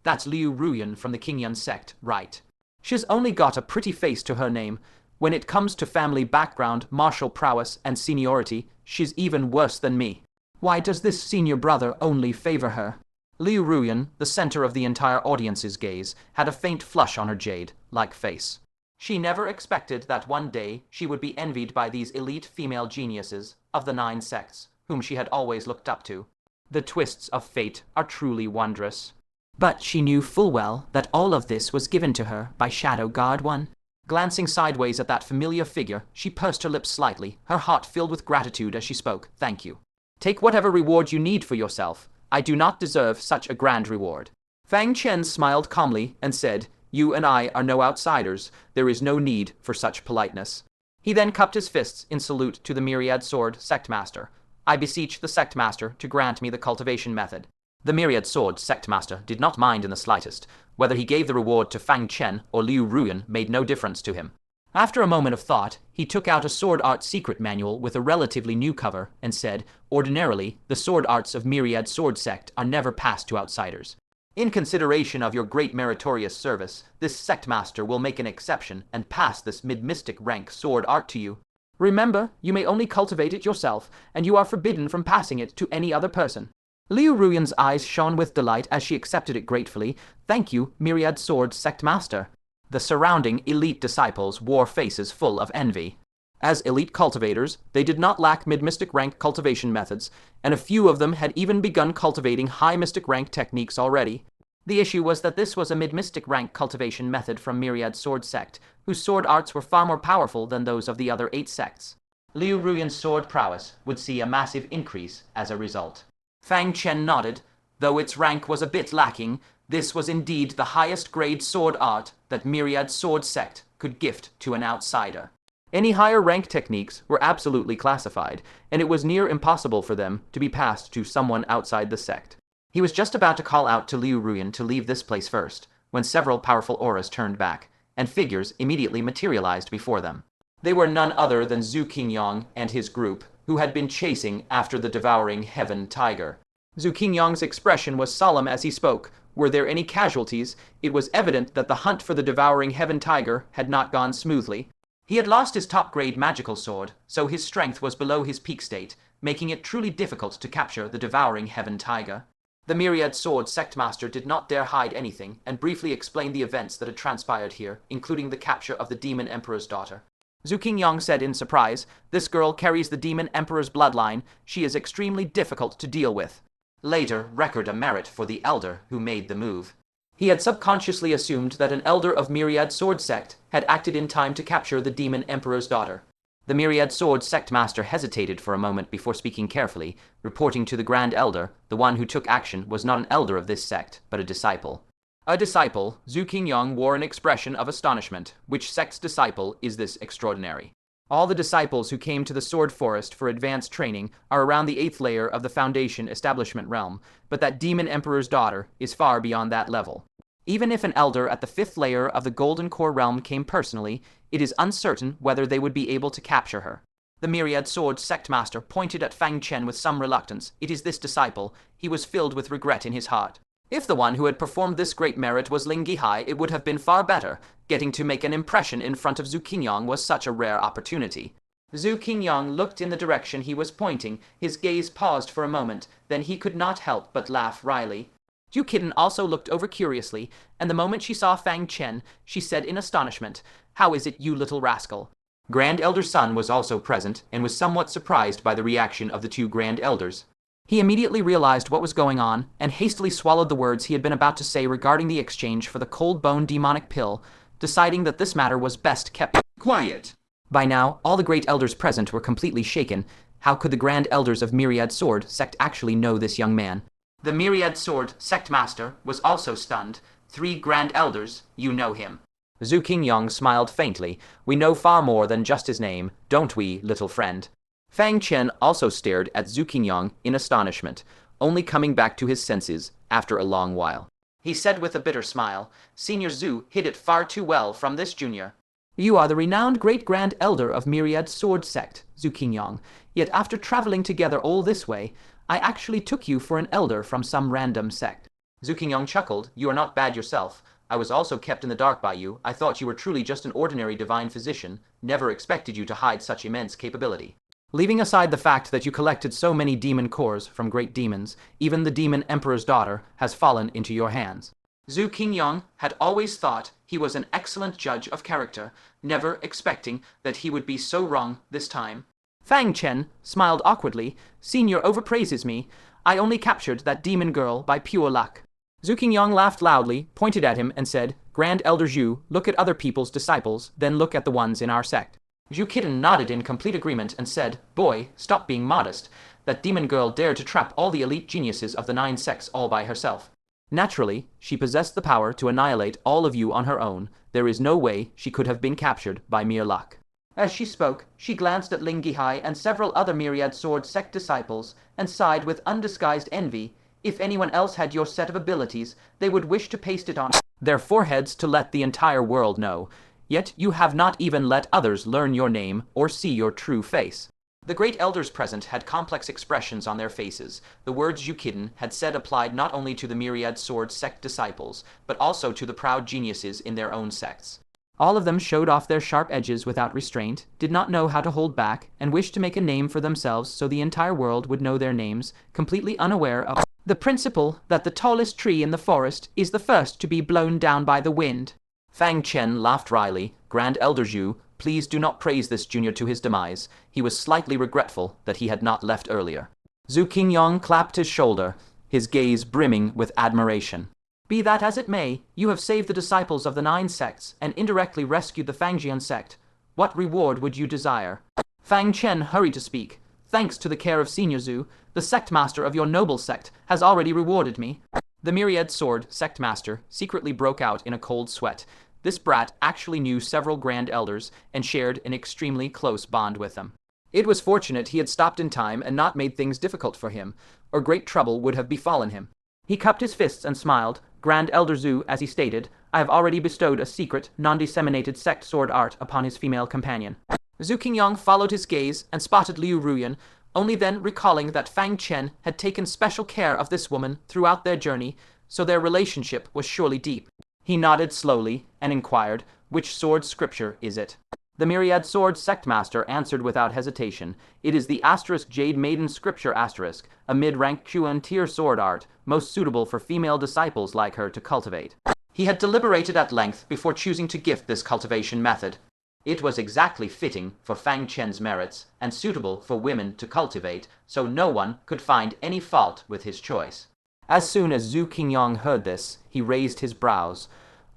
That's Ji Ruyue from the Qingyun Sect, right? She's only got a pretty face to her name. When it comes to family background, martial prowess, and seniority, she's even worse than me. Why does this senior brother only favor her? Ji Ruyue, the center of the entire audience's gaze, had a faint flush on her jade-like face. She never expected that one day she would be envied by these elite female geniuses of the 9 sects, whom she had always looked up to. The twists of fate are truly wondrous. But she knew full well that all of this was given to her by Shadow God One. Glancing sideways at that familiar figure, she pursed her lips slightly, her heart filled with gratitude as she spoke. "Thank you. Take whatever reward you need for yourself. I do not deserve such a grand reward." Fang Chen smiled calmly and said, "You and I are no outsiders. There is no need for such politeness." He then cupped his fists in salute to the Myriad Sword Sect Master. "I beseech the Sect Master to grant me the cultivation method." The Myriad Sword Sect Master did not mind in the slightest. Whether he gave the reward to Fang Chen or Ji Ruyue made no difference to him. After a moment of thought, he took out a sword art secret manual with a relatively new cover and said, "Ordinarily, the sword arts of Myriad Sword Sect are never passed to outsiders. In consideration of your great meritorious service, this sect master will make an exception and pass this mid-mystic rank sword art to you. Remember, you may only cultivate it yourself, and you are forbidden from passing it to any other person." Ji Ruyue's eyes shone with delight as she accepted it gratefully. "Thank you, Myriad Sword Sect Master." The surrounding elite disciples wore faces full of envy. As elite cultivators, they did not lack mid-mystic rank cultivation methods, and a few of them had even begun cultivating high mystic rank techniques already. The issue was that this was a mid-mystic rank cultivation method from Myriad Sword Sect, whose sword arts were far more powerful than those of the other 8 sects. Ji Ruyue's sword prowess would see a massive increase as a result. Fang Chen nodded. Though its rank was a bit lacking, this was indeed the highest grade sword art that Myriad Sword Sect could gift to an outsider. Any higher rank techniques were absolutely classified, and it was near impossible for them to be passed to someone outside the sect. He was just about to call out to Ji Ruyue to leave this place first, when several powerful auras turned back, and figures immediately materialized before them. They were none other than Zhu Qingyun and his group, who had been chasing after the devouring heaven tiger. Zhu Qingyun's expression was solemn as he spoke. Were there any casualties? It was evident that the hunt for the devouring heaven tiger had not gone smoothly. He had lost his top-grade magical sword, so his strength was below his peak state, making it truly difficult to capture the devouring heaven tiger. The Myriad Sword Sect Master did not dare hide anything, and briefly explained the events that had transpired here, including the capture of the Demon Emperor's daughter. Zhu Qingyun said in surprise, "This girl carries the Demon Emperor's bloodline. She is extremely difficult to deal with." Later, record a merit for the elder who made the move. He had subconsciously assumed that an elder of Myriad Sword Sect had acted in time to capture the Demon Emperor's daughter. The Myriad Sword Sect Master hesitated for a moment before speaking carefully, reporting to the Grand Elder the one who took action was not an elder of this sect, but a disciple. A disciple, Zhu Qingyun wore an expression of astonishment. Which sect's disciple is this extraordinary? All the disciples who came to the Sword Forest for advanced training are around the 8th layer of the Foundation establishment realm, but that Demon Emperor's daughter is far beyond that level. Even if an elder at the 5th layer of the Golden Core realm came personally, it is uncertain whether they would be able to capture her. The Myriad Swords Sect Master pointed at Fang Chen with some reluctance. It is this disciple. He was filled with regret in his heart. If the one who had performed this great merit was Ling Guihai, it would have been far better. Getting to make an impression in front of Zhu Qingyun was such a rare opportunity. Zhu Qingyun looked in the direction he was pointing. His gaze paused for a moment, then he could not help but laugh wryly. Zhu Qingyun also looked over curiously, and the moment she saw Fang Chen, she said in astonishment, "How is it, you little rascal?" Grand Elder's son was also present, and was somewhat surprised by the reaction of the two Grand Elders. He immediately realized what was going on, and hastily swallowed the words he had been about to say regarding the exchange for the cold bone demonic pill, deciding that this matter was best kept quiet. By now, all the great elders present were completely shaken. How could the Grand Elders of Myriad Sword Sect actually know this young man? The Myriad Sword Sect Master was also stunned. 3 Grand Elders, you know him. Zhu Qingyun smiled faintly. We know far more than just his name, don't we, little friend? Fang Chen also stared at Zhu Qingyun in astonishment, only coming back to his senses after a long while. He said with a bitter smile, "Senior Zhu hid it far too well from this junior." "You are the renowned Great Grand Elder of Myriad Sword Sect, Zhu Qingyun, yet after traveling together all this way, I actually took you for an elder from some random sect." Zhu Qingyun chuckled. "You are not bad yourself. I was also kept in the dark by you. I thought you were truly just an ordinary divine physician, never expected you to hide such immense capability. Leaving aside the fact that you collected so many demon cores from great demons, even the Demon Emperor's daughter has fallen into your hands." Zhu Qingyun had always thought he was an excellent judge of character, never expecting that he would be so wrong this time. Fang Chen smiled awkwardly. "Senior overpraises me. I only captured that demon girl by pure luck." Zhu Qingyun laughed loudly, pointed at him, and said, "Grand Elder Zhu, look at other people's disciples, then look at the ones in our sect." Zhu Qingyun nodded in complete agreement and said, "Boy, stop being modest. That demon girl dared to trap all the elite geniuses of the 9 sects all by herself. Naturally, she possessed the power to annihilate all of you on her own. There is no way she could have been captured by mere luck." As she spoke, she glanced at Ling Guihai and several other Myriad Sword Sect disciples, and sighed with undisguised envy. If anyone else had your set of abilities, they would wish to paste it on their foreheads to let the entire world know. Yet you have not even let others learn your name or see your true face. The great elders present had complex expressions on their faces. The words Zhu Qingyun had said applied not only to the Myriad Sword Sect disciples, but also to the proud geniuses in their own sects. All of them showed off their sharp edges without restraint, did not know how to hold back, and wished to make a name for themselves so the entire world would know their names, completely unaware of the principle that the tallest tree in the forest is the first to be blown down by the wind. Fang Chen laughed wryly. "Grand Elder Zhu, please do not praise this junior to his demise. He was slightly regretful that he had not left earlier." Zhu Qingyun clapped his shoulder, his gaze brimming with admiration. "Be that as it may, you have saved the disciples of the 9 sects and indirectly rescued the Qingyun Sect. What reward would you desire?" Fang Chen hurried to speak. "Thanks to the care of Senior Zhu, the sect master of your noble sect has already rewarded me." The Myriad Sword Sect Master secretly broke out in a cold sweat. This brat actually knew several Grand Elders and shared an extremely close bond with them. It was fortunate he had stopped in time and not made things difficult for him, or great trouble would have befallen him. He cupped his fists and smiled. "Grand Elder Zhu, as he stated, I have already bestowed a secret, non-disseminated sect sword art upon his female companion." Zhu Qingyun followed his gaze and spotted Ji Ruyue, only then recalling that Fang Chen had taken special care of this woman throughout their journey, so their relationship was surely deep. He nodded slowly and inquired, "Which sword scripture is it?" The Myriad Sword Sect Master answered without hesitation. "It is the * Jade Maiden Scripture *, a mid-rank Qingyun tier sword art, most suitable for female disciples like her to cultivate." He had deliberated at length before choosing to gift this cultivation method. It was exactly fitting for Fang Chen's merits, and suitable for women to cultivate, so no one could find any fault with his choice. As soon as Zhu Qingyun heard this, he raised his brows.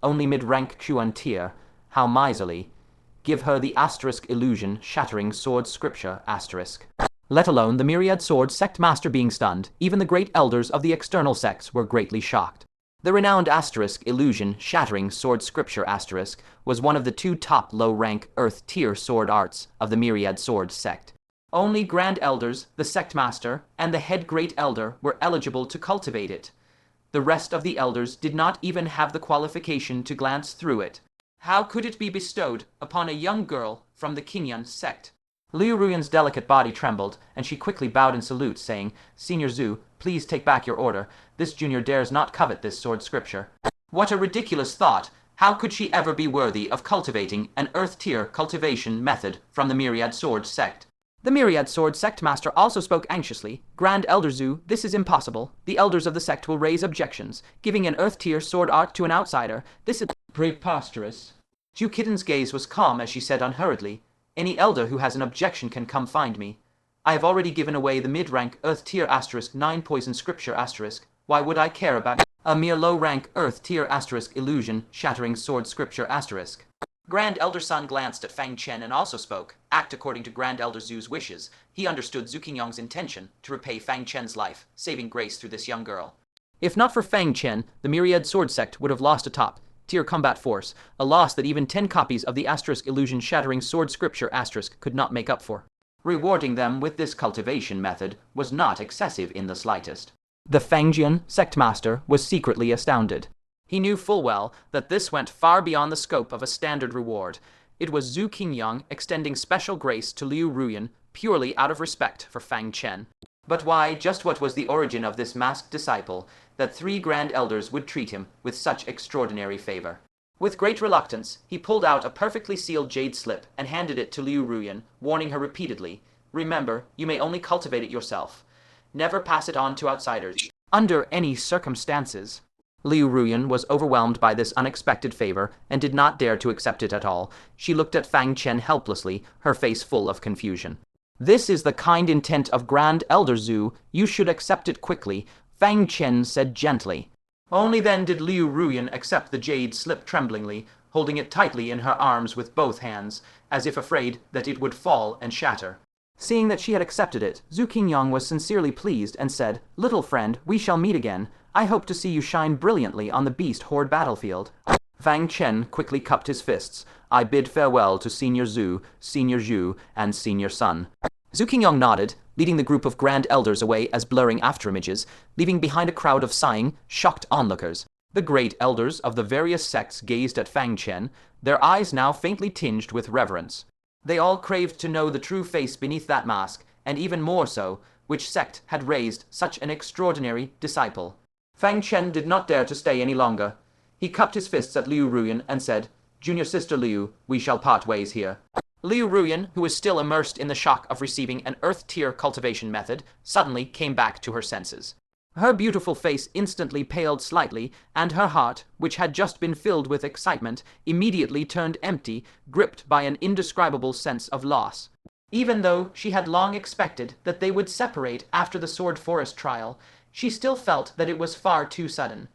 "Only mid-rank Qingyun tier? How miserly. Give her the * illusion shattering sword scripture *. Let alone the Myriad Sword Sect Master being stunned, even the great elders of the external sects were greatly shocked. The renowned asterisk illusion shattering sword scripture asterisk was one of the two top low-rank earth-tier sword arts of the Myriad Swords Sect. Only Grand Elders, the Sect Master, and the Head Great Elder were eligible to cultivate it. The rest of the elders did not even have the qualification to glance through it. How could it be bestowed upon a young girl from the Qingyun Sect? Liu Ruyan's delicate body trembled, and she quickly bowed in salute, saying, "Senior Zhu, please take back your order. This junior dares not covet this sword scripture." What a ridiculous thought! How could she ever be worthy of cultivating an earth-tier cultivation method from the Myriad Swords Sect? The Myriad Swords Sect Master also spoke anxiously. "Grand Elder Zhu, this is impossible. The elders of the sect will raise objections. Giving an earth-tier sword art to an outsider, this is preposterous." Zhu Kitten's gaze was calm as she said unhurriedly, "Any elder who has an objection can come find me. I have already given away the mid-rank earth-tier asterisk 9 poison scripture asterisk. Why would I care about a mere low-rank earth-tier asterisk illusion shattering sword scripture asterisk?" Grand Elder Sun glanced at Fang Chen and also spoke. Act according to Grand Elder Zhu's wishes. He understood Zhu Qingyong's intention to repay Fang Chen's life, saving grace through this young girl. If not for Fang Chen, the Myriad Sword Sect would have lost a top-tier combat force, a loss that even 10 copies of the asterisk illusion shattering sword scripture asterisk could not make up for. Rewarding them with this cultivation method was not excessive in the slightest. The Qingyun Sect Master was secretly astounded. He knew full well that this went far beyond the scope of a standard reward. It was Zhu Qingyong extending special grace to Liu Ruyan purely out of respect for Fang Chen. But why, just what was the origin of this masked disciple, that 3 Grand Elders would treat him with such extraordinary favor? With great reluctance, he pulled out a perfectly sealed jade slip and handed it to Liu Ruyan, warning her repeatedly, "Remember, you may only cultivate it yourself. Never pass it on to outsiders, under any circumstances." Liu Ruyan was overwhelmed by this unexpected favor and did not dare to accept it at all. She looked at Fang Chen helplessly, her face full of confusion. "This is the kind intent of Grand Elder Zhu. You should accept it quickly," Fang Chen said gently. Only then did Liu Ruyan accept the jade slip tremblingly, holding it tightly in her arms with both hands, as if afraid that it would fall and shatter. Seeing that she had accepted it, Zhu Qingyong was sincerely pleased and said, "Little friend, we shall meet again. I hope to see you shine brilliantly on the beast horde battlefield." Fang Chen quickly cupped his fists. "I bid farewell to Senior Zhu, Senior Zhu, and Senior Sun." Zhu Qingyong nodded, leading the group of Grand Elders away as blurring afterimages, leaving behind a crowd of sighing, shocked onlookers. The Great Elders of the various sects gazed at Fang Chen, their eyes now faintly tinged with reverence. They all craved to know the true face beneath that mask, and even more so, which sect had raised such an extraordinary disciple. Fang Chen did not dare to stay any longer. He cupped his fists at Liu Ruyan and said, "Junior Sister Liu, we shall part ways here." Liu Ruyan, who was still immersed in the shock of receiving an earth-tier cultivation method, suddenly came back to her senses. Her beautiful face instantly paled slightly, and her heart, which had just been filled with excitement, immediately turned empty, gripped by an indescribable sense of loss. Even though she had long expected that they would separate after the Sword Forest trial, she still felt that it was far too sudden.